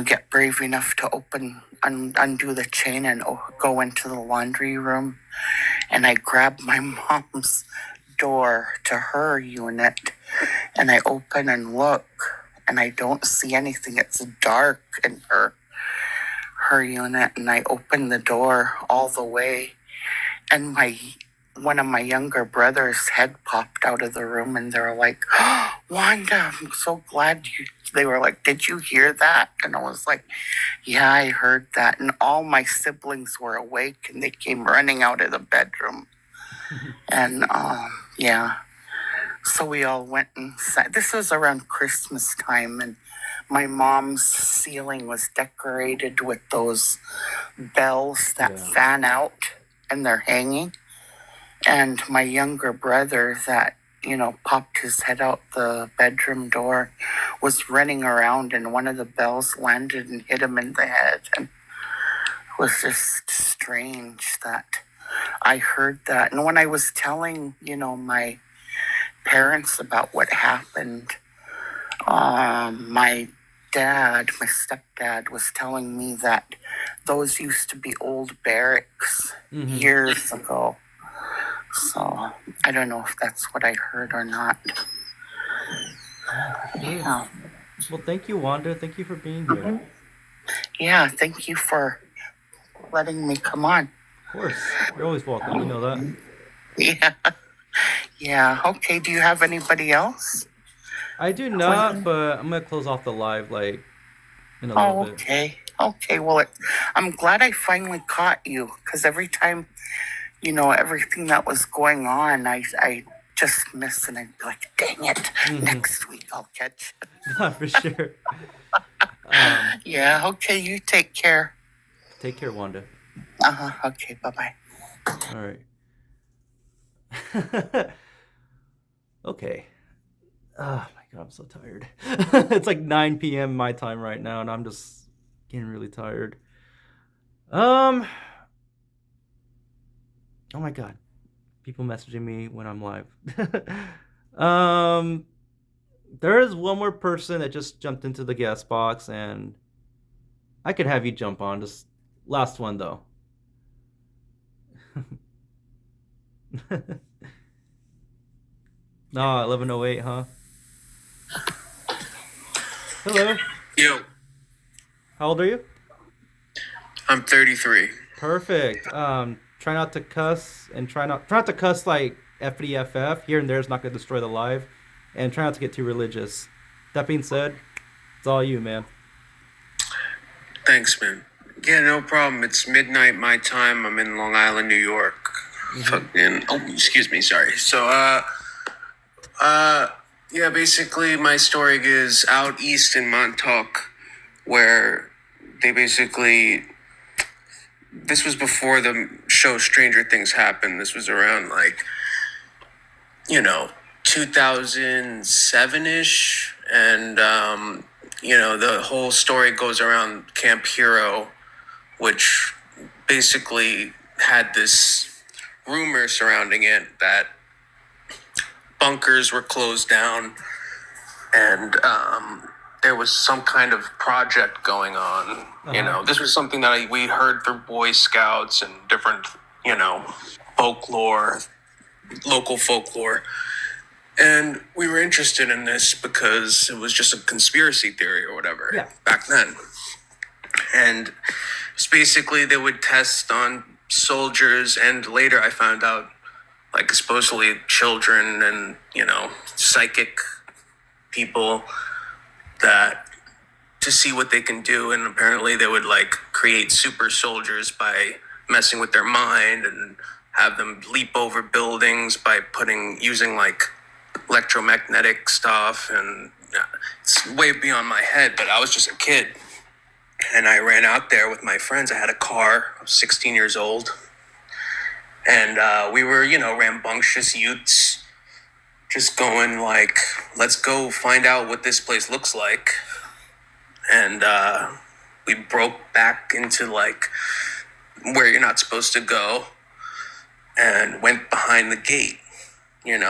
get brave enough to undo the chain and go into the laundry room. And I grab my mom's door to her unit, and I open and look, and I don't see anything. It's dark in her unit, and I open the door all the way, and one of my younger brothers' head popped out of the room, and they're like, oh, Wanda, I'm so glad you. They were like, did you hear that? And I was like, yeah, I heard that. And all my siblings were awake and they came running out of the bedroom. And yeah, so we all went and sat. This was around Christmas time, and my mom's ceiling was decorated with those bells that fan out and they're hanging. And my younger brother that, popped his head out the bedroom door was running around, and one of the bells landed and hit him in the head. And it was just strange that I heard that. And when I was telling, my parents about what happened, my stepdad was telling me that those used to be old barracks years ago. So I don't know if that's what I heard or not. Yeah. Well, thank you, Wanda. Thank you for being here. Yeah, thank you for letting me come on. Of course. You're always welcome. You know that. Yeah. Yeah. Okay, do you have anybody else? I do not, but I'm going to close off the live, in a little bit. Okay. Okay, well, I'm glad I finally caught you, because every time, everything that was going on, I just missed, and I'd be like, dang it, next week I'll catch it. Not for sure. Yeah, okay, you take care. Take care, Wanda. Okay, bye-bye. All right. Okay. Oh my God, I'm so tired. It's like 9 p.m. my time right now, and I'm just getting really tired. Oh my God. People messaging me when I'm live. There is one more person that just jumped into the guest box, and I could have you jump on. Just last one though. No, 11:08, huh? Hello. Yo. How old are you? I'm 33. Perfect. Try not to cuss, and try not to cuss like FDFF. Here and there is not going to destroy the live, and try not to get too religious. That being said, it's all you, man. Thanks, man. Yeah, no problem. It's midnight my time. I'm in Long Island, New York. Fucking. Oh, excuse me. Sorry. So, yeah, basically my story is out east in Montauk, where they basically. This was before the show Stranger Things happened. This was around 2007-ish. And, the whole story goes around Camp Hero, which basically had this rumor surrounding it that bunkers were closed down and there was some kind of project going on. This was something that we heard through Boy Scouts and different, folklore, local folklore. And we were interested in this because it was just a conspiracy theory or whatever back then. And it's basically they would test on soldiers, and later I found out, supposedly children and, psychic people that to see what they can do. And apparently they would create super soldiers by messing with their mind and have them leap over buildings by using electromagnetic stuff. And it's way beyond my head, but I was just a kid and I ran out there with my friends. I had a car. I was 16 years old, and we were, rambunctious youths, just going let's go find out what this place looks like. And we broke back into where you're not supposed to go and went behind the gate, and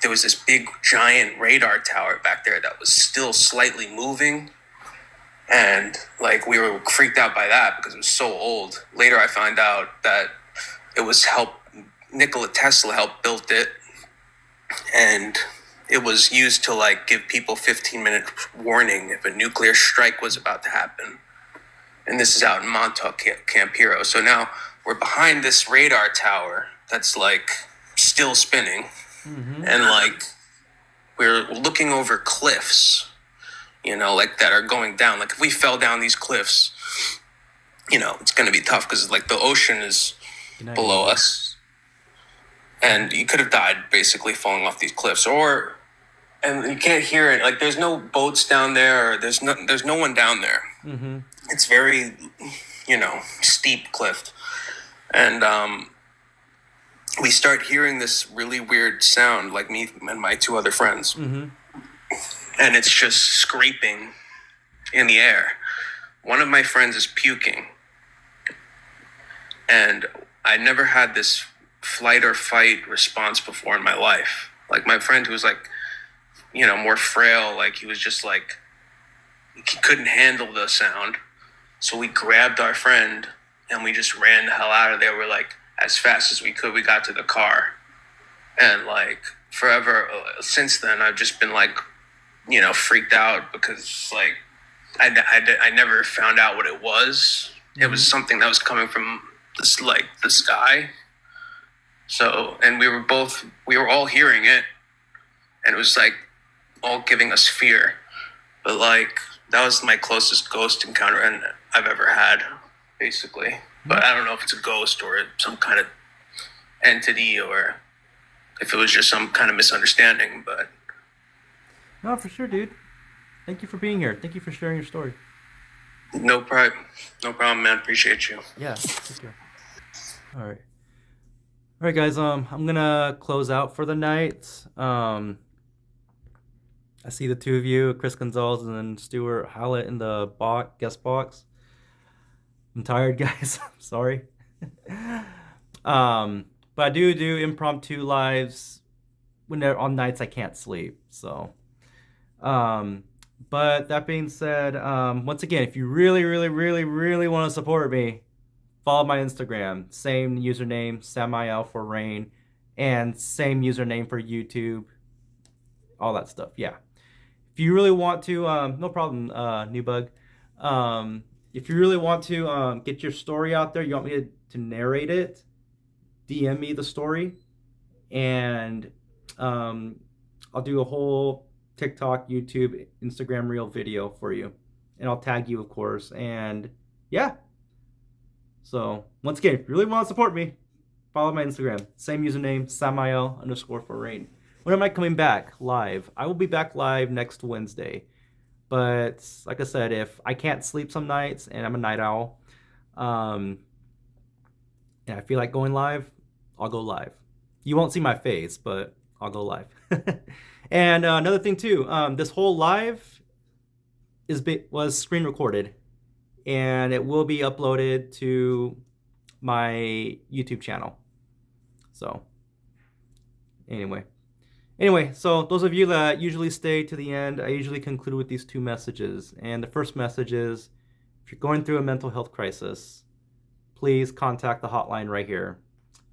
there was this big giant radar tower back there that was still slightly moving. And we were freaked out by that because it was so old. Later I found out that it was Nikola Tesla helped build it, and it was used to give people 15-minute warning if a nuclear strike was about to happen. And this is out in Montauk, Camp Hero. So now we're behind this radar tower that's still spinning. And we're looking over cliffs, you know, like that are going down. Like if we fell down these cliffs, you know, it's going to be tough because like the ocean is below us, and you could have died basically falling off these cliffs, and you can't hear it. Like there's no boats down there, or there's no one down there. Mm-hmm. It's very, you know, steep cliff, and we start hearing this really weird sound, like me and my two other friends, Mm-hmm. and it's just scraping in the air. One of my friends is puking, and I never had this flight or fight response before in my life. Like my friend who was like, you know, more frail, like he was just like, he couldn't handle the sound. So we grabbed our friend and we just ran the hell out of there. We're like, as fast as we could, we got to the car. And like forever since then, I've just been like, you know, freaked out because like, I never found out what it was. It was something that was coming from this, like the sky. So, and we were all hearing it, and it was like all giving us fear. But like, that was my closest ghost encounter I've ever had, basically. But I don't know if it's a ghost or some kind of entity or if it was just some kind of misunderstanding, but. No, for sure, dude. Thank you for being here. Thank you for sharing your story. No problem, man. Appreciate you. Yeah, take care. All right, guys. I'm gonna close out for the night. I see the two of you, Chris Gonzalez and then Stuart Hallett, in the guest box. I'm tired, guys. I'm sorry. But I do impromptu lives when they're on nights I can't sleep. So, but that being said, once again, if you really want to support me, follow my Instagram. Same username, Samael for Rain, and same username for YouTube. All that stuff. Yeah. If you really want to, no problem, New Bug. If you really want to get your story out there, you want me to narrate it, DM me the story, and I'll do a whole TikTok, YouTube, Instagram reel video for you. And I'll tag you, of course. And yeah. So, once again, if you really want to support me, follow my Instagram. Same username, Samael_for_rain. When am I coming back live? I will be back live next Wednesday. But like I said, if I can't sleep some nights and I'm a night owl, and I feel like going live, I'll go live. You won't see my face, but I'll go live. And another thing too, this whole live was screen recorded, and it will be uploaded to my YouTube channel. So anyway, so those of you that usually stay to the end, I usually conclude with these two messages. And the first message is, if you're going through a mental health crisis, please contact the hotline right here.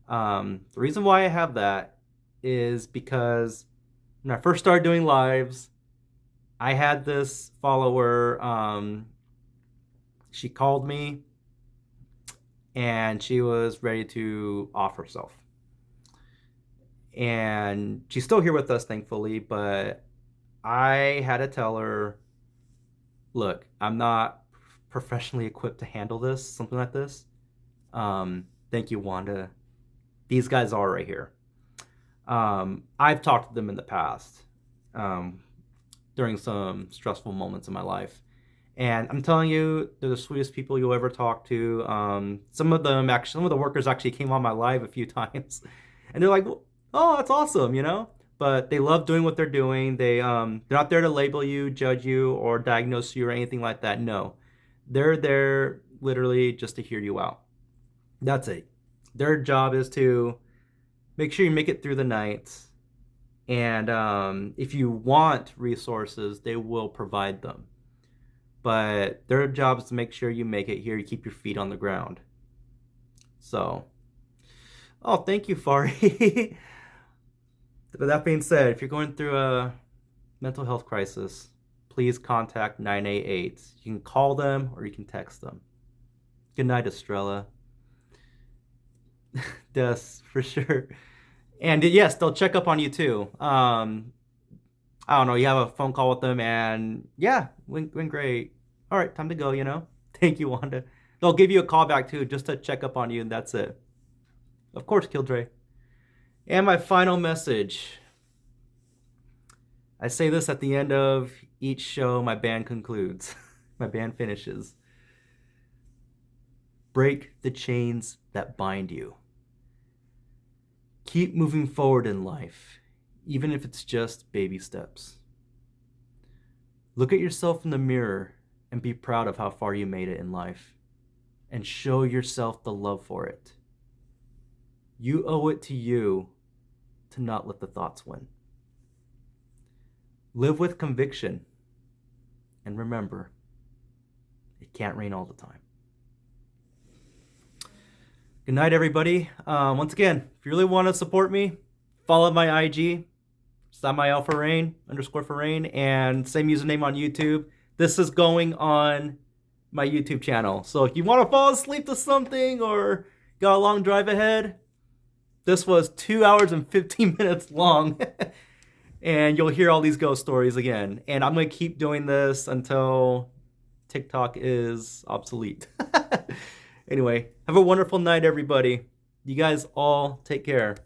The reason why I have that is because when I first started doing lives, I had this follower, she called me and she was ready to off herself. And she's still here with us, thankfully, but I had to tell her, look, I'm not professionally equipped to handle this, something like this. Thank you, Wanda. These guys are right here. I've talked to them in the past, during some stressful moments in my life. And I'm telling you, they're the sweetest people you'll ever talk to. Some of the workers actually came on my live a few times. And they're like, oh, that's awesome, you know? But they love doing what they're doing. They're not there to label you, judge you, or diagnose you or anything like that. No. They're there literally just to hear you out. That's it. Their job is to make sure you make it through the night. And if you want resources, they will provide them. But their job is to make sure you make it here, you keep your feet on the ground. So, oh, thank you, Fari. But that being said, if you're going through a mental health crisis, please contact 988. You can call them or you can text them. Good night, Estrella. Yes, for sure. And yes, they'll check up on you too. I don't know, you have a phone call with them and yeah, went great. All right, time to go, you know? Thank you, Wanda. They'll give you a call back too, just to check up on you, and that's it. Of course, Kildre. And my final message. I say this at the end of each show my band concludes. My band finishes. Break the chains that bind you. Keep moving forward in life, even if it's just baby steps. Look at yourself in the mirror and be proud of how far you made it in life, and show yourself the love for it. You owe it to you to not let the thoughts win. Live with conviction, and remember, it can't rain all the time. Good night, everybody. Once again, if you really want to support me, follow my IG, Samael Farain, _Farain, and same username on YouTube. This is going on my YouTube channel. So if you want to fall asleep to something or got a long drive ahead, this was 2 hours and 15 minutes long. And you'll hear all these ghost stories again. And I'm going to keep doing this until TikTok is obsolete. Anyway, have a wonderful night, everybody. You guys all take care.